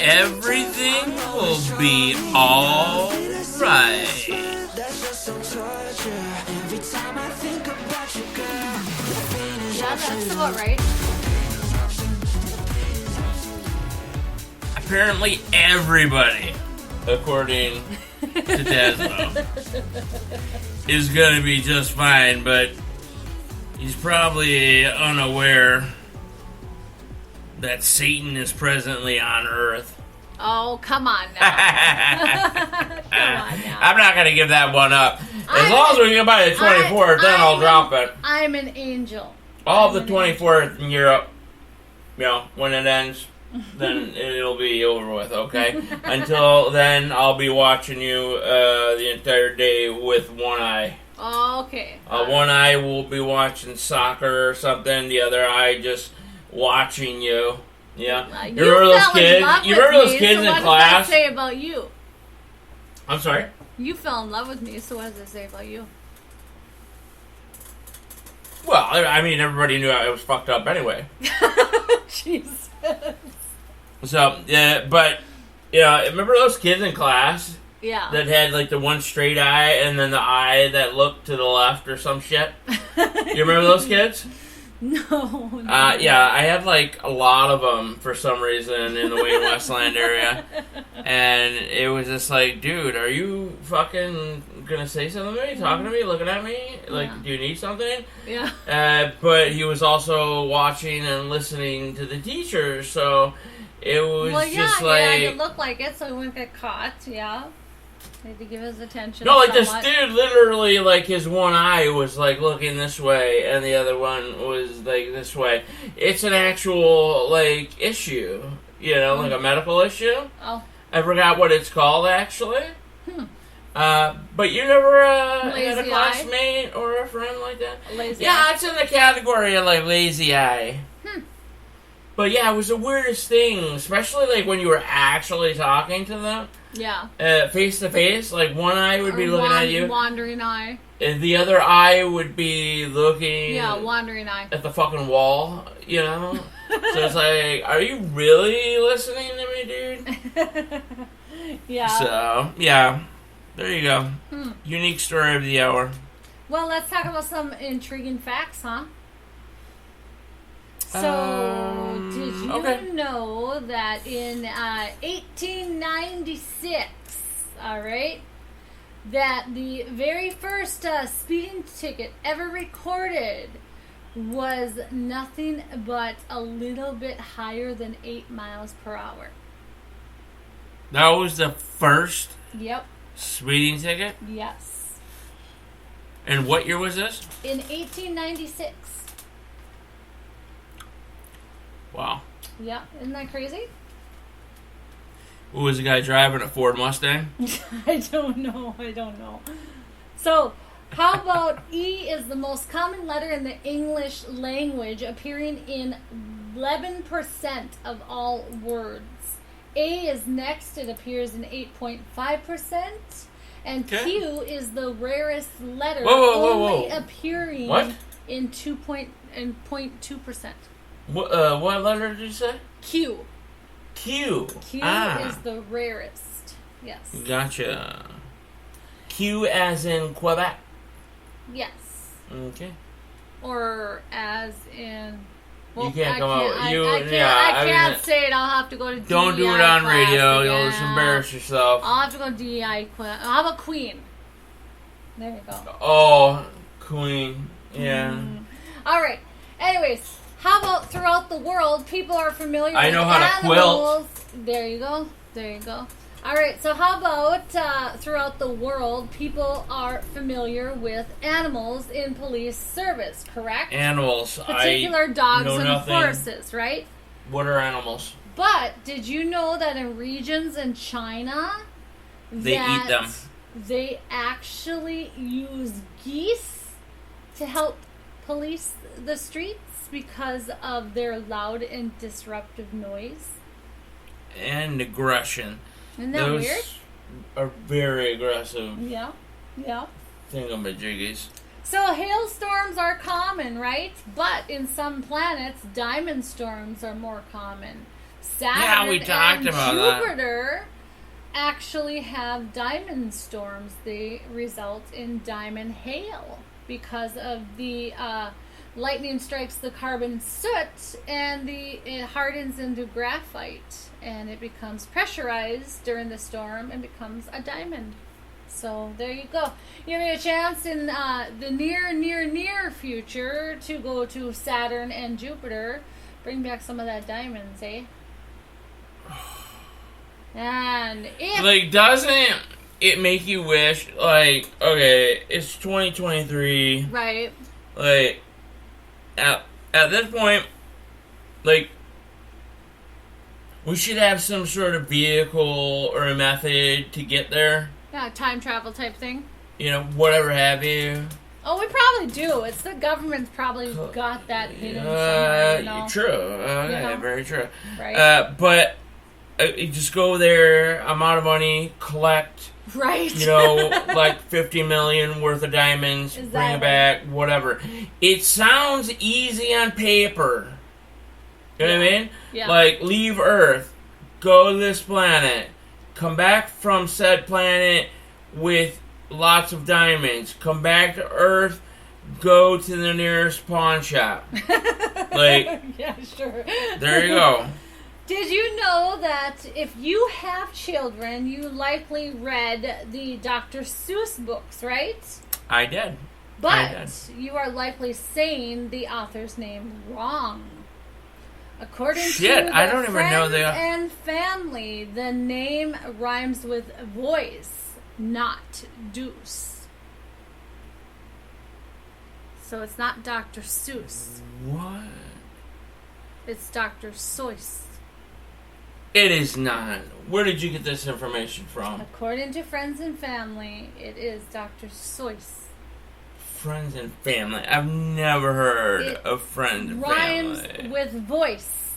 Everything will be all right. Yeah, that's about right. Apparently everybody, according to Desmo, is going to be just fine, but he's probably unaware that Satan is presently on Earth. Oh, come on now. Come on now. I'm not going to give that one up. As long as we get by the 24th, then I'll drop it. I'm an angel. All the 24th in Europe, you know, when it ends, then it'll be over with, okay? Until then, I'll be watching you the entire day with one eye. Okay. One eye will be watching soccer or something, the other eye just watching you. Yeah. You remember those kids? You remember those kids in class? What does that say about you? I'm sorry? You fell in love with me, so what does it say about you? Well, I mean, everybody knew I was fucked up anyway. Jesus. So, yeah, but, yeah, remember those kids in class? Yeah. That had, like, the one straight eye and then the eye that looked to the left or some shit? You remember those kids? No. Yeah, I had, like, a lot of them for some reason in the Wayne Westland area. And it was just like, dude, are you fucking gonna say something to me? Talking to me? Looking at me? Like, do you need something? Yeah. But he was also watching and listening to the teacher, so it was just like... Well, yeah, it looked like it, so he wouldn't get caught, yeah. He had to give his attention. No, like somewhat. this dude, literally, like his one eye was like looking this way, and the other one was like this way. It's an actual like issue, you know, like a medical issue. Oh, I forgot what it's called actually. But you never had a classmate or a friend like that? Lazy yeah, eye. it's in the category of like lazy eye. But yeah, it was the weirdest thing, especially like when you were actually talking to them. Yeah. Face to face, like one eye would be looking at you. Wandering eye. And the other eye would be looking... Yeah, wandering eye. At the fucking wall, you know? So it's like, are you really listening to me, dude? Yeah. So, yeah. There you go. Unique story of the hour. Well, let's talk about some intriguing facts, huh? So, did you know that in 1896, all right, that the very first speeding ticket ever recorded was nothing but a little bit higher than 8 miles per hour? That was the first Yep. speeding ticket? Yes. And what year was this? In 1896. Wow. Yeah, isn't that crazy? Who was the guy driving a Ford Mustang? I don't know. So, how about E is the most common letter in the English language, appearing in 11% of all words. A is next. It appears in 8.5%. And Q is the rarest letter, only appearing in 0.2%. What letter did you say? Q. Q. Q is the rarest. Yes. Gotcha. Q as in Quebec. Yes. Okay. Or as in. Well, you can't come out. I can't say it. I'll have to go to DEI. Don't do it on radio. You'll just embarrass yourself. I'll have to go to DEI. How about Queen? There you go. Oh, Queen. Yeah. All right. Anyways, how about throughout the world, people are familiar with know how to quilt. There you go. All right, so how about throughout the world, people are familiar with animals in police service, correct? Animals. Particular dogs and horses, right? What are animals? But did you know that in regions in China, they eat them? They actually use geese to help police the streets because of their loud and disruptive noise. And aggression. Isn't that Those weird? Are very aggressive. Yeah. Thingamajiggies. So hailstorms are common, right? But in some planets, diamond storms are more common. Saturn we talked about Jupiter actually have diamond storms. They result in diamond hail because of the lightning strikes the carbon soot and it hardens into graphite and it becomes pressurized during the storm and becomes a diamond. So there you go. You have a chance in the near future to go to Saturn and Jupiter. Bring back some of that diamonds, eh? And if... doesn't it make you wish, okay, it's 2023. Right. At this point, we should have some sort of vehicle or a method to get there. Yeah, time travel type thing. Whatever have you. Oh, we probably do. It's the government's probably got that hidden somewhere. True. Okay, very true. Right. But you just go there, amount of money, collect. Right. $50 million worth of diamonds, bring it back, whatever. It sounds easy on paper. You know what I mean? Yeah. Leave Earth, go to this planet, come back from said planet with lots of diamonds, come back to Earth, go to the nearest pawn shop. Yeah, sure. There you go. Did you know that if you have children, you likely read the Dr. Seuss books, right? I did. But you are likely saying the author's name wrong. According to I don't even know Friends and Family, the name rhymes with voice, not deuce. So it's not Dr. Seuss. What? It's Dr. Seuss. It is not. Where did you get this information from? According to Friends and Family, it is Dr. Seuss. Friends and Family. I've never heard of Friends and Family. Family. Rhymes with voice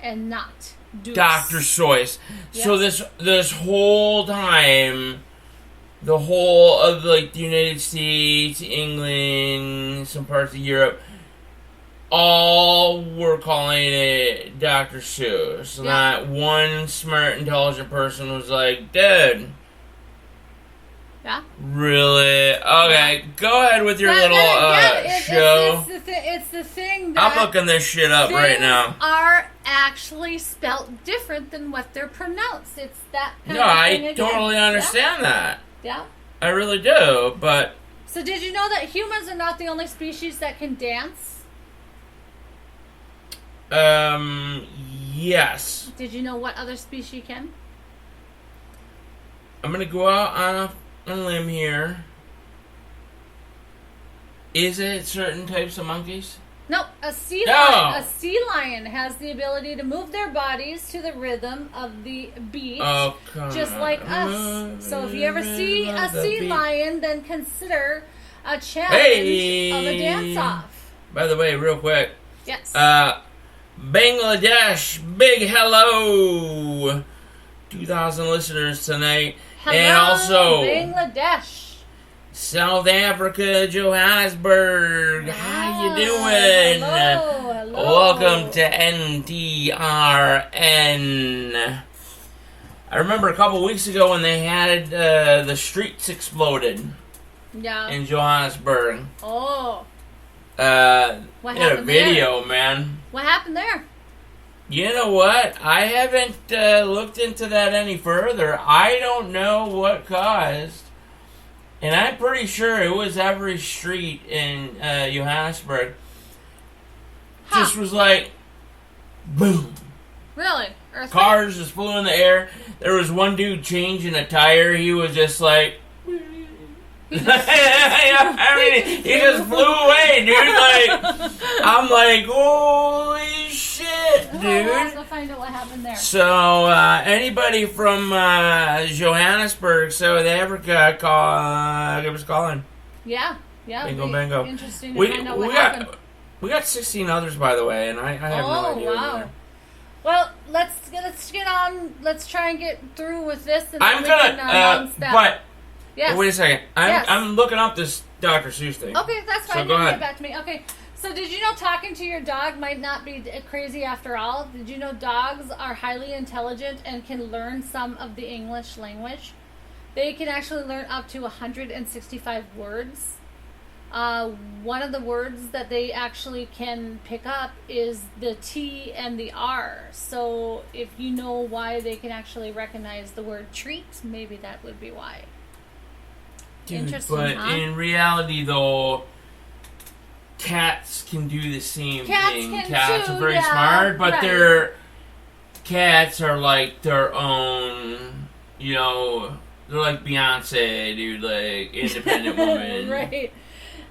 and not deuce. Dr. Seuss. Yes. So this whole time, the whole of the United States, England, some parts of Europe, all were calling it Dr. Seuss. Not one smart, intelligent person was like, dude. Yeah. Really? Okay, go ahead with your little show. It's the thing that I'm looking this shit up right now. Are actually spelt different than what they're pronounced. It's that kind No, of thing I again. totally understand that. Yeah. I really do, but... So did you know that humans are not the only species that can dance? Yes. Did you know what other species can? I'm gonna go out on a limb here. Is it certain types of monkeys? No, a sea No. lion. A sea lion has the ability to move their bodies to the rhythm of the beat, Oh, come just on. like us. So if you ever see a The sea beat. lion, then consider a challenge of a dance-off. By the way, real quick. Yes. Bangladesh, big hello. 2,000 listeners tonight. Hello, and also Bangladesh. South Africa, Johannesburg. How you doing? Hello. Welcome to NTRN. I remember a couple weeks ago when they had the streets exploded Yeah. in Johannesburg. Oh. What In a happened video, there? man. What happened there? You know what? I haven't looked into that any further. I don't know what caused. And I'm pretty sure it was every street in Johannesburg. Just was like, boom. Really? Earthquake? Cars just flew in the air. There was one dude changing a tire. He was just like... I mean, he just flew away, dude. Like, I'm like, holy shit, dude. We'll have to find out what happened there. So, anybody from Johannesburg, South Africa, give us a call in. Yeah. Bingo, it'd be bango. Interesting to find out what happened. We got 16 others, by the way, and I have no idea. Wow. Well, let's get on. Let's try and get through with this. And I'm then we gonna, can, announce that. but Yes. wait a second. Yes. I'm looking up this Dr. Seuss thing. Okay, that's fine. So go You can ahead. get back to me. Okay. So did you know talking to your dog might not be crazy after all? Did you know dogs are highly intelligent and can learn some of the English language? They can actually learn up to 165 words. One of the words that they actually can pick up is the T and the R. So if you know why they can actually recognize the word treat, maybe that would be why. Dude, Interesting, but huh? in reality, though, cats can do the same Cats thing. can Cats too, are very yeah, smart, but right. their cats are like their own, you know, they're like Beyonce, dude, like independent woman. Right.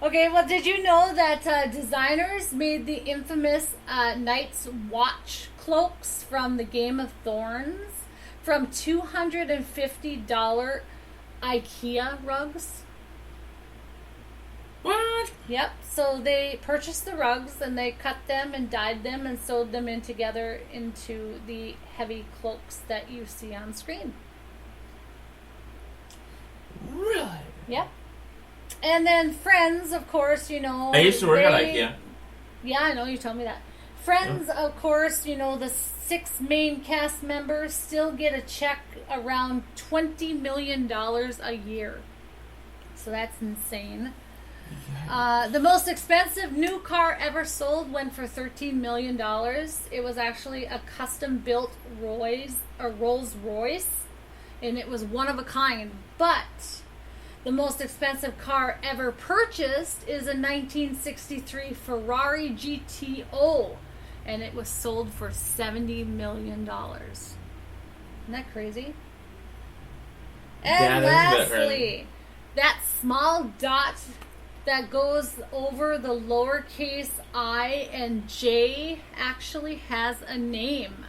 Okay, well, did you know that designers made the infamous Night's Watch cloaks from the Game of Thrones from $250 IKEA rugs? What? Yep. So they purchased the rugs and they cut them and dyed them and sewed them in together into the heavy cloaks that you see on screen. Really? Yep. And then Friends, of course, you know. I used to work at IKEA. Yeah, I know, you told me that. Friends, of course, you know, the 6 main cast members still get a check around $20 million a year. So that's insane. The most expensive new car ever sold went for $13 million. It was actually a custom-built Rolls Royce, and it was one of a kind. But the most expensive car ever purchased is a 1963 Ferrari GTO, and it was sold for $70 million. Isn't that crazy? And That is a bit lastly, crazy. that small dot that goes over the lowercase I and J actually has a name.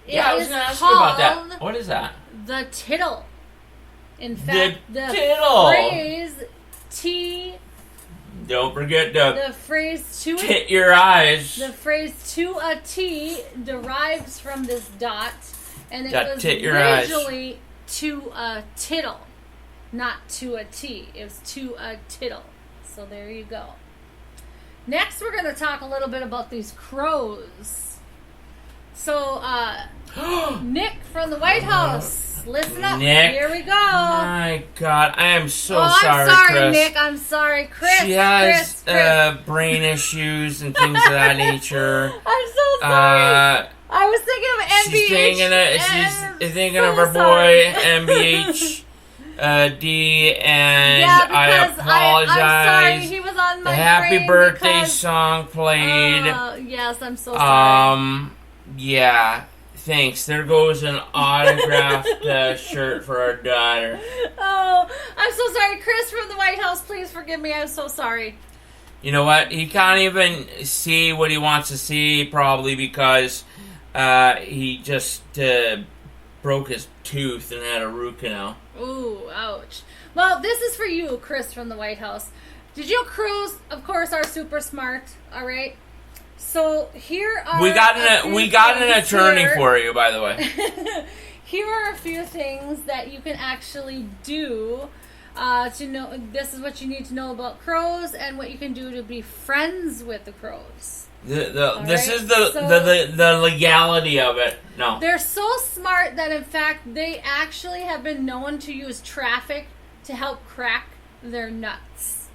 Yeah, I was is going to ask you about called that. What is that? The tittle. In fact, the tittle. phrase T. Don't forget to The phrase to tit your eyes. The phrase to a T derives from this dot, and it Dot was tit your eyes. originally to a tittle, not to a T. It was to a tittle. So there you go. Next, we're going to talk a little bit about these crows. So, Nick from the White House, listen up. Nick. Here we go. My God, I am so I'm sorry, sorry, Chris. Nick. I'm sorry, Chris. She has Chris. brain issues and things of that nature. I'm so sorry. I was thinking of NBH. She's thinking of her boy MBH D, and I apologize. I'm sorry, he was on my The Happy brain Birthday because- song played. Yes, I'm so sorry. Yeah. Thanks. There goes an autographed shirt for our daughter. Oh, I'm so so sorry. Chris from the White House, please forgive me. I'm so sorry. You know what? He can't even see what he wants to see, probably because he just broke his tooth and had a root canal. Ooh, ouch. Well, this is for you, Chris from the White House. Did you know crows, of course, are super smart, all right? So here are We got an attorney for you, by the way. Here are a few things that you can actually do to know. This is what you need to know about crows and what you can do to be friends with the crows. This is the legality of it. No. They're so smart that, in fact, they actually have been known to use traffic to help crack their nuts.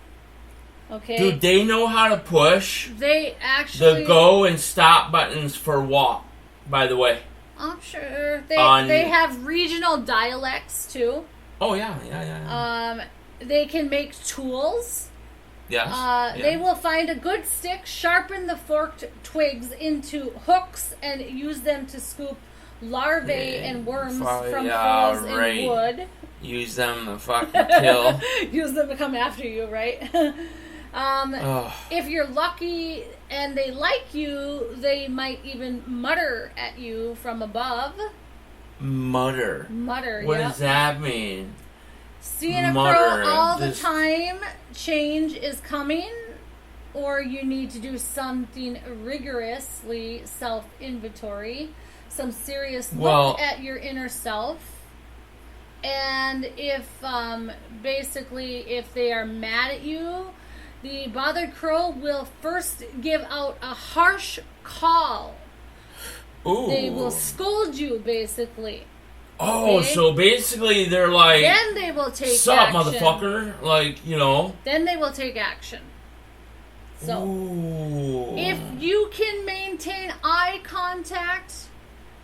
Okay. Dude, they know how to push They actually... the go and stop buttons for walk, by the way. I'm sure. They have regional dialects, too. Oh, yeah. They can make tools. Yes. They will find a good stick, sharpen the forked twigs into hooks, and use them to scoop larvae and worms from holes in wood. Use them to fucking kill. Use them to come after you, right? If you're lucky and they like you, they might even mutter at you from above. Mutter. What does that mean? Seeing a crow all the time, change is coming, or you need to do something rigorously self-inventory, some serious look at your inner self. And if, basically, if they are mad at you, the bothered crow will first give out a harsh call. Ooh. They will scold you, basically. Oh, okay? So basically they're like... Then they will take Sup, action. motherfucker? Like, you know... Then they will take action. So, Ooh. if you can maintain eye contact,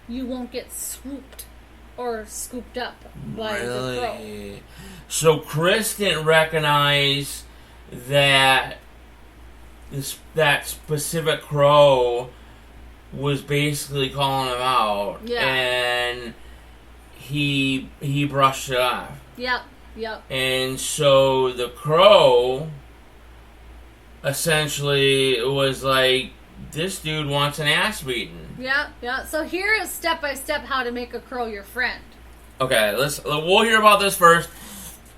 you won't get swooped or scooped up by the crow. So Chris didn't recognize that that specific crow was basically calling him out, and he brushed it off. Yep. And so the crow essentially was like, this dude wants an ass beating. Yeah. So here is step by step how to make a crow your friend. Okay, we'll hear about this first.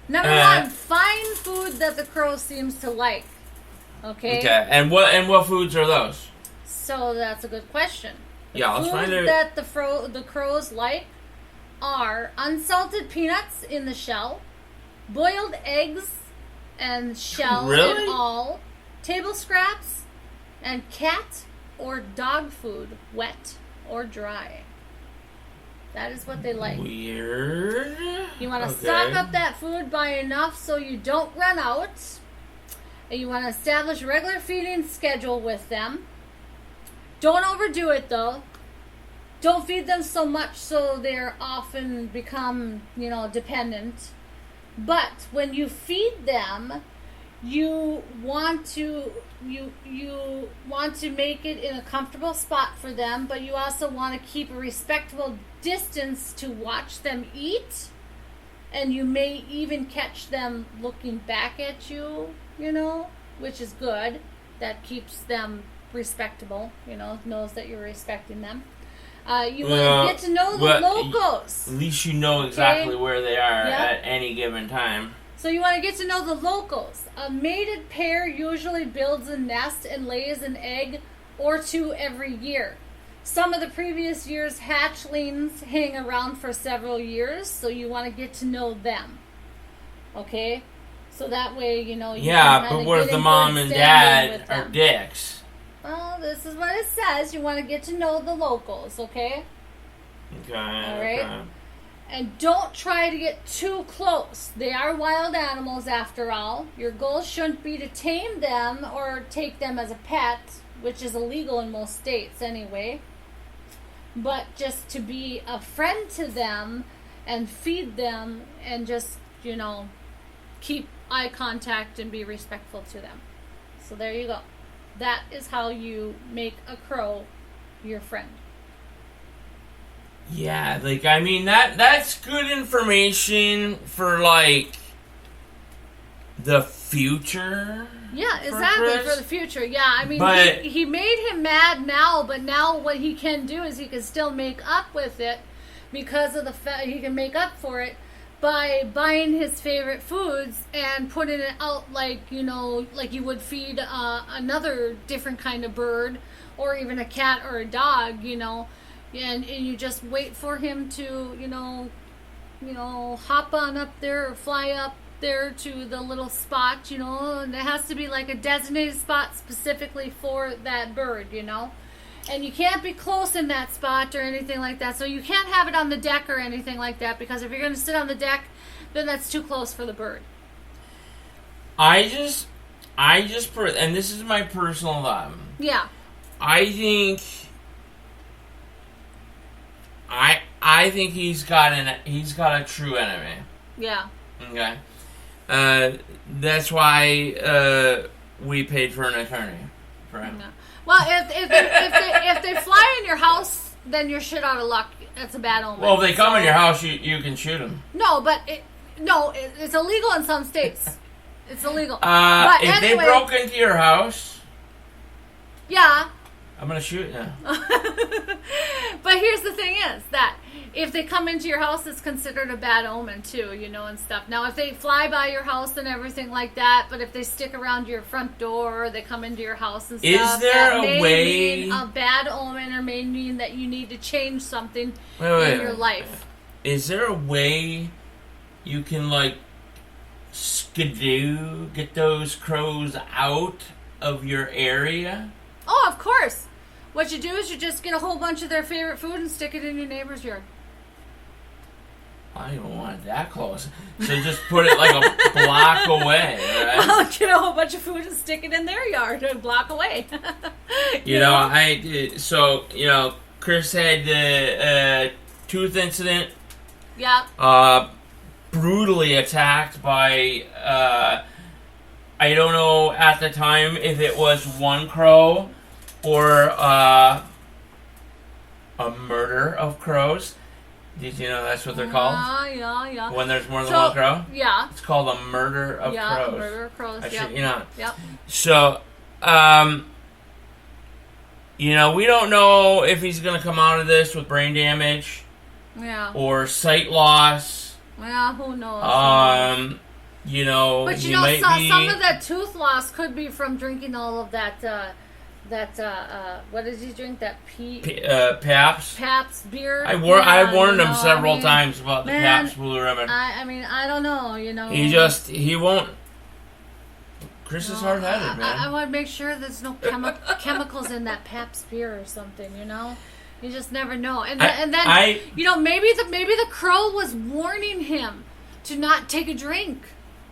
Number one, find food that the crow seems to like. Okay. Okay, and what foods are those? So that's a good question. Let's find Food out. that the crows like are unsalted peanuts in the shell, boiled eggs and shell and all, table scraps, and cat or dog food, wet or dry. That is what they like. Weird. You want to stock up that food by enough so you don't run out. And you want to establish a regular feeding schedule with them. Don't overdo it, though. Don't feed them so much so they're often become, dependent. But when you feed them, you want to make it in a comfortable spot for them, but you also want to keep a respectable distance to watch them eat, and you may even catch them looking back at you, which is good. That keeps them respectable, knows that you're respecting them. You want to get to know the locals. At least you know exactly where they are at any given time. So you want to get to know the locals. A mated pair usually builds a nest and lays an egg or two every year. Some of the previous year's hatchlings hang around for several years, so you want to get to know them. Okay? So that way, you Yeah, but what if the mom and dad are dicks? Well, this is what it says. You want to get to know the locals, okay? Okay. All right? And don't try to get too close. They are wild animals, after all. Your goal shouldn't be to tame them or take them as a pet, which is illegal in most states anyway. But just to be a friend to them and feed them and just, keep eye contact and be respectful to them. So there you go. That is how you make a crow your friend. Yeah, that's good information for, the future. Yeah, exactly, Chris? for the future. Yeah, I mean, But- he made him mad now, but now what he can do is he can still make up with it because of the fact he can make up for it by buying his favorite foods and putting it out like, you know, like you would feed another different kind of bird or even a cat or a dog, you know, and you just wait for him to, you know, hop on up there or fly up there to the little spot, you know, and it has to be like a designated spot specifically for that bird, you know. And you can't be close in that spot or anything like that. So you can't have it on the deck or anything like that, because if you're going to sit on the deck, then that's too close for the bird. And this is my personal thought. Yeah. I think he's got a true enemy. Yeah. Okay. That's why we paid for an attorney for him. No. Well, if they fly in your house, then you're shit out of luck. That's a bad omen. Well, if they come in your house, you can shoot them. No, but it's illegal in some states. It's illegal. But if they broke into your house, yeah, I'm gonna shoot you. But here's the thing: is that if they come into your house, it's considered a bad omen too, you know, and stuff. Now, if they fly by your house and everything like that, but if they stick around your front door, or they come into your house and stuff, is there that a way? Mean a bad omen, or may mean that you need to change something in your life. Is there a way you can like skidoo, get those crows out of your area? Oh, of course. What you do is you just get a whole bunch of their favorite food and stick it in your neighbor's yard. I don't even want it that close. So just put it like a block away, right? I'll get a whole bunch of food and stick it in their yard a block away. you know, Chris had the tooth incident. Yeah. Brutally attacked by, I don't know at the time if it was one crow or a murder of crows. Did you know that's what they're called? Yeah. When there's more than one crow? Yeah. It's called a murder of crows. Yeah, murder of crows, Yep. Yep. So, we don't know if he's going to come out of this with brain damage. Yeah. Or sight loss. Well, who knows? But some of that tooth loss could be from drinking all of that. What did he drink? That Pabst. Pabst beer. I warned him several times about the Pabst Blue Ribbon. I don't know. He won't. Chris is hard-headed, man. I want to make sure there's no chemicals in that Pabst beer or something. You just never know. And then maybe the crow was warning him to not take a drink.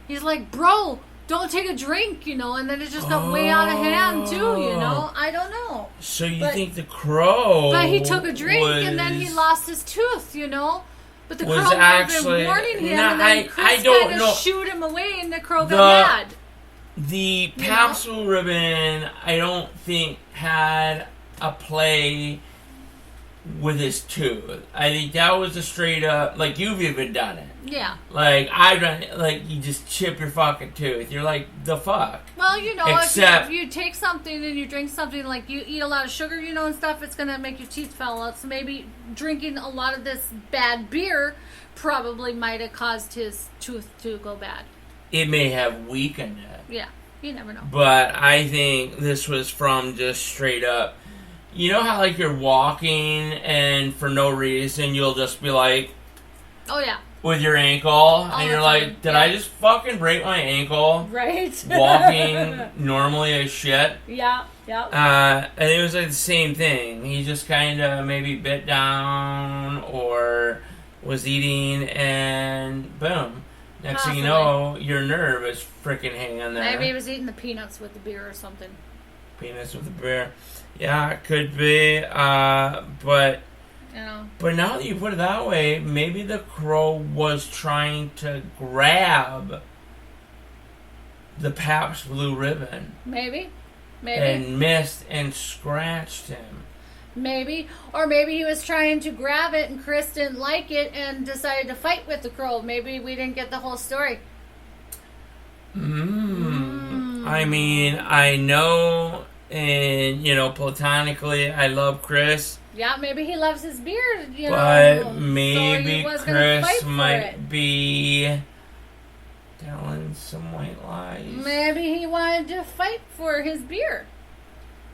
He's like, bro, don't take a drink, and then it just got way out of hand too, I don't know. So you think the crow? But he took a drink and then he lost his tooth, But the crow was actually been warning him, no, and then Chris kind of shoot him away, and the crow got mad. The Pabst Blue Ribbon, I don't think had a play with his tooth. I think that was a straight up, like you've even done it. Yeah. Like I've done it, like you just chip your fucking tooth. You're like, the fuck? Well, if you take something and you drink something, like you eat a lot of sugar, and stuff, it's going to make your teeth fall out. So maybe drinking a lot of this bad beer probably might have caused his tooth to go bad. It may have weakened it. Yeah, you never know. But I think this was from just straight up. You know how like you're walking and for no reason you'll just be like, oh yeah, with your ankle, and you're like, did I just fucking break my ankle? Right. Walking normally as shit. Yeah. And it was like the same thing. He just kind of maybe bit down or was eating, and boom. Next thing you know, your nerve is freaking hanging there. Maybe he was eating the peanuts with the beer or something. Peanuts with the beer. Yeah, it could be. But now that you put it that way, maybe the crow was trying to grab the Pabst Blue Ribbon. Maybe. And missed and scratched him. Maybe. Or maybe he was trying to grab it and Chris didn't like it and decided to fight with the crow. Maybe we didn't get the whole story. I mean, I know, and, platonically, I love Chris. Yeah, maybe he loves his beard, But maybe so he was gonna fight Chris for might it. be telling some white lies. Maybe he wanted to fight for his beer.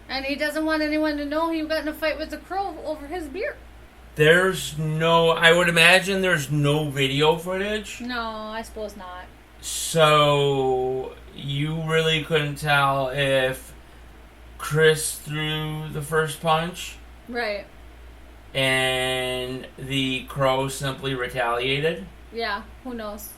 And he doesn't want anyone to know he got in a fight with the crow over his beer. I would imagine there's no video footage. No, I suppose not. So you really couldn't tell if Chris threw the first punch Right. and the crow simply retaliated. Yeah, who knows?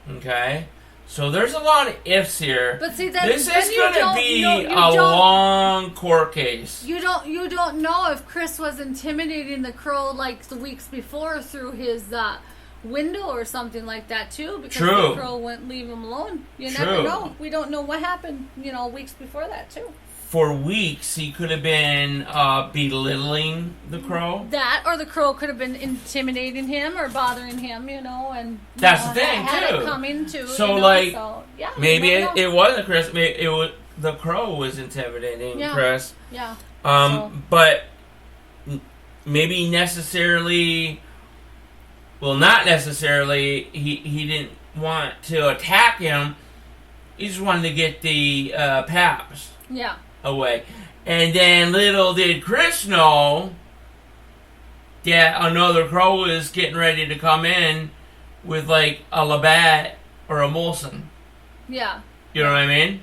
Okay. So there's a lot of ifs here. But see, this is going to be a long court case. You don't know if Chris was intimidating the crow like the weeks before through his window or something like that too, because the crow wouldn't leave him alone. You never know. We don't know what happened, weeks before that too. For weeks, he could have been belittling the crow. That, or the crow could have been intimidating him or bothering him, and that's the thing had too. It coming to, so yeah, maybe it wasn't Chris. Maybe it was the crow was intimidating Chris. Yeah. But maybe necessarily. Well, not necessarily. He didn't want to attack him. He just wanted to get the paps. Yeah. Away. And then little did Chris know that another crow was getting ready to come in with like a Labatt or a Molson. Yeah. You know what I mean?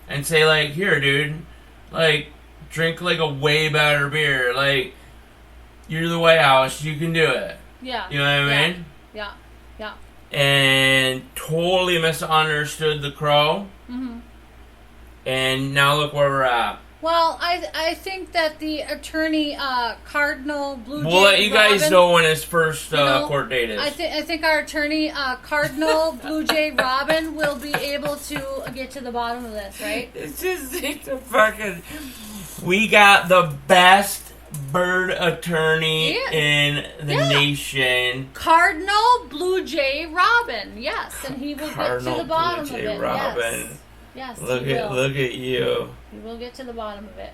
And say like, here dude, like drink like a way better beer. Like you're the White House, you can do it. Yeah. You know what I mean? Yeah. Yeah. And totally misunderstood the crow. Mm-hmm. And now look where we're at. Well, I think that the attorney Cardinal Blue Jay We'll let you guys Robin, know when his first court date is. I think our attorney Cardinal Blue Jay Robin will be able to get to the bottom of this, right? It's just a fucking. We got the best bird attorney in the nation. Cardinal Blue Jay Robin, yes, and he will get to the bottom of it. Robin. Yes, look at you. He will get to the bottom of it.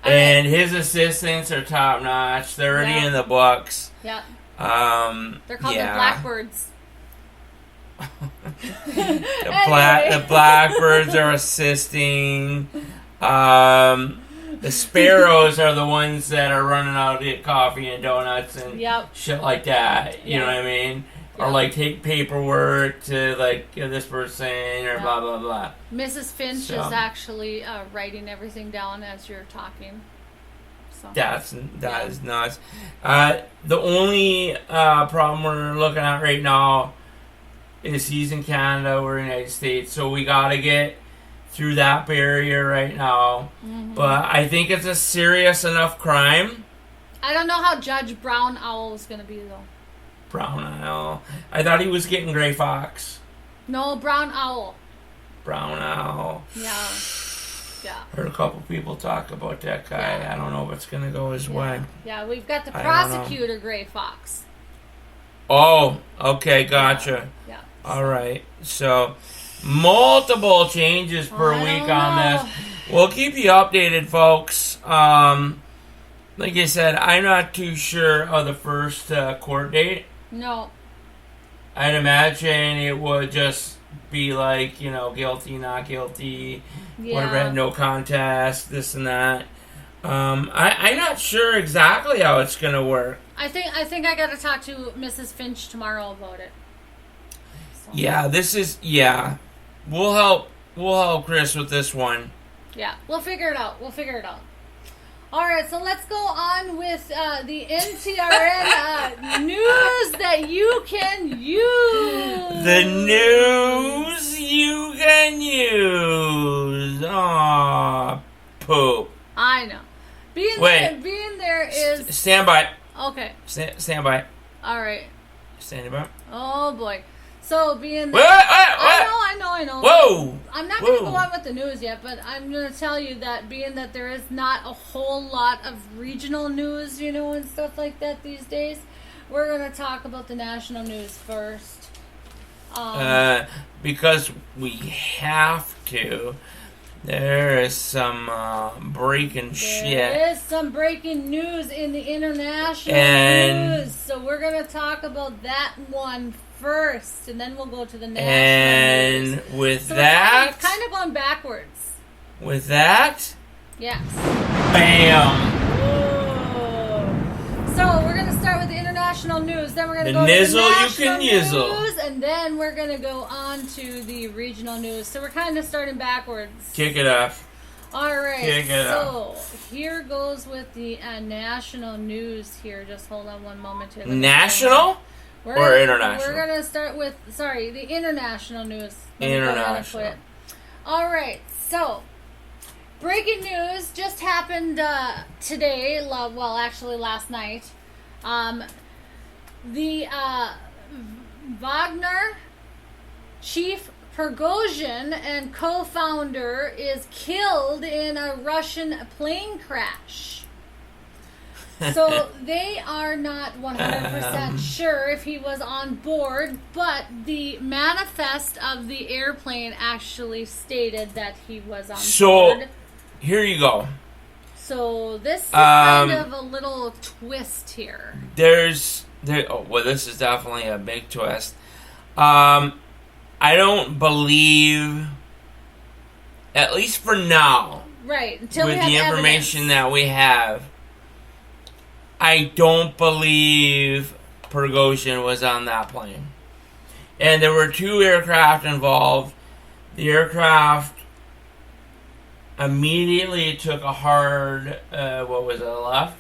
And his assistants are top notch. They're already in the books. Yeah. They're called the Blackbirds. The Blackbirds are assisting. The Sparrows are the ones that are running out to get coffee and donuts and shit like that. You know what I mean? Or like take paperwork to like this person or blah blah blah. Mrs. Finch is actually writing everything down as you're talking. So. That is nuts. The only problem we're looking at right now is he's in Canada, we're in the United States, so we gotta get through that barrier right now. Mm-hmm. But I think it's a serious enough crime. I don't know how Judge Brown Owl is gonna be though. Brown Owl. I thought he was getting Gray Fox. No, Brown Owl. Brown Owl. Yeah. Yeah. Heard a couple people talk about that guy. Yeah. I don't know if it's going to go his way. Yeah, we've got the prosecutor, Gray Fox. Oh, okay, gotcha. Yeah. All right. So, multiple changes per week on this. We'll keep you updated, folks. Like I said, I'm not too sure of the first court date. No. I'd imagine it would just be like, guilty, not guilty, whatever, no contest, this and that. I'm not sure exactly how it's going to work. I think I got to talk to Mrs. Finch tomorrow about it. So. Yeah, We'll help Chris with this one. Yeah, we'll figure it out. All right, so let's go on with the NTRN news that you can use. The news you can use. Aw, poop. I know. Being there is... Stand by. Okay. Stand by. All right. Standing by. Oh, boy. So, being there... I know. Whoa! I'm not going to go on with the news yet, but I'm going to tell you that being that there is not a whole lot of regional news, and stuff like that these days, we're going to talk about the national news first. Because we have to. There is some breaking shit. There is some breaking news in the international news. So we're going to talk about that one first, and then we'll go to the national news. And with so that... We're kind of going backwards. With that... Yes. Bam! Whoa. So we're going to start with the international news. Then we're going to go nizzle to the national you can yizzle. news, and then we're going to go on to the regional news. So we're kind of starting backwards. Kick it off. All right. Kick it so here goes with the national news here. Just hold on one moment here. National or international? We're going to start with, the international news. International. All right. So breaking news just happened today. Well, actually last night. The Wagner chief Prigozhin and co-founder is killed in a Russian plane crash. So they are not 100% sure if he was on board, but the manifest of the airplane actually stated that he was on board. So, here you go. So this is kind of a little twist here. This is definitely a big twist. I don't believe, at least for now, right? Until with we have the information evidence that we have, I don't believe Prigozhin was on that plane. And there were 2 aircraft involved. The aircraft immediately took a hard, left?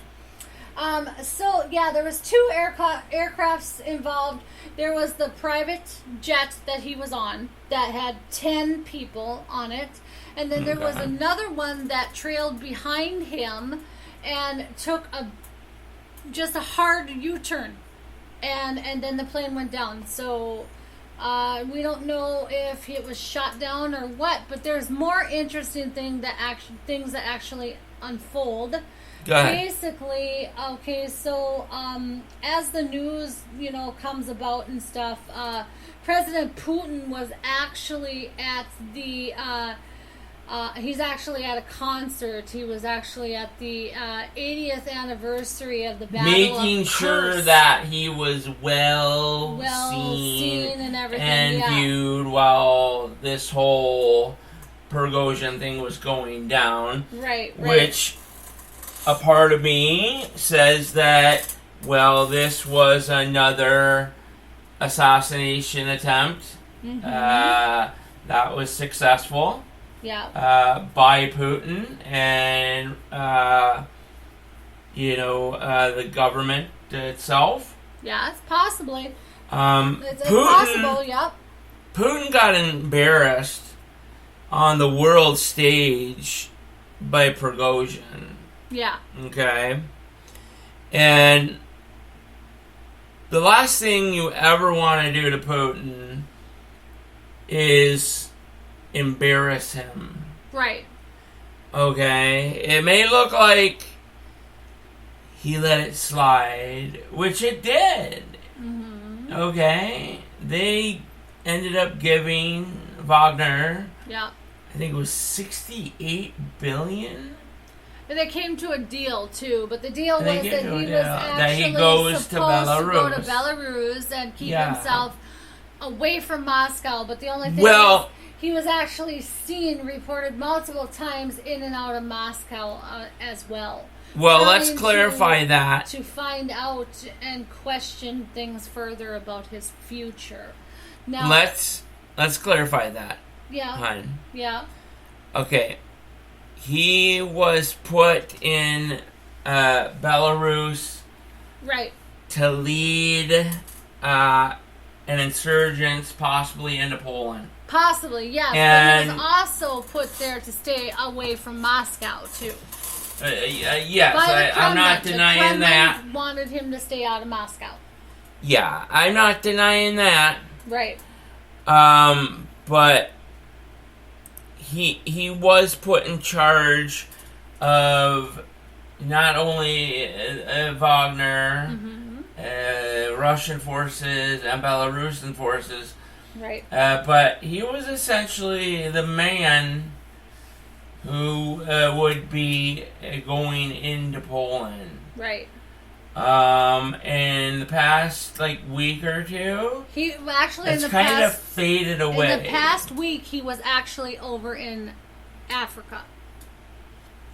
So yeah, there was 2 aircrafts involved. There was the private jet that he was on that had 10 people on it, and then there was another one that trailed behind him and took just a hard U-turn, and then the plane went down. So we don't know if it was shot down or what, but there's more interesting things that actually unfold. Go ahead. Basically, okay, so as the news, comes about and stuff, President Putin was actually at the, he's actually at a concert. He was actually at the 80th anniversary of the Battle Making of sure Kursk. that he was well seen and everything, and viewed while this whole Prigozhin thing was going down. Right. Which a part of me says that, this was another assassination attempt. Mm-hmm. That was successful. Yeah. By Putin and, the government itself. Yeah, it's possibly. It's Putin, possible, yep. Putin got embarrassed on the world stage by Prigozhin. Yeah. Okay. And the last thing you ever want to do to Putin is embarrass him. Right. Okay. It may look like he let it slide, which it did. Mm-hmm. Okay. They ended up giving Wagner, yeah, I think it was $68 billion. And they came to a deal too, but the deal was that he was that he actually goes supposed to to go to Belarus and keep himself away from Moscow. But the only thing is, he was actually reported multiple times in and out of Moscow as well. Well, let's clarify that. To find out and question things further about his future. Now, let's clarify that. Yeah. Hun. Yeah. Okay. He was put in Belarus, right, to lead an insurgents possibly into Poland. Possibly, yes. And but he was also put there to stay away from Moscow too. Yes, I'm not denying that. Wanted him to stay out of Moscow. Yeah, I'm not denying that. Right. But he was put in charge of not only Wagner, Russian forces and Belarusian forces, Right. But he was essentially the man who would be going into Poland. Right. In the past week or two, He actually it's kind of faded away. In the past week, he was actually over in Africa.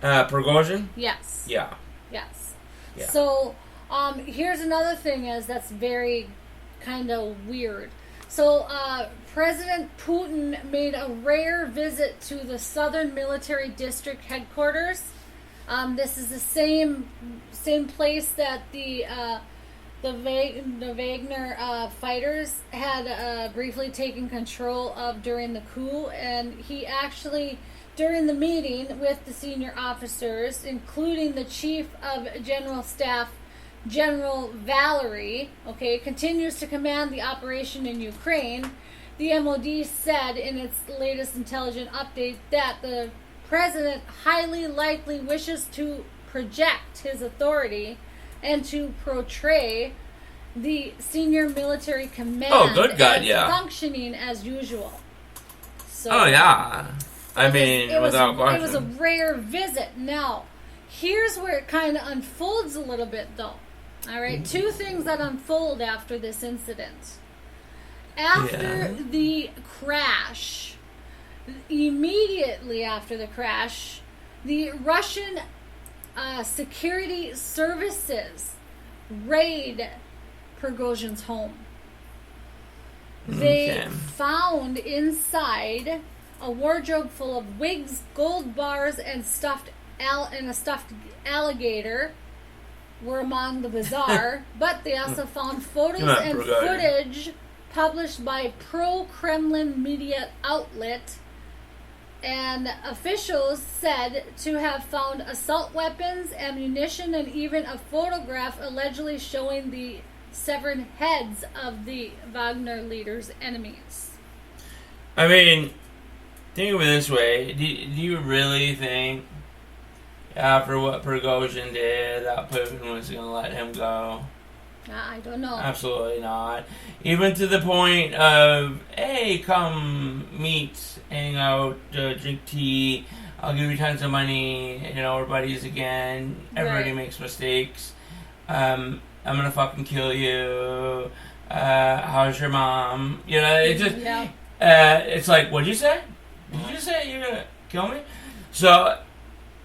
Prigozhin? Yes. Yeah. Yes. Yeah. So, here's another thing that's very kind of weird. So, President Putin made a rare visit to the Southern Military District headquarters. This is the same place that the Wagner fighters had briefly taken control of during the coup, and he actually, during the meeting with the senior officers, including the Chief of General Staff, General Valery, continues to command the operation in Ukraine. The MOD said in its latest intelligence update that the president highly likely wishes to project his authority and to portray the senior military command functioning as usual. So, Without question. It was a rare visit. Now, here's where it kind of unfolds a little bit, though. All right, two things that unfold after this incident. After the crash, immediately after the crash, the Russian security services raid Prigozhin's home. They found inside a wardrobe full of wigs, gold bars, and a stuffed alligator were among the bizarre, but they also found photos and footage published by pro-Kremlin media outlet, and officials said to have found assault weapons, ammunition, and even a photograph allegedly showing the severed heads of the Wagner leader's enemies. I mean, think of it this way. Do you really think after what Prigozhin did that Putin was going to let him go? I don't know. Absolutely not. Even to the point of, hey, come meet, hang out, drink tea, I'll give you tons of money, we're buddies again, everybody makes mistakes, I'm gonna fucking kill you, how's your mom? It just, it's like, what'd you say? Did you say you're gonna kill me? So,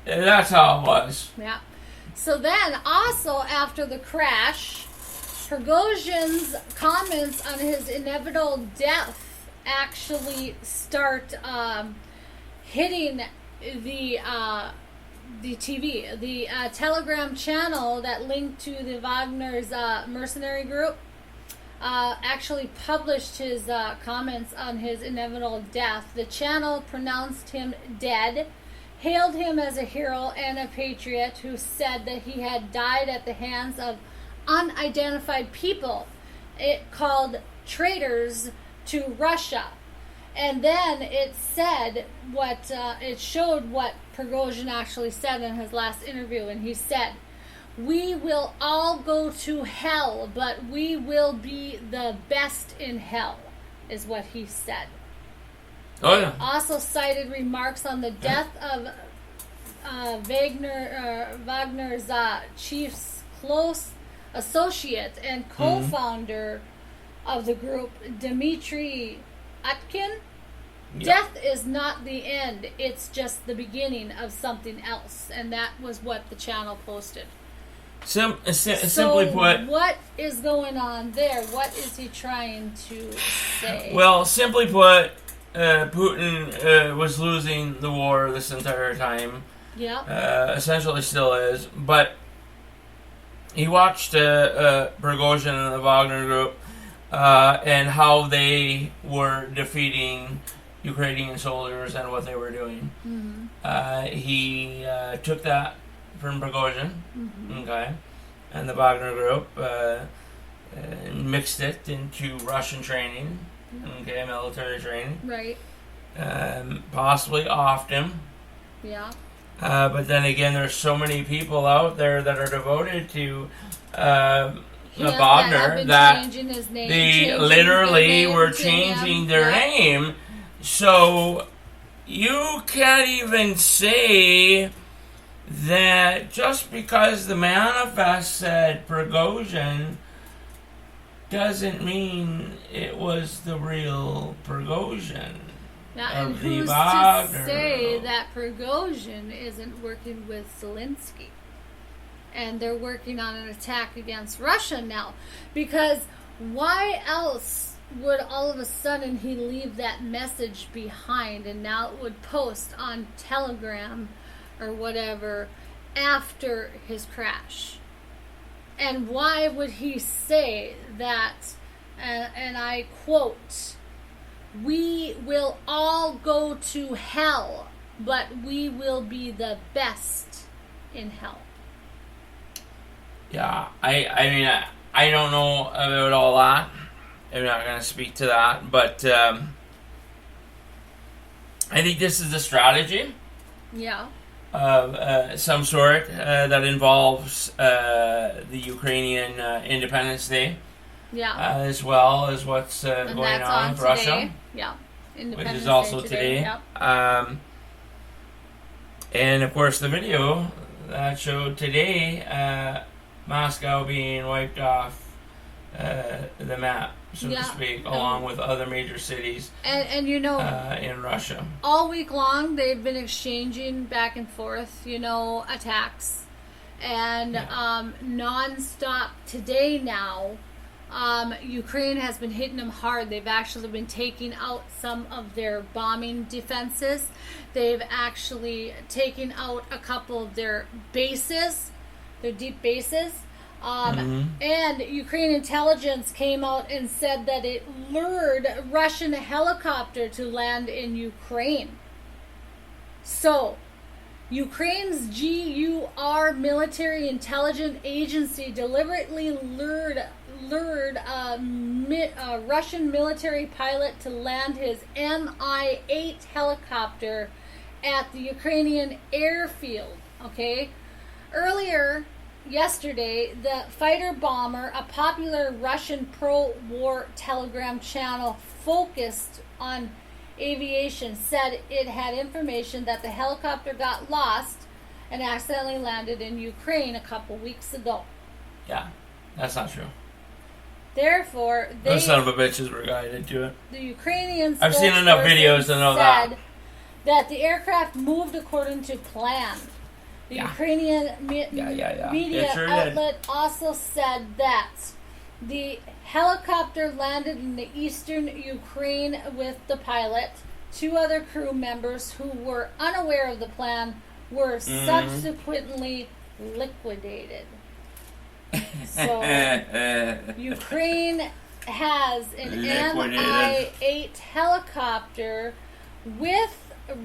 that's how it was. Yeah. So then, also after the crash, Prigozhin's comments on his inevitable death actually start hitting the TV. The Telegram channel that linked to the Wagner's mercenary group actually published his comments on his inevitable death. The channel pronounced him dead, hailed him as a hero and a patriot who said that he had died at the hands of unidentified people, it called traitors to Russia. And then it said it showed what Prigozhin actually said in his last interview, and he said, "We will all go to hell, but we will be the best in hell," is what he said. Oh yeah. Also cited remarks on the death of Wagner's chief's close associate and co-founder of the group, Dmitry Atkin. Death is not the end, it's just the beginning of something else. And that was what the channel posted. Simply put, what is going on there? What is he trying to say? Well, simply put, Putin was losing the war this entire time. Yeah. Essentially still is, but he watched Prigozhin and the Wagner group and how they were defeating Ukrainian soldiers and what they were doing. He took that from Prigozhin, and the Wagner group, mixed it into Russian training, military training. Right. Possibly offed him. Yeah. But then again, there's so many people out there that are devoted to Wagner, that changing his name, they literally were changing their name. So you can't even say that just because the manifest said Prigozhin doesn't mean it was the real Prigozhin. Now, and who's Wagner to say that Prigozhin isn't working with Zelensky? And they're working on an attack against Russia now. Because why else would all of a sudden he leave that message behind and now it would post on Telegram or whatever after his crash? And why would he say that, and I quote, "We will all go to hell, but we will be the best in hell"? Yeah, I mean, I don't know about all that. I'm not going to speak to that, but I think this is a strategy. Yeah. Of some sort that involves the Ukrainian Independence Day. Yeah. As well as what's going on with Russia. Yeah. Which is also today. Yep. And of course the video that showed today Moscow being wiped off the map, so to speak, along with other major cities and you know, in Russia. All week long they've been exchanging back and forth, attacks. And non-stop today now, Ukraine has been hitting them hard. They've actually been taking out some of their bombing defenses. They've actually taken out a couple of their bases, their deep bases. And Ukraine intelligence came out and said that it lured a Russian helicopter to land in Ukraine. So, Ukraine's GUR military intelligence agency deliberately lured a Russian military pilot to land his Mi-8 helicopter at the Ukrainian airfield. Okay? Earlier, yesterday, the fighter bomber, a popular Russian pro-war telegram channel focused on aviation, said it had information that the helicopter got lost and accidentally landed in Ukraine a couple weeks ago. Yeah, that's not true. Therefore, those son of a bitches were guided to it. The Ukrainians. I've seen enough videos to know that the aircraft moved according to plan. The Ukrainian media outlet also said that the helicopter landed in the eastern Ukraine with the pilot. 2 other crew members who were unaware of the plan were subsequently liquidated. So, Ukraine has an Mi-8 helicopter with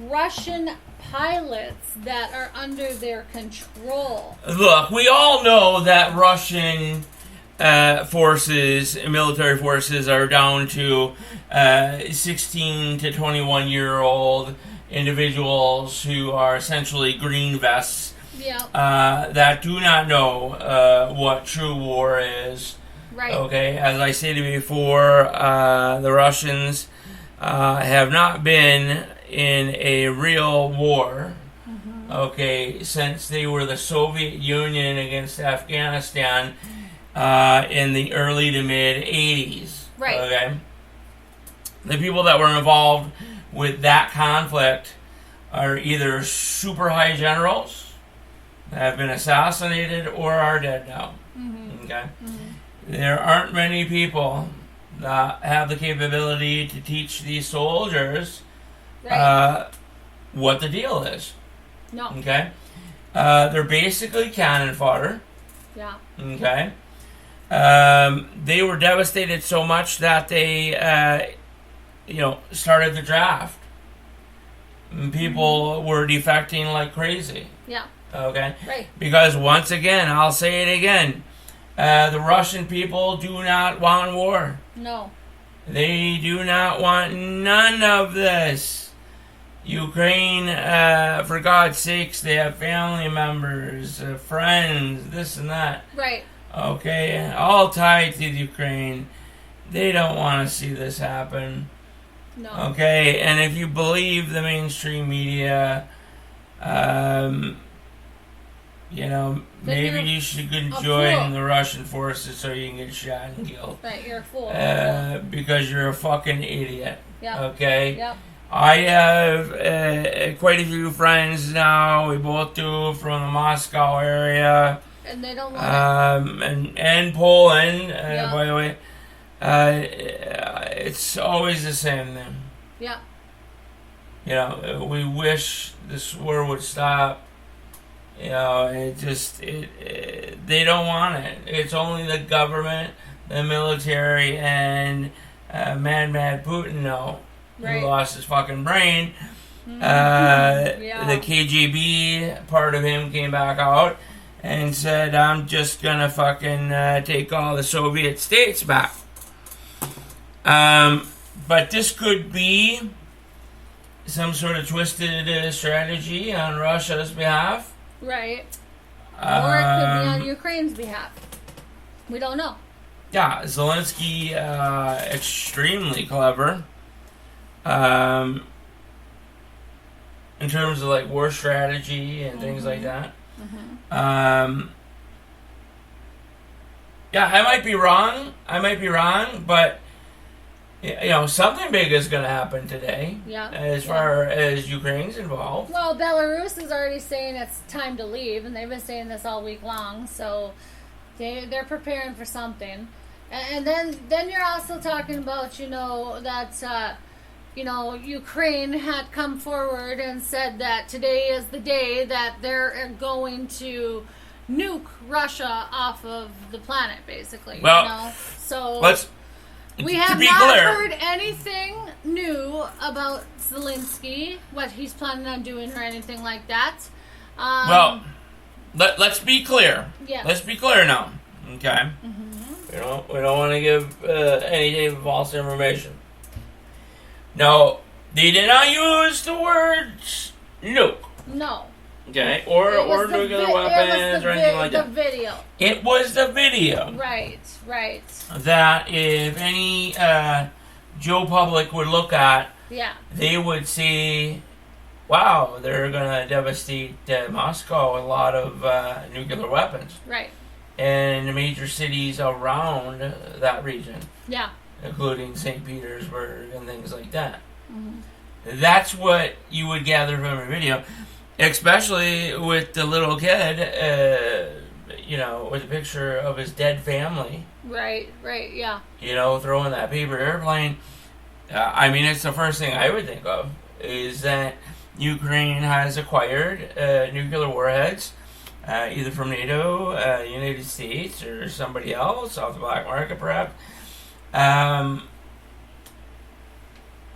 Russian pilots that are under their control. Look, we all know that Russian forces, military forces, are down to 16 to 21-year-old individuals who are essentially green vests. That do not know what true war is. Right. Okay, as I stated before, the Russians have not been in a real war, okay, since they were the Soviet Union against Afghanistan in the early to mid 80s. Right. Okay. The people that were involved with that conflict are either super high generals that have been assassinated or are dead now. Okay. There aren't many people that have the capability to teach these soldiers what the deal is. No. Okay. They're basically cannon fodder. Yeah. Okay. They were devastated so much that they, started the draft. And people were defecting like crazy. Yeah. Okay. Right. Because once again, I'll say it again, the Russian people do not want war. No. They do not want none of this. Ukraine, for God's sakes, they have family members, friends, this and that. Right. Okay, all tied to Ukraine. They don't want to see this happen. No. Okay, and if you believe the mainstream media, maybe you should join the Russian forces so you can get shot and killed. Right, you're a fool. Because you're a fucking idiot. Yeah. Okay? Yep. I have quite a few friends now. We both do from the Moscow area. And they don't want and Poland, by the way. It's always the same thing. Yeah. We wish this war would stop. They don't want it. It's only the government, the military, and Mad Putin who lost his fucking brain. The KGB part of him came back out and said, I'm just gonna fucking take all the Soviet states back. But this could be some sort of twisted strategy on Russia's behalf. Right. Or it could be on Ukraine's behalf. We don't know. Yeah, Zelensky, extremely clever. In terms of like war strategy and things like that. Yeah, I might be wrong, but something big is going to happen today. Yeah. As far as Ukraine's involved. Well, Belarus is already saying it's time to leave, and they've been saying this all week long. So they're preparing for something. And then you're also talking about that Ukraine had come forward and said that today is the day that they're going to nuke Russia off of the planet, basically. Well, so we to have be not clear, heard anything new about Zelensky, what he's planning on doing or anything like that. Let's be clear. Yes. Let's be clear now. Okay. We don't want to give any type of false information. No, they did not use the words nuke. No. Okay, or nuclear weapons or anything like that. The video. It was the video. Right. That if any Joe public would look at, they would see, wow, they're going to devastate Moscow with a lot of nuclear weapons. Right. And the major cities around that region. Yeah. Including St. Petersburg and things like that. That's what you would gather from a video. Especially with the little kid, with a picture of his dead family. Right, yeah. Throwing that paper airplane. It's the first thing I would think of, is that Ukraine has acquired nuclear warheads, either from NATO, United States, or somebody else, off the black market perhaps.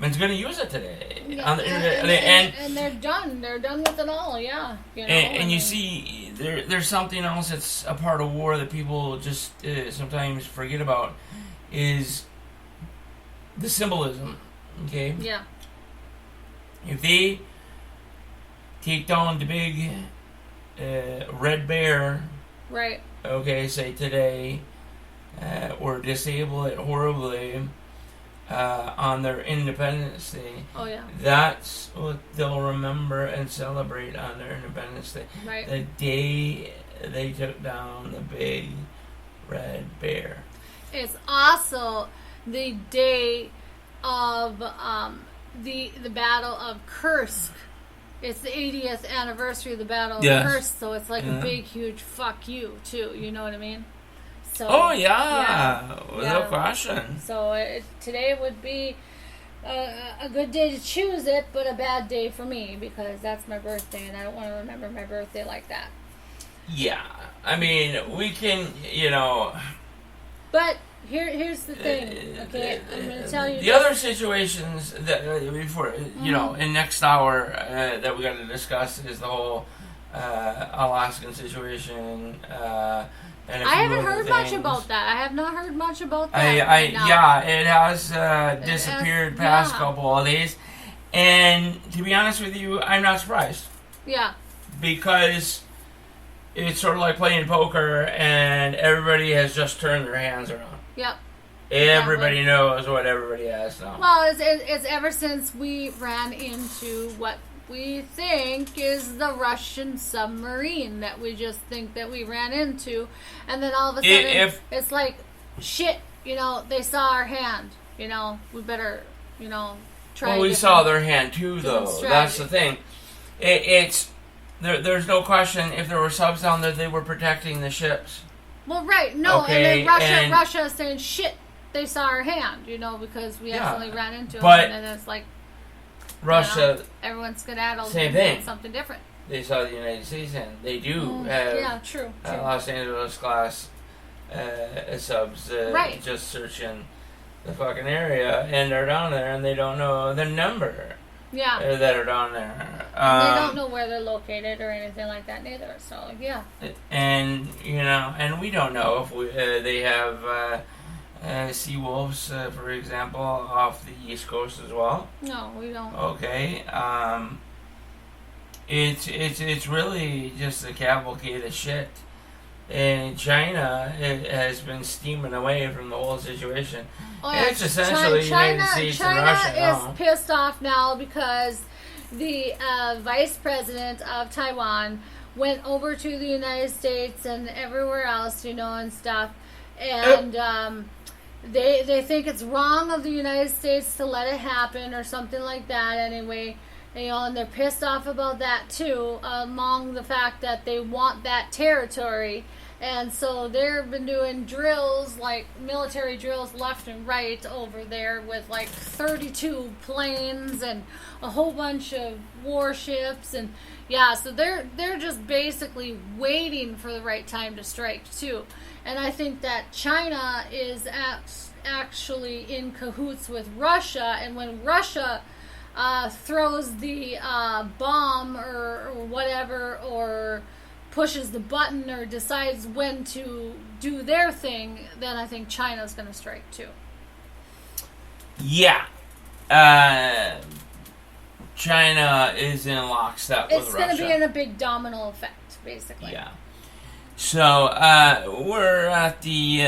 It's going to use it today on the internet, and they're done. They're done with it all. Yeah, and you see, there's something else that's a part of war that people just sometimes forget about, is the symbolism. Okay. Yeah. If they take down the big red bear, right? Okay, say today, or disable it horribly. On their Independence Day. Oh, yeah. That's what they'll remember and celebrate on their Independence Day. Right. The day they took down the big red bear. It's also the day of the Battle of Kursk. It's the 80th anniversary of the Battle of Kursk, so it's like a big, huge fuck you, too. You know what I mean? So, no question. So today would be a good day to choose it, but a bad day for me because that's my birthday, and I don't want to remember my birthday like that. Yeah, we can, But here's the thing, okay? I'm going to tell you the other situations that before, in next hour that we got to discuss is the whole Alaskan situation. And I haven't heard much about that. I have not heard much about that. It has disappeared past couple of days, and to be honest with you, I'm not surprised. Yeah. Because it's sort of like playing poker, and everybody has just turned their hands around. Yep. Everybody Exactly. knows what everybody has now. Well, it's ever since we ran into what we think is the Russian submarine that we just think that we ran into, and then all of a sudden it's like, shit, they saw our hand, we better, try. Well, we saw their hand too, though. strategy. That's the thing. There's no question, if there were subs down there, they were protecting the ships. Well, right, no, Okay, and then and- Russia is saying, shit, they saw our hand, because we accidentally ran into them, but and then it's like, Russia, everyone's skedaddled same and thing. did something different. They saw the United States hand. They do have yeah, true. Los Angeles class subs Right. just searching the fucking area, and they're down there, and they don't know the number. Yeah. That are down there. They don't know where they're located or anything like that neither. So yeah. And and we don't know if they have sea wolves, for example, off the East Coast as well. No, we don't. Okay. It's really just a cavalcade of shit. And China has been steaming away from the whole situation. Oh, yeah. It's essentially United States and Russia China now. is pissed off now because the vice president of Taiwan went over to the United States and everywhere else, and stuff. And they think it's wrong of the United States to let it happen or something like that anyway. And they're pissed off about that too, among the fact that they want that territory. And so they've been doing drills, like military drills left and right over there with like 32 planes and a whole bunch of warships. And yeah, so they're just basically waiting for the right time to strike too. And I think that China is actually in cahoots with Russia, and when Russia throws the bomb or whatever, or pushes the button or decides when to do their thing, then I think China's going to strike too. Yeah. China is in lockstep with Russia. It's going to be in a big domino effect, basically. Yeah. So, we're at the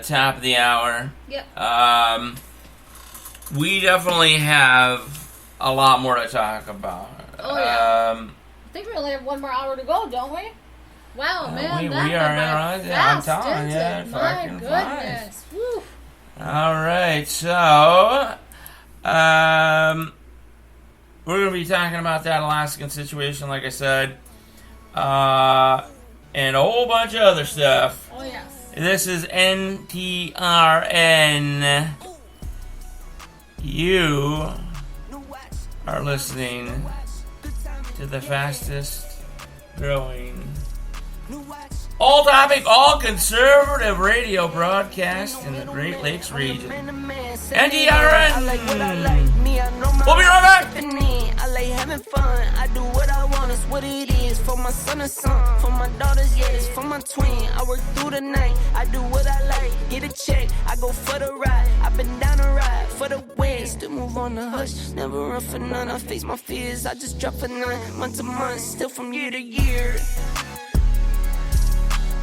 top of the hour. Yep. We definitely have a lot more to talk about. Oh, yeah. I think we only have 1 more hour to go, don't we? Wow, man. we that are went in fast, I'm telling didn't you, it? My fucking goodness. Woo. All right, so we're going to be talking about that Alaskan situation, like I said, and a whole bunch of other stuff. Oh, yes. This is NTRN. You are listening to the fastest growing all topic, all conservative radio broadcast in the Great Lakes region. NTRN. We'll be right back. I like having fun. I do what I want, it's what it is. For my son and son, for my daughters, yeah, it's for my twin. I work through the night, I do what I like. Get a check, I go for the ride. I've been down the ride for the win. Still move on the hush, never run for none. I face my fears, I just drop a 9 month to month, still from year to year.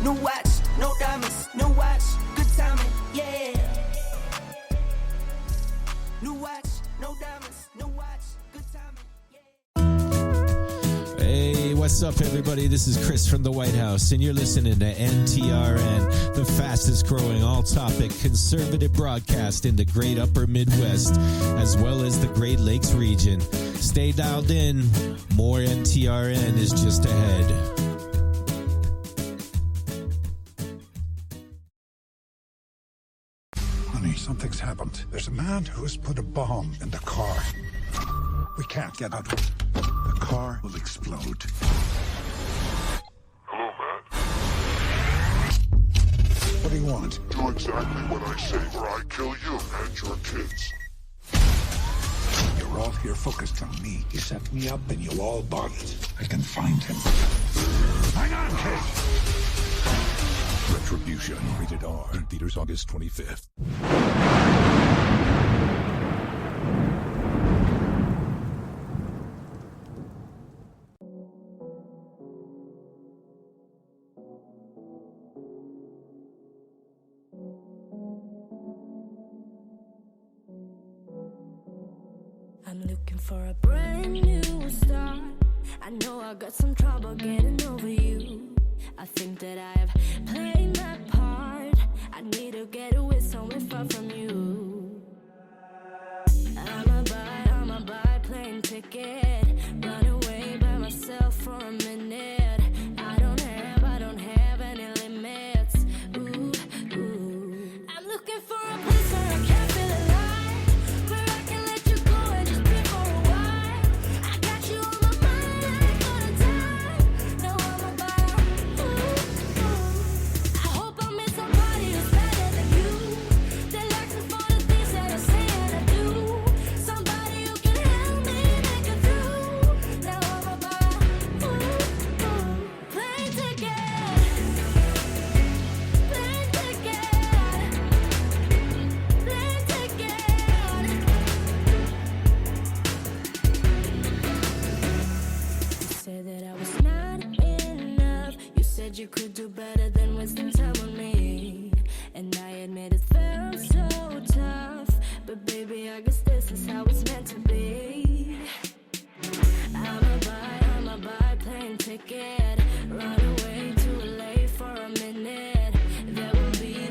New watch, no diamonds, new watch, good timing, yeah. New watch, no diamonds, new watch, good timing. Hey, what's up, everybody? This is Chris from the White House, and you're listening to NTRN, the fastest growing all-topic conservative broadcast in the great upper Midwest, as well as the Great Lakes region. Stay dialed in. More NTRN is just ahead. Honey, something's happened. There's a man who has put a bomb in the car. We can't get out. The car will explode. Hello, Matt. What do you want? Do exactly what I say, or I kill you and your kids. You're all here focused on me. You set me up and you all bought it. I can find him. Hang on, kid! Retribution, rated R, in theaters August 25th. I'm looking for a brand new start. I know I got some trouble getting over you. I think that I have played my part. I need to get away somewhere far from you. I'ma buy plane ticket, run away by myself for a minute. I don't have any limits. Ooh, ooh. I'm looking for a place where I can feel alive, where I can let you go and just be for a while. I got you on my mind like all the time. No, I'm about, ooh, ooh. I hope I meet somebody who's better than you, that likes me for the things that I say and I do. Somebody who can help me make it through. Now I'm about, ooh, ooh. Plane ticket, plane ticket, plane ticket. You said that I was not enough. You said you could do better than wasting time on me. And I admit it felt so tough. But baby, I guess this is how it's meant to be. I'ma buy plane ticket, run away to LA for a minute. There will be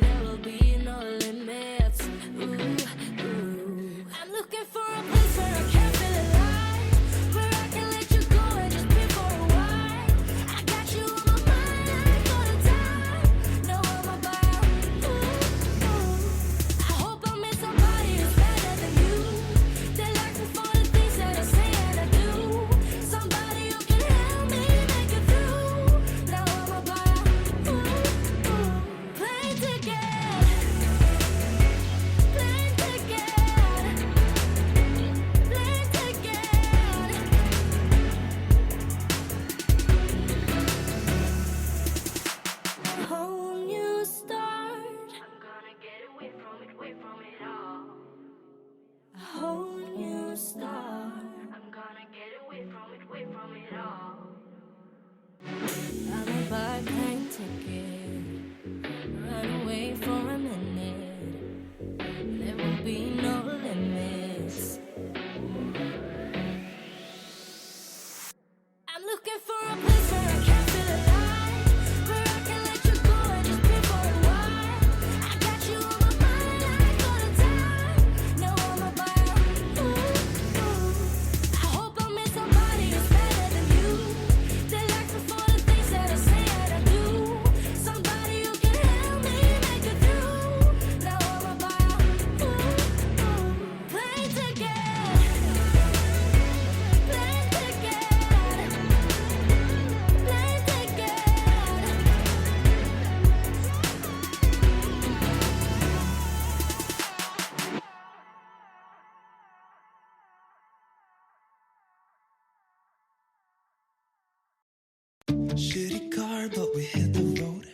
no limits. Ooh, ooh. I'm looking for a place where I can feel alive, where I can let you go and just be for a while. I got you on my mind like all the time. No, I'm about, ooh, ooh. I hope I meet somebody who's better than you, that likes me for the things that I say and I do. Somebody who can help me make it through. Now I'm about, ooh, ooh. Plane ticket, plane ticket, plane ticket. A whole new start. I'm gonna get away from it all. A whole new start. I'm gonna get away from it all. I'ma buy plane ticket, run away for a minute. There will be no limits. I'm looking for a place where I can feel alive, where I can let you go and just be for a while. I got you on my mind like all the time. No, I'm about, ooh, ooh. I hope I meet somebody who's better than you, that likes me for the things that I say and I do. Somebody who can help me make it through. Now I'm about, ooh, ooh. Plane ticket, plane ticket, plane ticket. Shitty car, but we hit the road.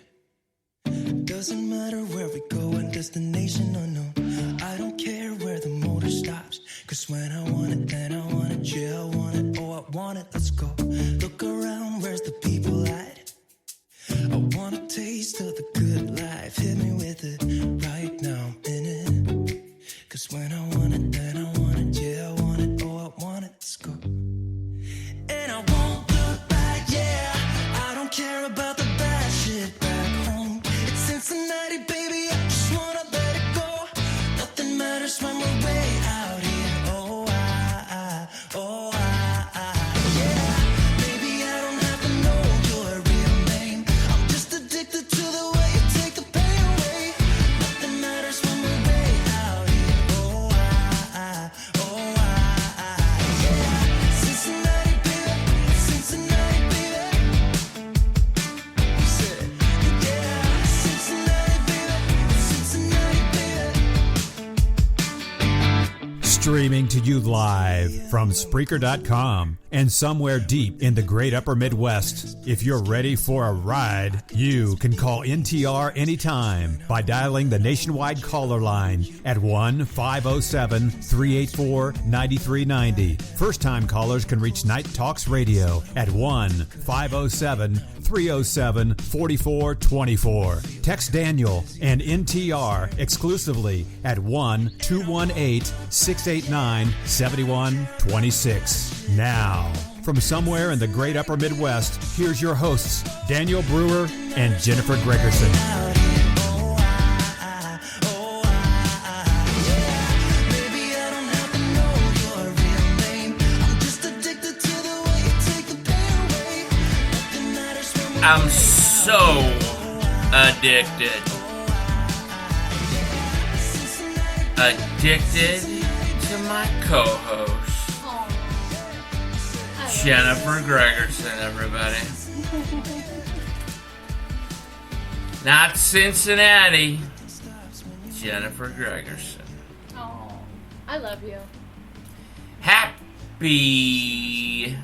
Doesn't matter where we go and destination unknown. I don't care where the motor stops, cause when I want it, then I want it. Yeah, I want it, oh I want it, let's go. Look around, where's the people at? I want a taste of the good life. Hit me with it right now, I'm in it. Cause when I want it, then I want it. Yeah, I want it, oh I want it, let's go. And I won't look back, yeah. I don't care about the bad shit back home. It's Cincinnati, baby, I just wanna let it go. Nothing matters when we're way out here. Oh, yeah. Maybe I don't have to know your real name. I'm just addicted to the way you take the pain away. Nothing matters when we're way out here. Oh, yeah. Cincinnati, baby, Cincinnati, baby. Said, yeah, Cincinnati, baby, Cincinnati, baby. Streaming to you live from Spreaker.com and somewhere deep in the great upper Midwest. If you're ready for a ride, you can call NTR anytime by dialing the nationwide caller line at 1-507-384-9390. First-time callers can reach Night Talks Radio at 1-507-307-4424. Text Daniel and NTR exclusively at 1-218-689 859-7126. Now, from somewhere in the great upper Midwest, here's your hosts, Daniel Brewer and Jennifer Gregerson. I'm so addicted. Addicted to my co-host, Jennifer Gregerson, everybody. Not Cincinnati, Jennifer Gregerson. Oh, I love you. Happy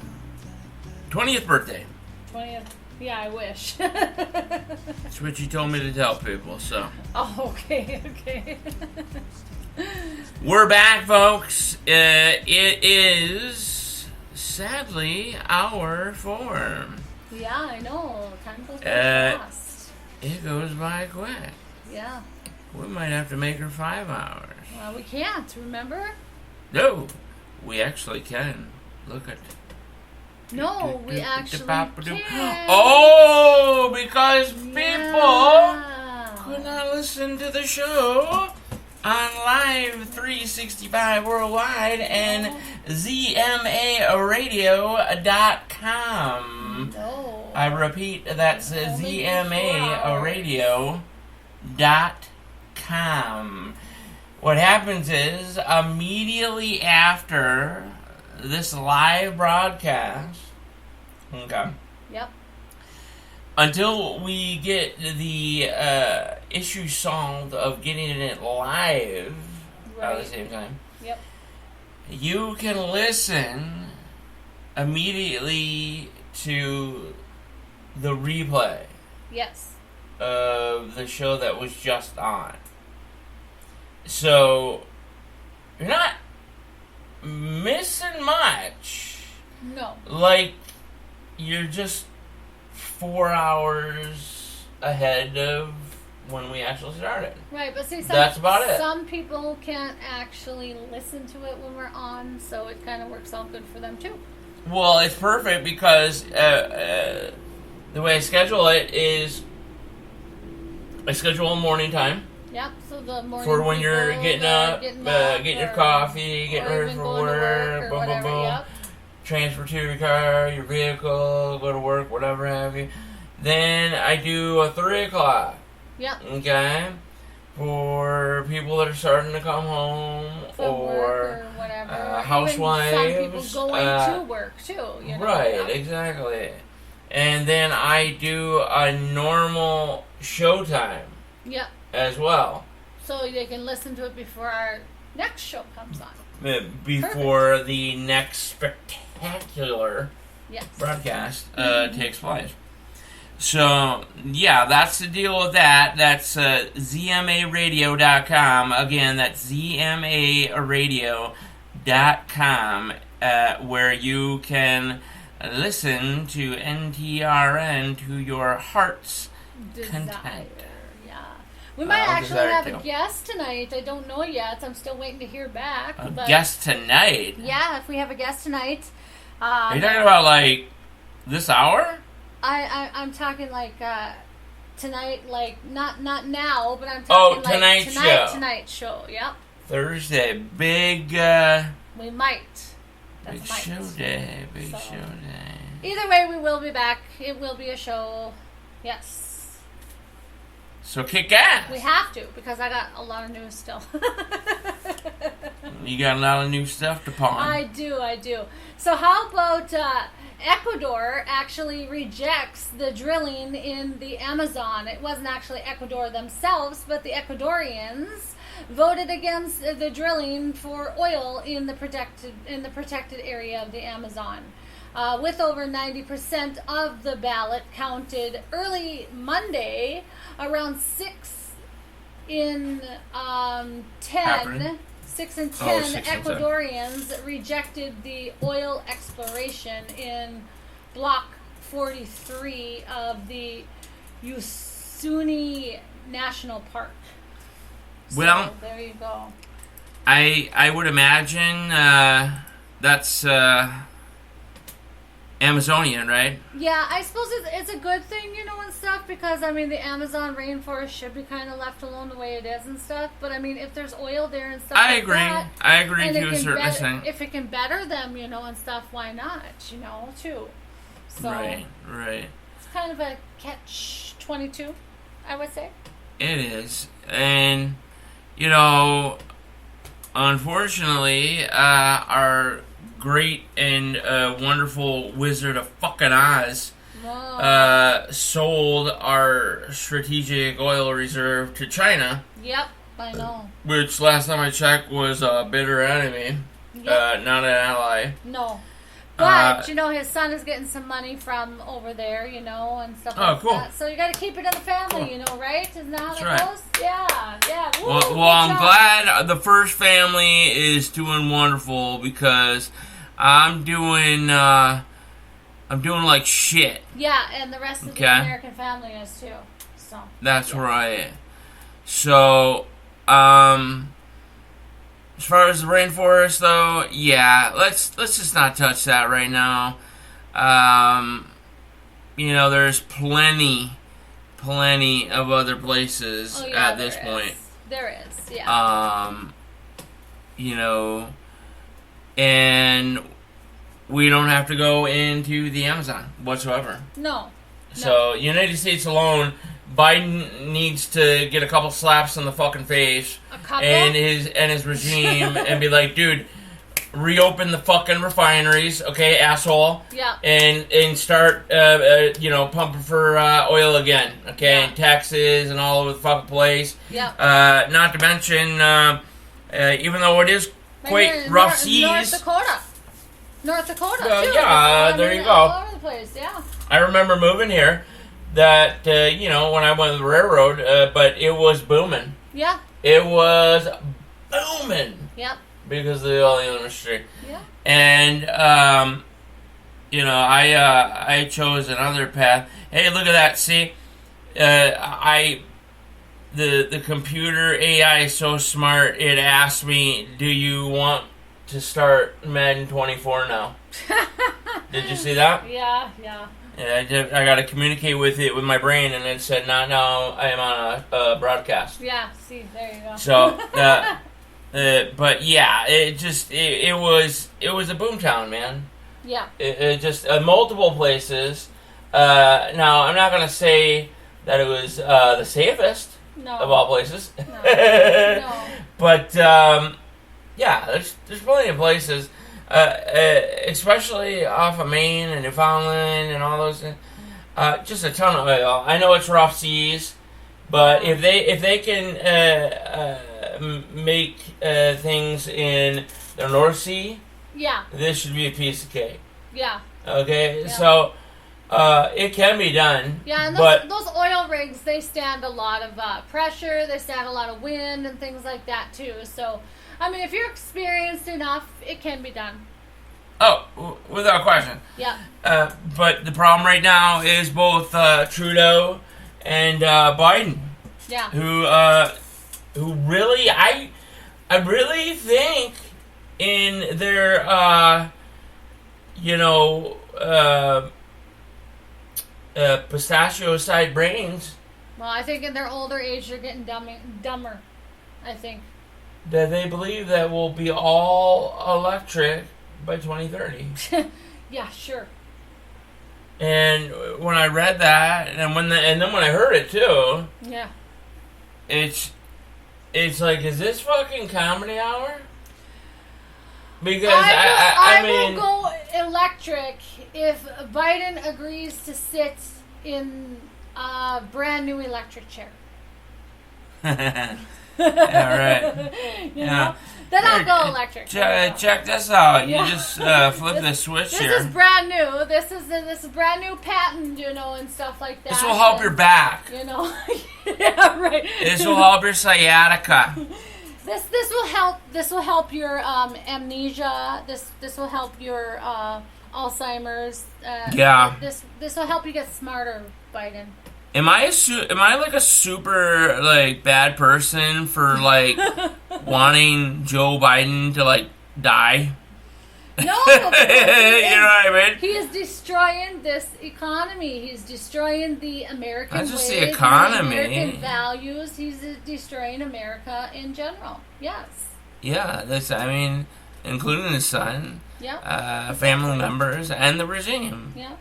20th birthday. 20th. Yeah, I wish. That's what you told me to tell people, so. Oh, okay. We're back, folks. It is, sadly, hour 4. Yeah, I know. Time goes by fast. It goes by quick. Yeah. We might have to make her 5 hours. Well, we can't, remember? No, we actually can. Look at. No, we actually can. Oh, because people could not listen to the show on Live 365 Worldwide and ZMARadio.com. No. I repeat, that's ZMARadio.com. What happens is, immediately after this live broadcast, okay. Yep. Until we get the issue solved of getting it live at the same time. Yep. You can listen immediately to the replay. Yes. Of the show that was just on. So you're not missing much. No. Like, you're just 4 hours ahead of when we actually started. Right, but see, that's about it. Some people can't actually listen to it when we're on, so it kind of works out good for them too. Well, it's perfect because the way I schedule it is I schedule morning time. Yep, so the morning for when you're getting up, getting your coffee, getting ready for work, boom, boom, boom. Yep. Transfer to your car, your vehicle, go to work, whatever have you. Then I do a 3 o'clock. Yep. Okay? For people that are starting to come home or whatever. Housewives. Even some people going to work too. You know, right, exactly. And then I do a normal showtime. Yep. As well. So they can listen to it before our next show comes on. Before the next spectacular broadcast takes place. So, yeah, that's the deal with that. That's ZMARadio.com. Again, that's ZMARadio.com, where you can listen to NTRN to your heart's content. We might actually have a guest tonight. I don't know yet. I'm still waiting to hear back. A guest tonight? Yeah, if we have a guest tonight. Are you talking about, like, this hour? I'm talking, like, tonight, like, not now, but I'm talking, tonight's like, show. Tonight's show, yep. Thursday, big, we might. That's big show day, show day. Either way, we will be back. It will be a show, yes. So kick ass. We have to, because I got a lot of news still. You got a lot of new stuff to pawn. I do. So how about Ecuador actually rejects the drilling in the Amazon? It wasn't actually Ecuador themselves, but the Ecuadorians voted against the drilling for oil in the protected area of the Amazon. With over 90% of the ballot counted early Monday, around 6 in 10. 6 in 10 Ecuadorians rejected the oil exploration in Block 43 of the Usuni National Park. So, well, there you go. I would imagine that's Amazonian, right? Yeah, I suppose it's a good thing, and stuff, because, I mean, the Amazon rainforest should be kind of left alone the way it is and stuff, but, I mean, if there's oil there and stuff I like agree. that, I agree and to a certain extent. if it can better them, and stuff, why not, too. So, Right. it's kind of a catch-22, I would say. It is. And, unfortunately, our great and wonderful Wizard of fucking Oz sold our strategic oil reserve to China. Yep, I know. Which, last time I checked, was a bitter enemy, Yep. not an ally. No. But, his son is getting some money from over there, and stuff like cool. that. So you got to keep it in the family, right? Isn't that how That's it right. goes? Yeah. Woo, Well, good I'm job. glad the first family is doing wonderful, because I'm doing like shit. Yeah, and the rest of the Okay. American family is too. So That's right. So, as far as the rainforest, though, yeah, let's just not touch that right now. There's plenty of other places at this point. There is, yeah. And we don't have to go into the Amazon whatsoever. No. So, United States alone, Biden needs to get a couple slaps on the fucking face and his regime and be like, dude, reopen the fucking refineries, okay, asshole. Yeah. And start pumping for oil again, okay, Yeah. in Texas and all over the fucking place. Yeah. Not to mention, even though it is quite rough seas. North Dakota, too. Yeah, there you go. All over the place, yeah. I remember moving here, that, when I went to the railroad, but it was booming. Yeah. It was booming. Yep. Because of the oil industry. Yeah. And, I chose another path. Hey, look at that. See, the computer AI is so smart, it asked me, do you want to start Madden 24 now? Did you see that? Yeah. Yeah, I got to communicate with it with my brain, and it said, "Not now. I am on a broadcast." Yeah. See, there you go. So, but yeah, it was a boomtown, man. Yeah. It just multiple places. Now, I'm not gonna say that it was the safest of all places. No. But yeah, there's plenty of places. Especially off of Maine and Newfoundland and all those, just a ton of oil. I know it's rough seas, but if they can make things in the North Sea, yeah, this should be a piece of cake. Yeah. Okay, yeah. So it can be done. Yeah, and those oil rigs, they stand a lot of pressure. They stand a lot of wind and things like that too. So. I mean, if you're experienced enough, it can be done. Oh, without question. Yeah. But the problem right now is both Trudeau and Biden. Yeah. Who really, I really think in their, pistachio-side brains. Well, I think in their older age, they're getting dumber. I think. That they believe that we'll be all electric by 2030. Yeah, sure. And when I read that, and then when I heard it too, yeah, it's like, is this fucking comedy hour? Because I mean, will go electric if Biden agrees to sit in a brand new electric chair. Yeah, right. You know? Then I'll go electric. Check this out. Yeah. You just flip the switch here. This is brand new. This is brand new patent, and stuff like that. This will help your back. Yeah, right. This will help your sciatica. This will help. This will help your amnesia. This will help your Alzheimer's. Yeah. This will help you get smarter, Biden. Am I like a super like bad person for like wanting Joe Biden to like die? No, you know what I mean? He is destroying this economy. He's destroying the American Not just ways, the economy. American values. He's destroying America in general. Yes. Yeah, including his son, Yeah. family members, and the regime. Yeah.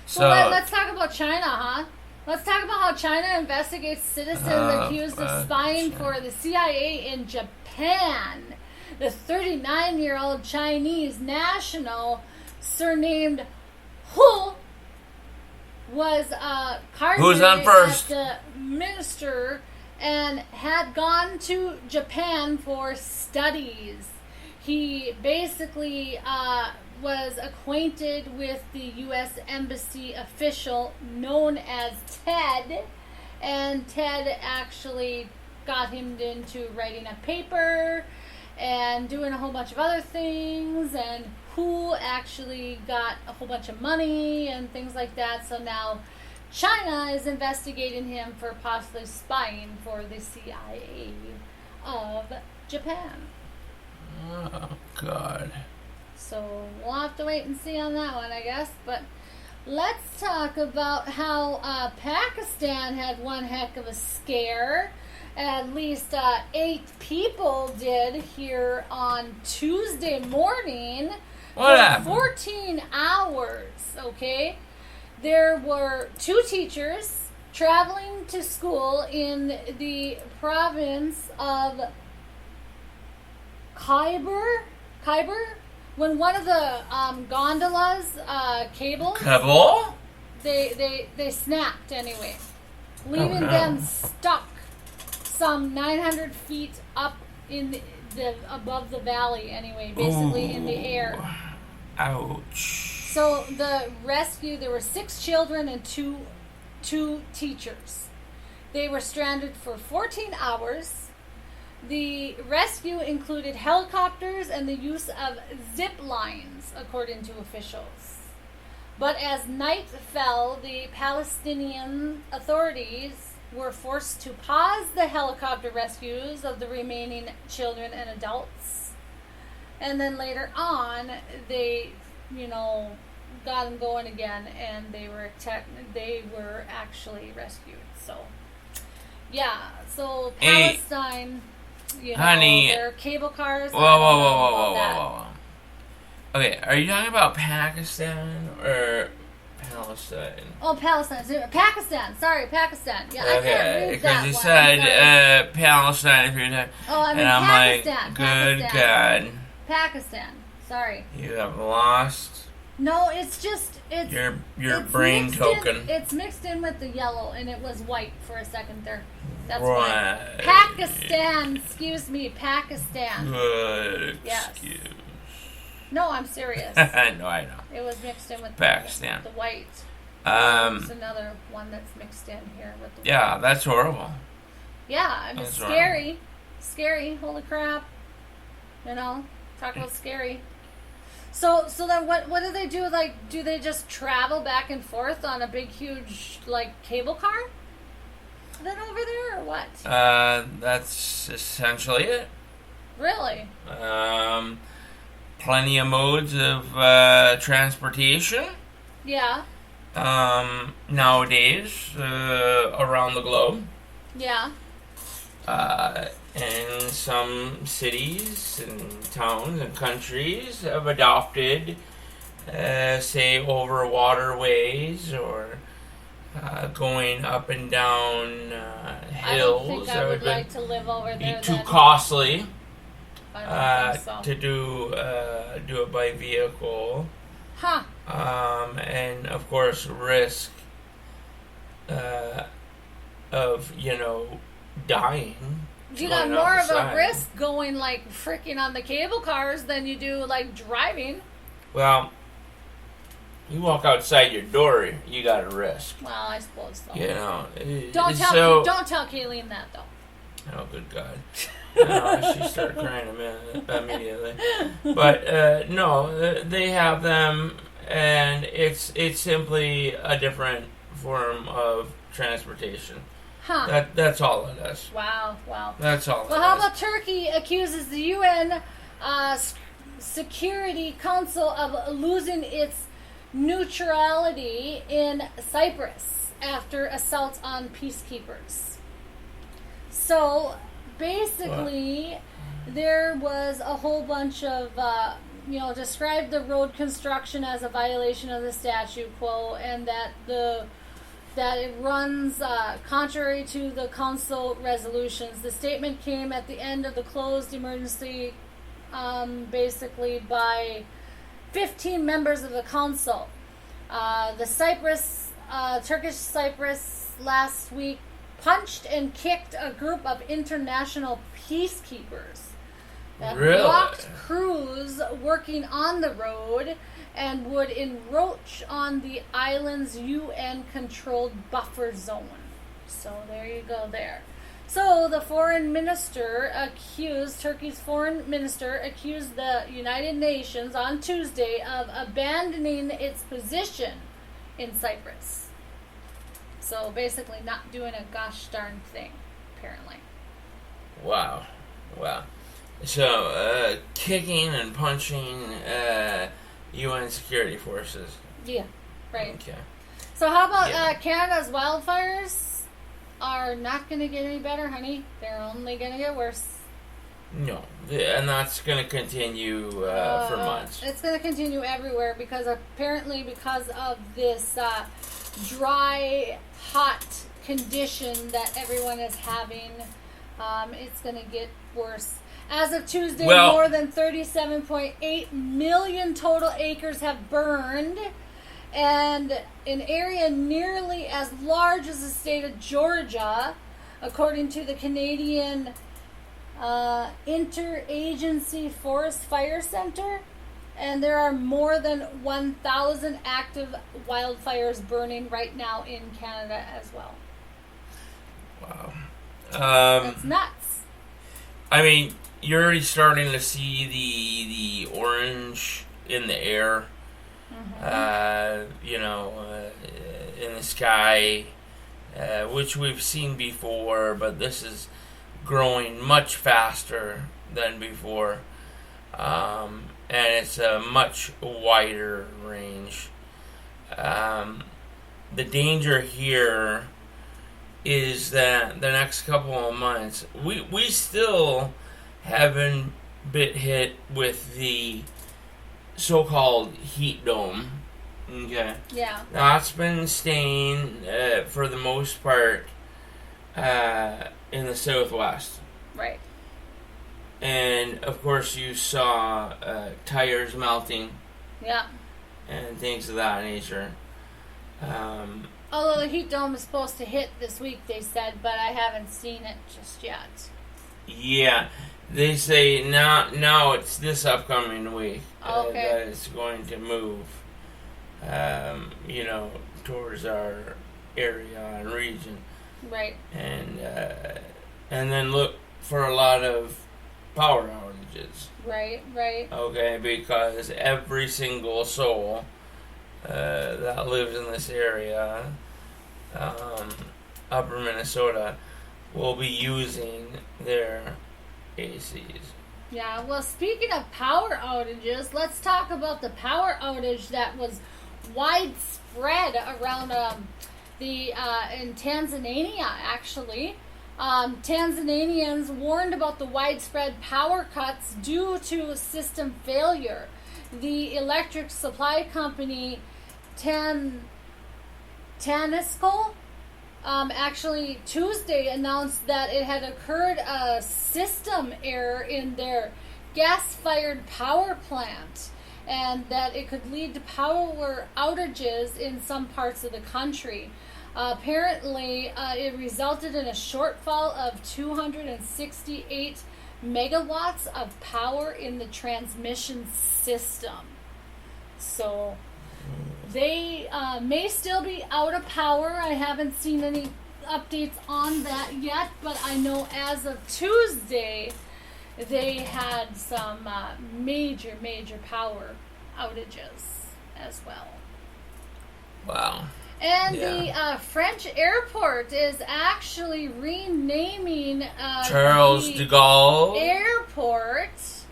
So let's talk about China, huh? Let's talk about how China investigates citizens accused of spying for the CIA in Japan. The 39-year-old Chinese national, surnamed Hu, was Who's on first? as the minister and had gone to Japan for studies. He basically was acquainted with the U.S. Embassy official known as Ted, and Ted actually got him into writing a paper and doing a whole bunch of other things, and who actually got a whole bunch of money and things like that. So now China is investigating him for possibly spying for the CIA of Japan. Oh, God. So we'll have to wait and see on that one, I guess. But let's talk about how Pakistan had one heck of a scare. At least 8 people did here on Tuesday morning. What for happened? 14 hours, okay? There were 2 teachers traveling to school in the province of Khyber, when one of the gondolas cables, they snapped anyway, leaving them stuck some 900 feet up in the above the valley anyway, basically in the air. Ouch. So the rescue, there were 6 children and two teachers. They were stranded for 14 hours. The rescue included helicopters and the use of zip lines, according to officials. But as night fell, the Palestinian authorities were forced to pause the helicopter rescues of the remaining children and adults. And then later on, they, got them going again, and they were actually rescued. So, yeah. So Palestine, honey, their cable cars. Whoa. Okay, are you talking about Pakistan or Palestine? Oh, Palestine. Pakistan. Sorry, Pakistan. Yeah, I can't Okay, read that because you one. said Palestine if you're talking. Oh, I mean and I'm Pakistan. like, good Pakistan. God. Pakistan. Sorry. You have lost. No, it's just your it's brain mixed token. It's mixed in with the yellow, and it was white for a second there. That's right. why. Pakistan. Excuse me, Pakistan. Good Yes. excuse. No, I'm serious. No, I know. It was mixed in with Pakistan. the white. There's another one that's mixed in here with the yeah, white. that's horrible. Yeah, I mean, That's scary. Horrible. Scary. Holy crap. Talk about scary. So then what do they do? Like, do they just travel back and forth on a big, huge, cable car? Then over there, or what? That's essentially it. Really? Plenty of modes of transportation. Yeah. Nowadays, around the globe. Yeah. And some cities and towns and countries have adopted, say, over waterways or going up and down hills. I don't think I would like to live over there. Be too costly I don't think so. to do it by vehicle. Huh. And of course, risk of dying. You got more of a risk going freaking on the cable cars than you do driving. Well, you walk outside your door, you got a risk. Well, I suppose so. Don't tell Kayleen that though. Oh, good God. She started crying immediately. But no, they have them, and it's simply a different form of transportation. Huh. That's all it is. Wow. That's all. Well, how about Turkey accuses the UN Security Council of losing its neutrality in Cyprus after assaults on peacekeepers? So basically, there was a whole bunch of, described the road construction as a violation of the statute quo, and that it runs contrary to the council resolutions. The statement came at the end of the closed emergency, basically by 15 members of the council. Turkish Cyprus last week punched and kicked a group of international peacekeepers that blocked crews working on the road and would encroach on the island's UN-controlled buffer zone. So there you go there. So the Turkey's foreign minister accused the United Nations on Tuesday of abandoning its position in Cyprus. So basically not doing a gosh darn thing, apparently. Wow. So, kicking and punching UN security forces. Yeah, right. Okay. So how about Canada's wildfires are not going to get any better, honey? They're only going to get worse. No, and that's going to continue for months. It's going to continue everywhere because of this dry, hot condition that everyone is having. It's going to get worse. As of Tuesday, more than 37.8 million total acres have burned, and an area nearly as large as the state of Georgia, according to the Canadian Interagency Forest Fire Center. And there are more than 1,000 active wildfires burning right now in Canada as well. Wow. That's nuts. I mean, you're already starting to see the orange in the air, in the sky, which we've seen before, but this is growing much faster than before, and it's a much wider range. The danger here is that the next couple of months, we still haven't been hit with the so-called heat dome. Okay. Yeah. That's been staying for the most part in the Southwest. Right. And of course, you saw tires melting. Yeah. And things of that nature. Although the heat dome is supposed to hit this week, they said, but I haven't seen it just yet. Yeah, they say now it's this upcoming week that it's going to move, towards our area and region. Right. And then look for a lot of power outages. Right. Okay, because every single soul that lives in this area, upper Minnesota, will be using their ACs. Yeah, well, speaking of power outages, let's talk about the power outage that was widespread around in Tanzania, actually. Tanzanians warned about the widespread power cuts due to system failure. The electric supply company TANESCO actually Tuesday announced that it had occurred a system error in their gas-fired power plant, and that it could lead to power outages in some parts of the country. Apparently, it resulted in a shortfall of 268 megawatts of power in the transmission system. So they may still be out of power. I haven't seen any updates on that yet, but I know as of Tuesday they had some major power outages as well. Wow. And the French airport is actually renaming Charles de Gaulle Airport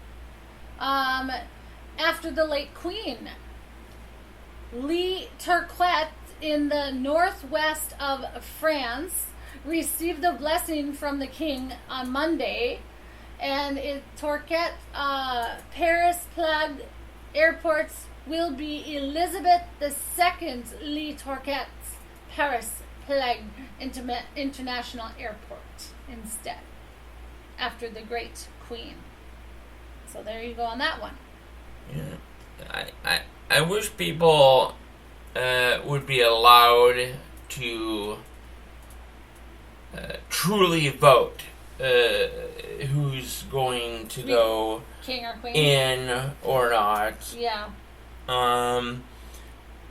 after the late Queen. Le Turquet in the northwest of France received a blessing from the king on Monday, and Turquet Paris Plague airports will be Elizabeth II Le Turquet Paris Plague International Airport instead, after the great Queen. So there you go on that one. Yeah. I wish people would be allowed to truly vote who's going to go King or Queen in or not. Yeah. I'm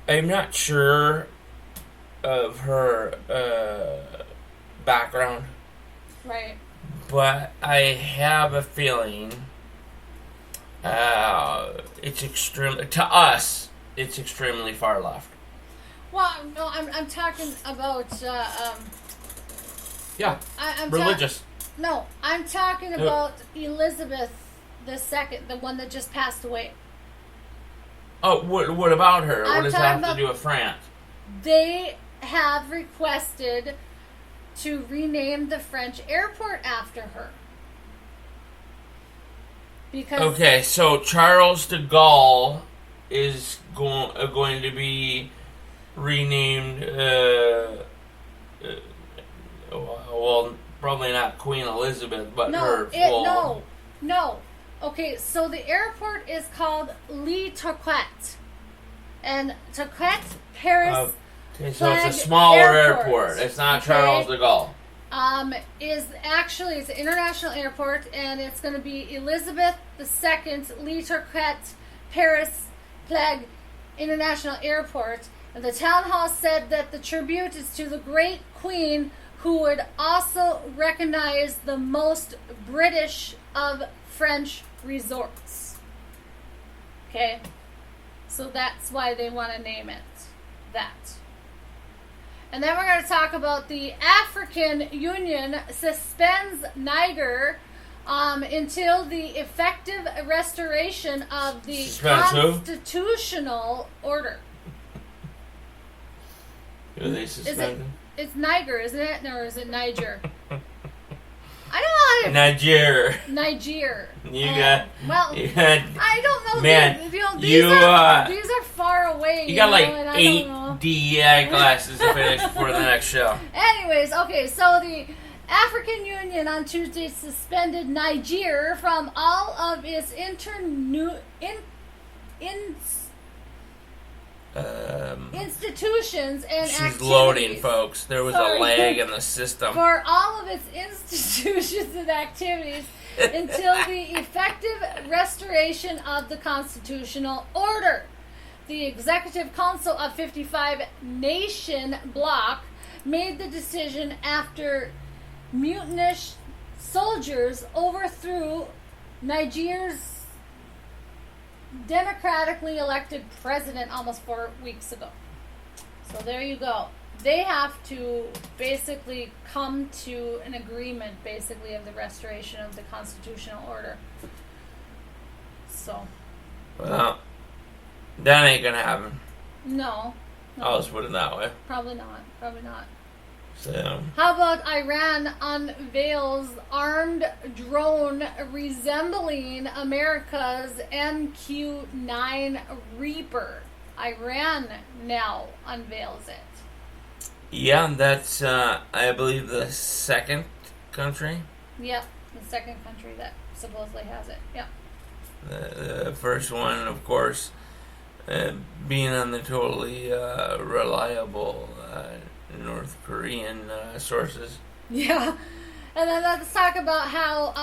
not sure of her background. Right. But I have a feeling it's extremely, to us, it's extremely far left. Well, no, I'm talking about Yeah, I'm religious. No, I'm talking about Elizabeth II, the one that just passed away. Oh, what about her? I'm What does that talking have to do with France? They have requested to rename the French airport after her. Because Okay, so Charles de Gaulle is going to be renamed. Well, probably not Queen Elizabeth, but her full. No. Okay, so the airport is called Le Turquet, and Turquet Paris. Okay, so it's a smaller airport. It's not Charles de Gaulle. It's an international airport, and it's going to be Elizabeth II Le Turquet Paris Plague International Airport. And the town hall said that the tribute is to the great Queen, who would also recognize the most British of French resorts. Okay? So that's why they want to name it that. And then we're going to talk about the African Union suspends Niger until the effective restoration of the constitutional order. Who are they suspending? It's Niger, isn't it? Or is it Niger? I don't know how to... Niger. I don't know. Man, these are far away. You got like 8 DEI classes to finish before the next show. Anyways, okay, so the African Union on Tuesday suspended Niger from all of its institutions and She's activities. loading, folks. There was a lag in the system. For all of its institutions and activities until the effective restoration of the constitutional order. The Executive Council of 55 Nation Bloc made the decision after mutinous soldiers overthrew Niger's democratically elected president almost 4 weeks ago. So there you go. They have to basically come to an agreement, basically, of the restoration of the constitutional order. So. Well, that ain't gonna happen. No. I'll just put it that way. Probably not. So. How about Iran unveils armed drone resembling America's MQ-9 Reaper? Iran now unveils it. Yeah, that's, I believe, the second country. Yep, the second country that supposedly has it. Yep. The first one, of course, being on the totally reliable North Korean sources. Yeah. And then let's talk about how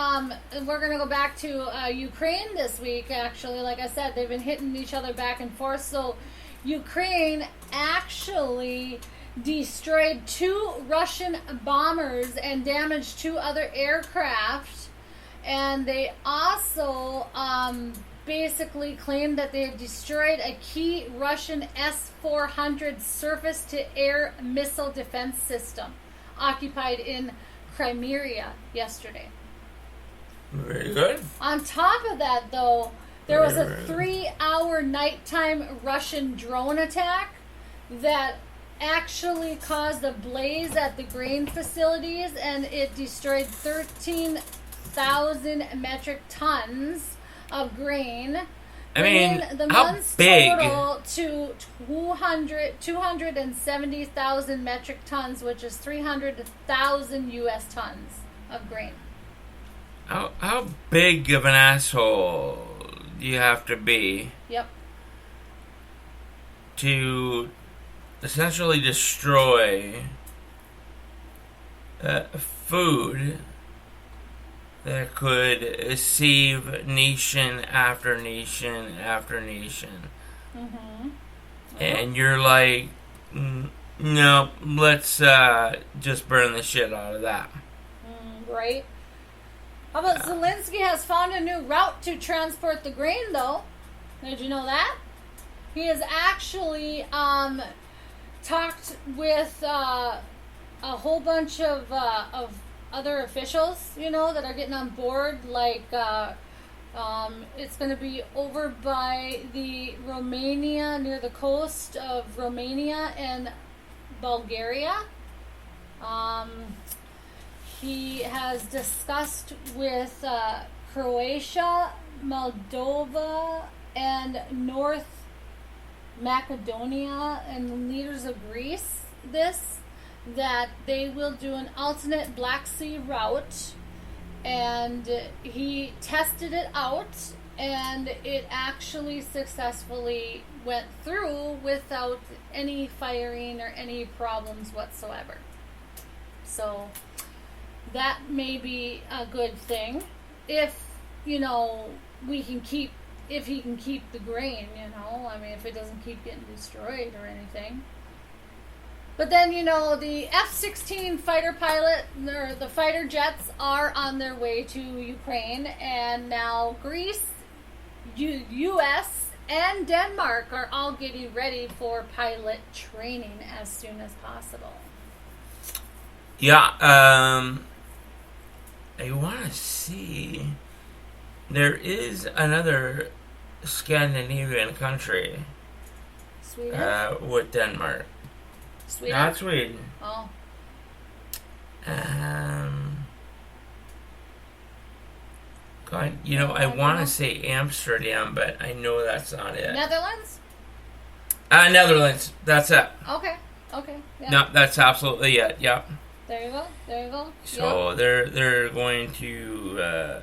we're going to go back to Ukraine this week, actually. Like I said, they've been hitting each other back and forth. So Ukraine actually destroyed 2 Russian bombers and damaged 2 other aircraft. And they also basically claimed that they had destroyed a key Russian S-400 surface-to-air missile defense system occupied in Crimea yesterday. Very good. On top of that, though, there was a 3-hour nighttime Russian drone attack that actually caused a blaze at the grain facilities, and it destroyed 13,000 metric tons of grain. I mean, the how month's big? total to 270,000 metric tons, which is 300,000 U.S. tons of grain. How big of an asshole do you have to be? Yep. To essentially destroy food that could save nation after nation after nation. Mm-hmm. And you're like, no, let's just burn the shit out of that. Right? How about Zelensky has found a new route to transport the grain, though? Did you know that? He has actually talked with a whole bunch of other officials, you know, that are getting on board. Like, it's going to be over by the Romania, near the coast of Romania and Bulgaria. He has discussed with Croatia, Moldova, and North Macedonia and leaders of Greece that they will do an alternate Black Sea route, and he tested it out, and it actually successfully went through without any firing or any problems whatsoever. So that may be a good thing if, you know, he can keep the grain, you know, I mean, if it doesn't keep getting destroyed or anything. But then, you know, the F-16 fighter pilot, or the fighter jets, are on their way to Ukraine, and now Greece, U.S., and Denmark are all getting ready for pilot training as soon as possible. Yeah, I want to see. There is another Scandinavian country. Sweden? With Denmark. Sweden? Not Sweden. Oh. God, you know, I want to say Amsterdam, but I know that's not it. Netherlands? Netherlands. That's it. Okay. Yeah. No, that's absolutely it. Yep. There you go. So they're going to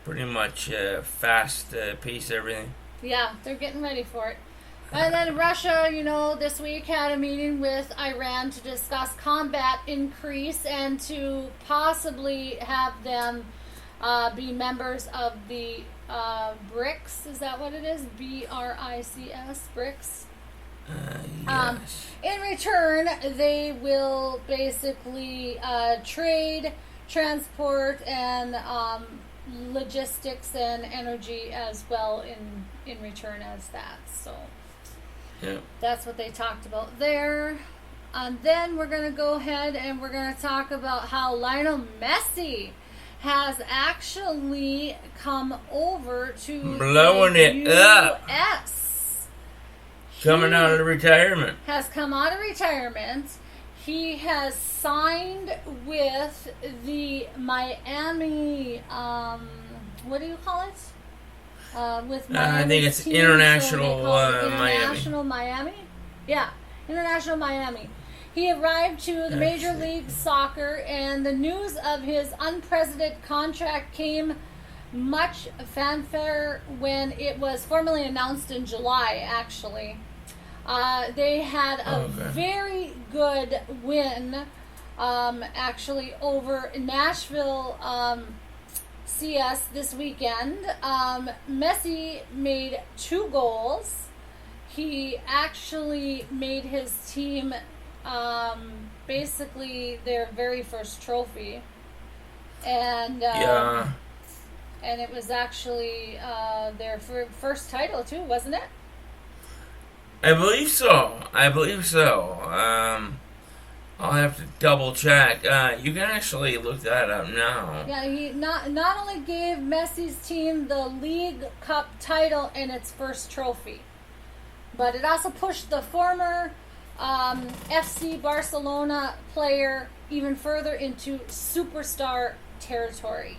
pretty much fast pace everything. Yeah, they're getting ready for it. And then Russia, you know, this week had a meeting with Iran to discuss combat increase and to possibly have them be members of the BRICS. Is that what it is? BRICS, BRICS. Yes. In return, they will basically trade, transport, and logistics and energy as well in return as that. So yeah, that's what they talked about there. And then we're going to go ahead and we're going to talk about how Lionel Messi has actually come over to blowing the it up. US. Coming out of retirement. Has come out of retirement. He has signed with the Miami, what do you call it? With Miami. I think it's team, International so Miami. International Miami? Yeah, International Miami. He arrived to the Major League Soccer, and the news of his unprecedented contract came much fanfare when it was formally announced in July, actually. They had a very good win, actually, over Nashville CS this weekend. Messi made 2 goals. He actually made his team basically their very first trophy. And And it was actually their first title too, wasn't it? I believe so. I'll have to double check. You can actually look that up now. Yeah, he not only gave Messi's team the League Cup title and its first trophy, but it also pushed the former FC Barcelona player even further into superstar territory.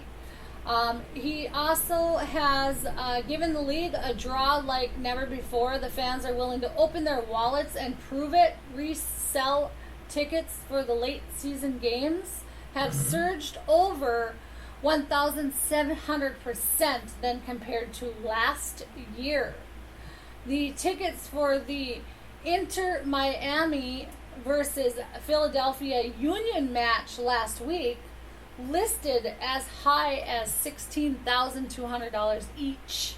He also has given the league a draw like never before. The fans are willing to open their wallets and prove it. Resell tickets for the late season games have surged over 1,700% than compared to last year. The tickets for the Inter Miami versus Philadelphia Union match last week listed as high as $16,200 each.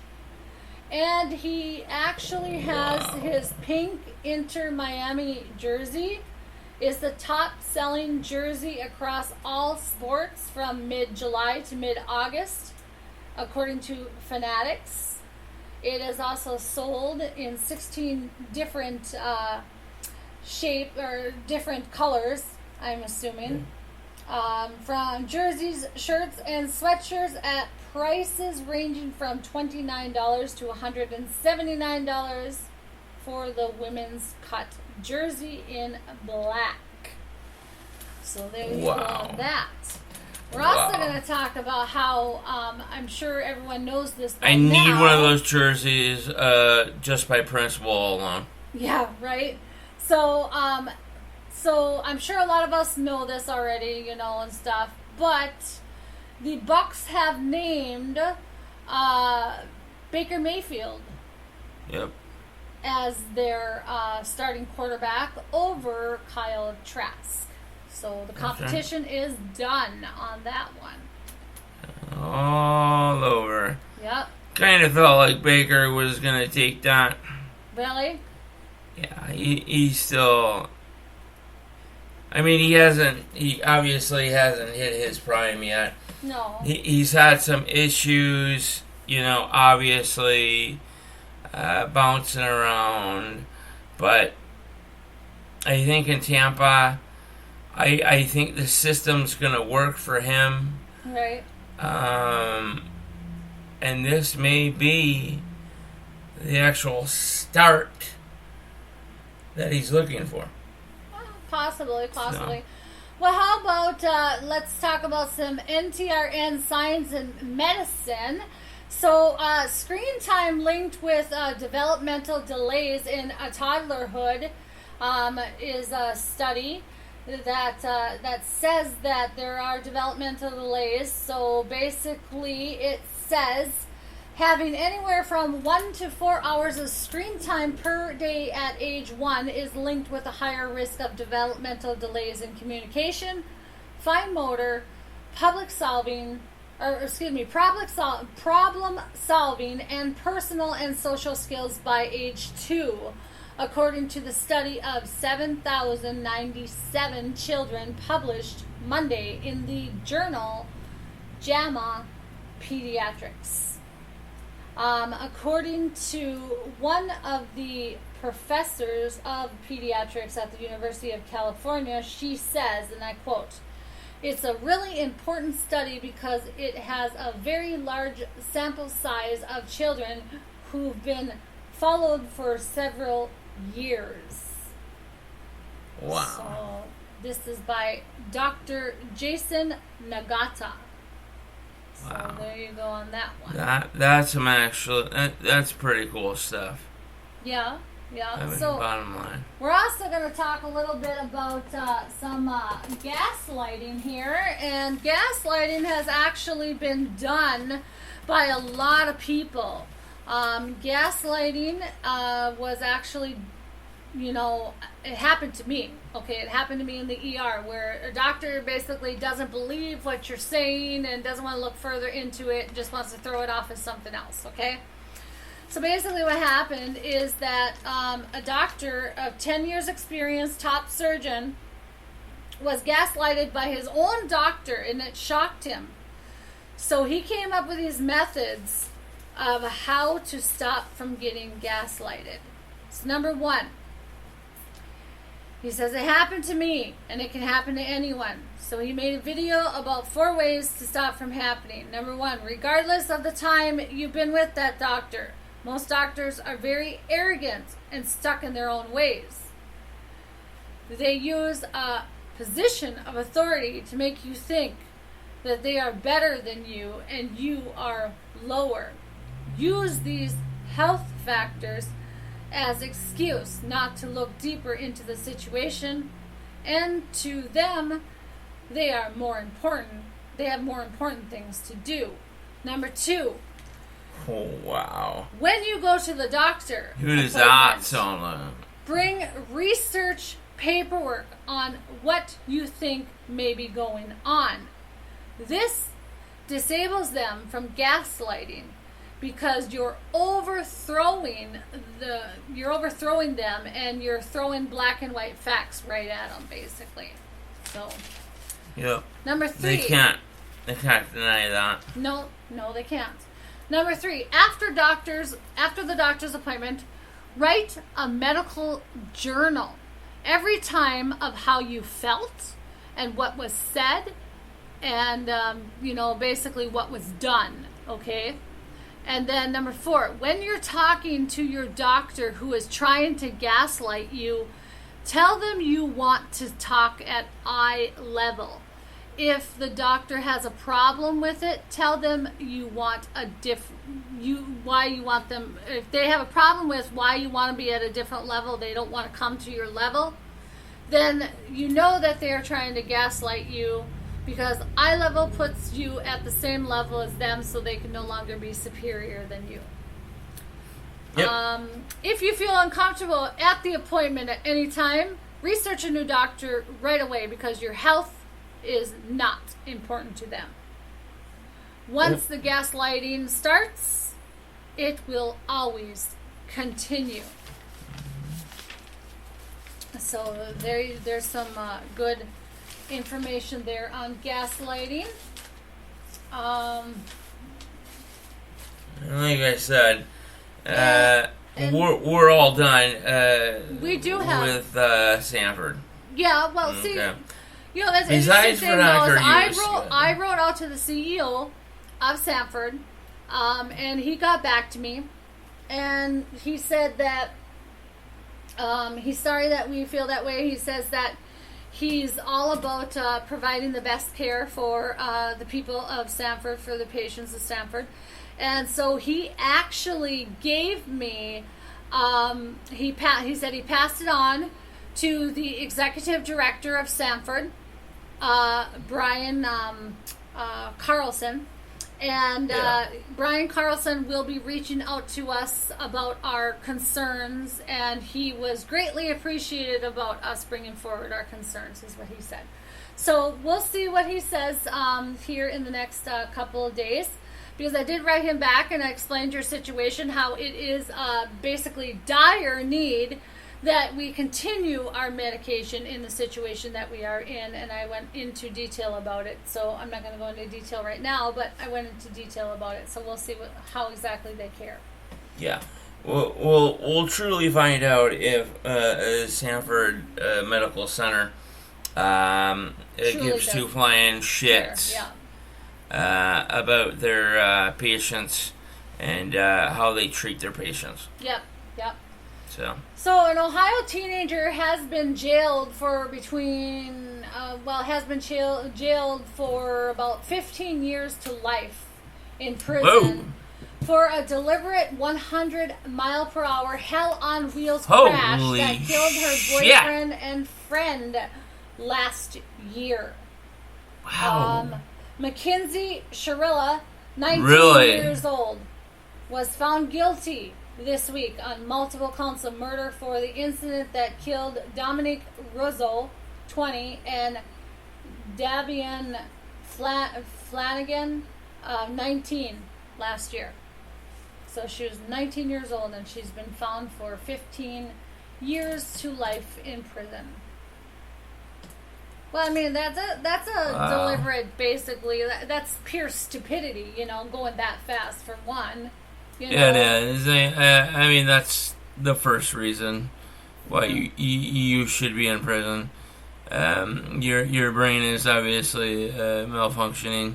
And he actually has his pink Inter Miami jersey is the top selling jersey across all sports from mid-July to mid-August, according to Fanatics. It is also sold in 16 different shape or different colors, I'm assuming. From jerseys, shirts, and sweatshirts at prices ranging from $29 to $179 for the women's cut jersey in black. So there you go on that. We're also going to talk about how I'm sure everyone knows this. I need one of those jerseys just by principle alone. Yeah, right. So I'm sure a lot of us know this already, and stuff. But the Bucks have named Baker Mayfield. Yep. As their starting quarterback over Kyle Trask. So the competition is done on that one. All over. Yep. Kind of felt like Baker was going to take that. Really? Yeah, he still... I mean, he obviously hasn't hit his prime yet. No. He's had some issues, obviously... bouncing around, but I think in Tampa, I think the system's gonna work for him. Right. And this may be the actual start that he's looking for. Possibly. So. Well, how about let's talk about some NTRN science and medicine. So, screen time linked with developmental delays in toddlerhood is a study that says that there are developmental delays. So, basically, it says having anywhere from 1 to 4 hours of screen time per day at age 1 is linked with a higher risk of developmental delays in communication, fine motor, problem solving, and personal and social skills by age 2, according to the study of 7,097 children published Monday in the journal JAMA Pediatrics. According to one of the professors of pediatrics at the University of California, she says, and I quote, "It's a really important study because it has a very large sample size of children who've been followed for several years." Wow. So this is by Dr. Jason Nagata. So Wow. there you go on that one. That's pretty cool stuff. Yeah. I mean, So bottom line. we're also going to talk a little bit about some gaslighting here. And gaslighting has actually been done by a lot of people. Gaslighting was actually, it happened to me. Okay, it happened to me in the ER where a doctor basically doesn't believe what you're saying and doesn't want to look further into it, just wants to throw it off as something else, okay? So basically what happened is that a doctor of 10 years experience, top surgeon, was gaslighted by his own doctor, and it shocked him. So he came up with these methods of how to stop from getting gaslighted. So number 1, he says, it happened to me, and it can happen to anyone. So he made a video about 4 ways to stop from happening. Number 1, regardless of the time you've been with that doctor, most doctors are very arrogant and stuck in their own ways. They use a position of authority to make you think that they are better than you and you are lower. Use these health factors as excuse not to look deeper into the situation, and to them they are more important. They have more important things to do. Number 2, Oh, wow. when you go to the doctor, Who does that sound like? bring research paperwork on what you think may be going on. This disables them from gaslighting, because you're overthrowing them, and you're throwing black and white facts right at them, basically. So, Yep. number 3. They can't deny that. No, they can't. Number 3, after the doctor's appointment, write a medical journal every time of how you felt and what was said, and basically what was done. Okay. And then number 4, when you're talking to your doctor who is trying to gaslight you, tell them you want to talk at eye level. If the doctor has a problem with it, tell them you want why you want them. If they have a problem with why you want to be at a different level, they don't want to come to your level, then you know that they are trying to gaslight you, because eye level puts you at the same level as them, so they can no longer be superior than you. Yep. If you feel uncomfortable at the appointment at any time, research a new doctor right away, because your health is not important to them. Once the gaslighting starts, it will always continue. So there's some good information there on gaslighting. Like I said, we're all done. We do have with Sanford. Yeah, well, see, that's an Besides interesting for thing. Dr. I wrote out to the CEO of Sanford, and he got back to me, and he said that he's sorry that we feel that way. He says that he's all about providing the best care for the people of Sanford, for the patients of Sanford. And so he actually gave me, he said he passed it on to the executive director of Sanford, Brian Carlson. And Brian Carlson will be reaching out to us about our concerns, and he was greatly appreciated about us bringing forward our concerns, is what he said. So we'll see what he says here in the next couple of days, because I did write him back and I explained your situation, how it is basically dire need that we continue our medication in the situation that we are in, and I went into detail about it. So I'm not going to go into detail right now, but I went into detail about it. So we'll see how exactly they care. Yeah, we'll truly find out if Sanford Medical Center gives two flying shits about their patients and how they treat their patients. Yep. So an Ohio teenager has been jailed for jailed for about 15 years to life in prison for a deliberate 100-mile-per-hour hell-on-wheels crash that killed her boyfriend and friend last year. Wow. Mackenzie Sharilla, 19 years old, was found guilty this week on multiple counts of murder for the incident that killed Dominic Ruzzo, 20, and Davian Flanagan, 19, last year. So she was 19 years old, and she's been found for 15 years to life in prison. Well, I mean, that's a deliberate, basically. That's pure stupidity, going that fast for one. Yeah, it is. I mean, that's the first reason why you should be in prison. Your brain is obviously malfunctioning.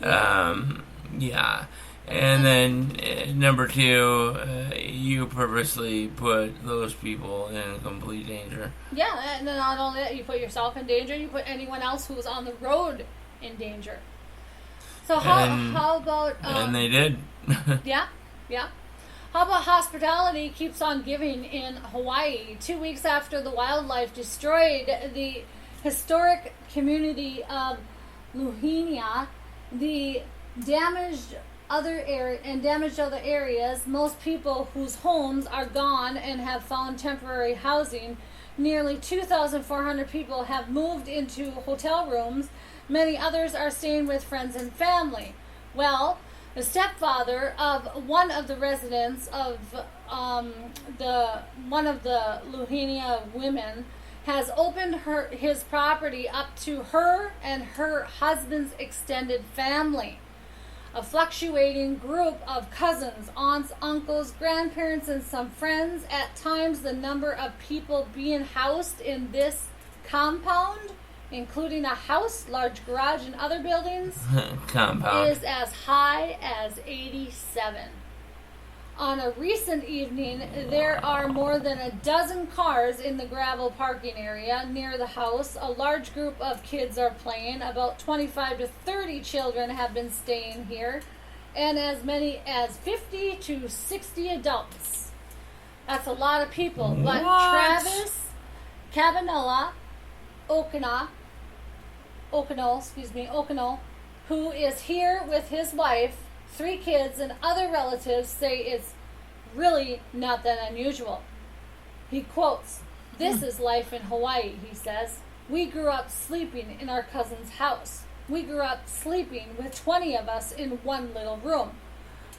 Yeah. And then number two, you purposely put those people in complete danger. Yeah, and then not only that, you put yourself in danger, you put anyone else who was on the road in danger. So how about... and they did. Yeah. How about hospitality keeps on giving in Hawaii? 2 weeks after the wildlife destroyed the historic community of Luhinia, the damaged other areas, most people whose homes are gone and have found temporary housing. Nearly 2,400 people have moved into hotel rooms. Many others are staying with friends and family. Well, the stepfather of one of the residents of one of the Luhinia women has opened his property up to her and her husband's extended family. A fluctuating group of cousins, aunts, uncles, grandparents, and some friends. At times, the number of people being housed in this compound, including a house, large garage, and other buildings, compound, is as high as 87. On a recent evening, there are more than a dozen cars in the gravel parking area near the house. A large group of kids are playing. About 25 to 30 children have been staying here, and as many as 50 to 60 adults. That's a lot of people. But Travis Cavanola Okino, who is here with his wife, 3 kids, and other relatives, say it's really not that unusual. He quotes, "This is life in Hawaii," he says. "We grew up sleeping in our cousin's house. We grew up sleeping with 20 of us in one little room.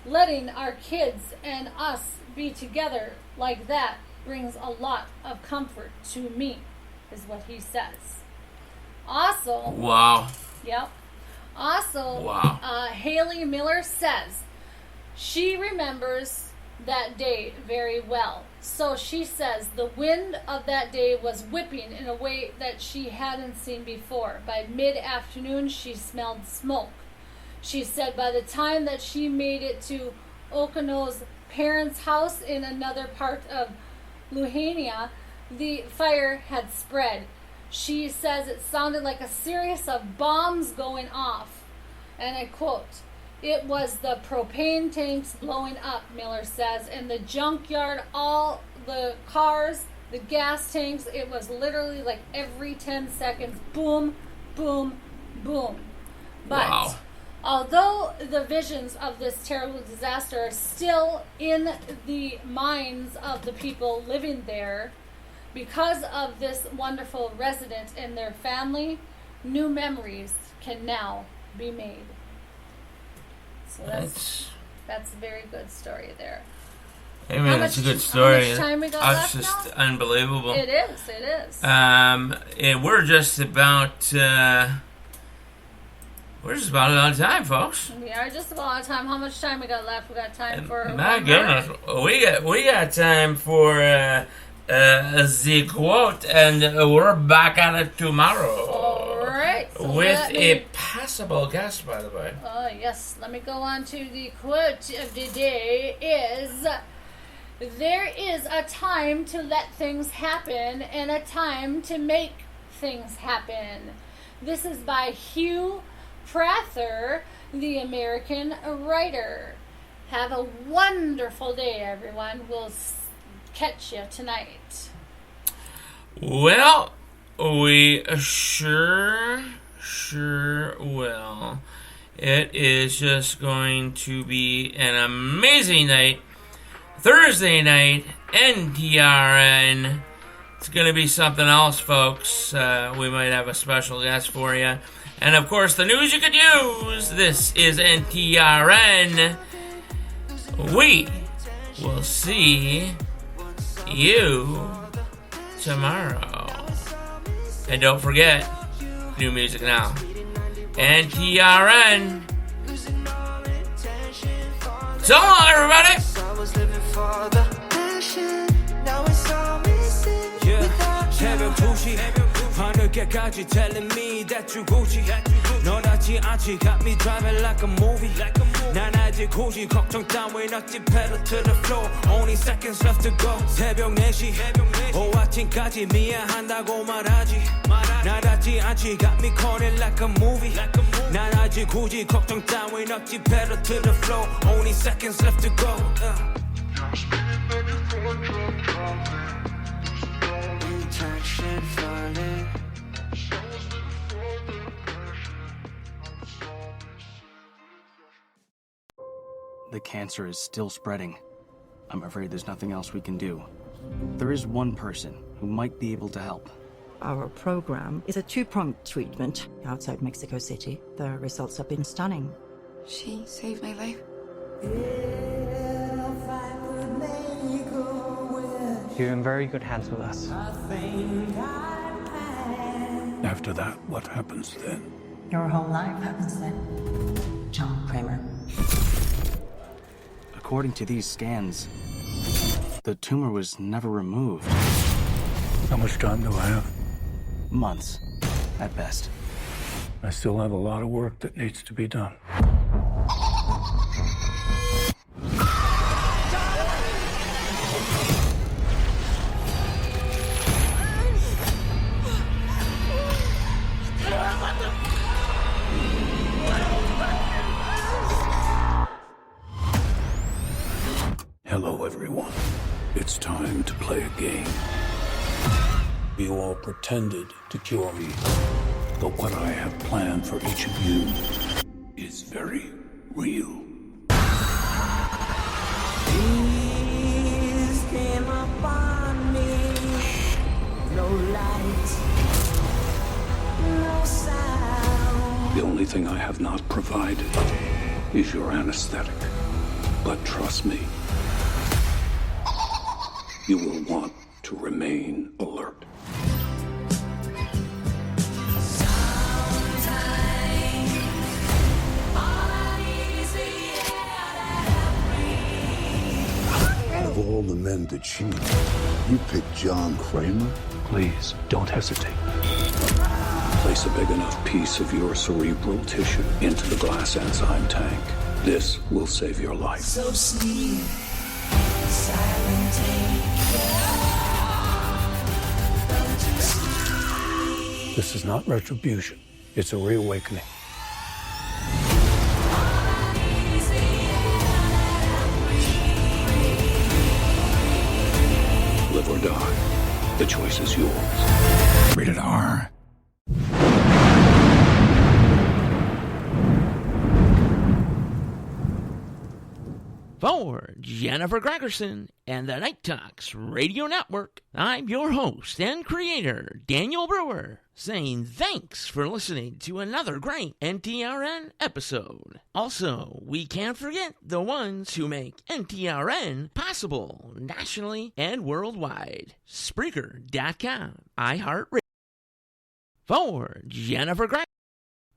Letting our kids and us be together like that brings a lot of comfort to me," is what he says. Also, wow. Yep. Also, wow. Haley Miller says she remembers that day very well. So she says the wind of that day was whipping in a way that she hadn't seen before. By mid-afternoon, she smelled smoke. She said by the time that she made it to Okino's parents' house in another part of Luhinia, the fire had spread. She says it sounded like a series of bombs going off. And I quote, "It was the propane tanks blowing up," Miller says, "and the junkyard, all the cars, the gas tanks. It was literally like every 10 seconds, boom, boom, boom." But although the visions of this terrible disaster are still in the minds of the people living there, because of this wonderful resident and their family, new memories can now be made. So that's a very good story there. Hey man, it's a good story. How much time we got That's left just now? unbelievable. It is. And we're just about out of time, folks. We are just about out of time. How much time we got left? We got time for My one goodness, more? we got time for the quote, and we're back at it tomorrow. All right. So with a passable guest, by the way. Oh yes. Let me go on to the quote of the day. Is there is a time to let things happen and a time to make things happen. This is by Hugh Prather, the American writer. Have a wonderful day, everyone. We'll catch you tonight. Well, we sure will. It is just going to be an amazing night. Thursday night, NTRN. It's going to be something else, folks. We might have a special guest for you. And, of course, the news you could use. This is NTRN. We will see you tomorrow. And don't forget, new music now. NTRN. So long, everybody. 새벽 2시 밤늦게까지 telling me that you Gucci 너답지 않지 got me driving like a movie 난 아직 굳이 걱정 따윈 없지 pedal to the floor only seconds left to go 새벽 4시 오후 아침까지 미안한다고 말하지 나답지 않지 got me calling like a movie 난 아직 굳이 걱정 따윈 없지 pedal to the floor only seconds left to go The cancer is still spreading. I'm afraid there's nothing else we can do. There is one person who might be able to help. Our program is a two-pronged treatment outside Mexico City. The results have been stunning. She saved my life. You're in very good hands with us. After that, what happens then? Your whole life happens then. John Kramer. According to these scans, the tumor was never removed. How much time do I have? Months, at best. I still have a lot of work that needs to be done. Hello, everyone. It's time to play a game. You all pretended to cure me, but what I have planned for each of you is very real. Peace came upon me. No light, no sound. The only thing I have not provided is your anesthetic. But trust me, you will want to remain alert. Out of all the men to cheat, you picked John Kramer? Please, don't hesitate. Place a big enough piece of your cerebral tissue into the glass enzyme tank. This will save your life. So sleep, silent This is not retribution. It's a reawakening. Live or die. The choice is yours. Rated R. For Jennifer Gregerson and the Night Talks Radio Network, I'm your host and creator, Daniel Brewer, saying thanks for listening to another great NTRN episode. Also, we can't forget the ones who make NTRN possible nationally and worldwide. Spreaker.com, iHeartRadio.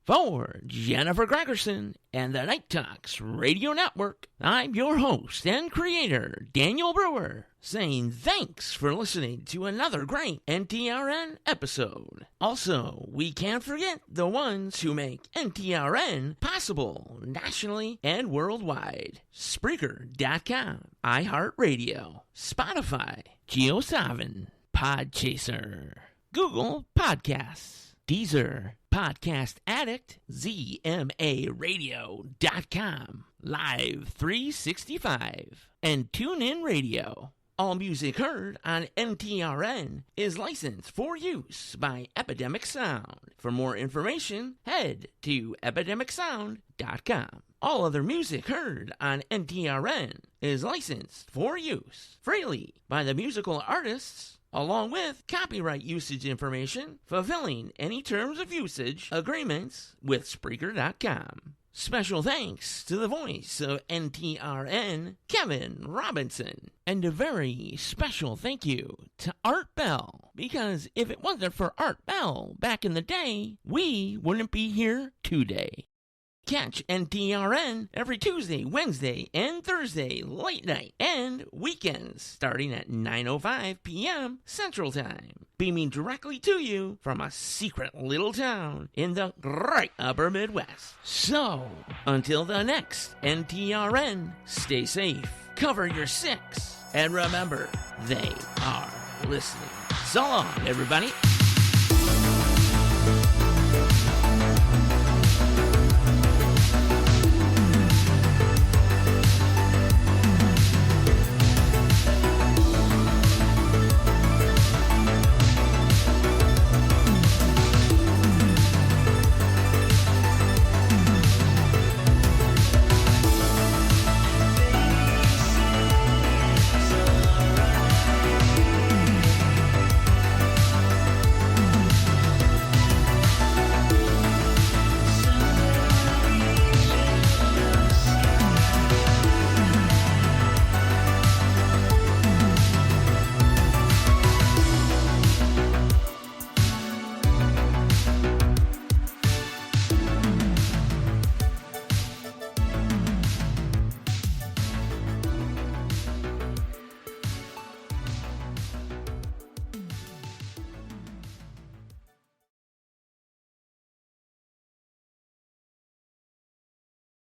For Jennifer Gregerson and the Night Talks Radio Network, I'm your host and creator, Daniel Brewer, saying thanks for listening to another great NTRN episode. Also, we can't forget the ones who make NTRN possible nationally and worldwide. Spreaker.com, iHeartRadio, Spotify, JioSaavn, Podchaser, Google Podcasts, Deezer, Podcast Addict, ZMARadio.com, Live 365, and TuneIn Radio. All music heard on NTRN is licensed for use by Epidemic Sound. For more information, head to epidemicsound.com. All other music heard on NTRN is licensed for use freely by the musical artists, along with copyright usage information, fulfilling any terms of usage agreements with Spreaker.com. Special thanks to the voice of NTRN, Kevin Robinson. And a very special thank you to Art Bell, because if it wasn't for Art Bell back in the day, we wouldn't be here today. Catch NTRN every Tuesday, Wednesday, and Thursday late night and weekends starting at 9:05 p.m. Central Time, beaming directly to you from a secret little town in the great upper Midwest. So, until the next NTRN, stay safe, cover your six, and remember, they are listening. So long, everybody.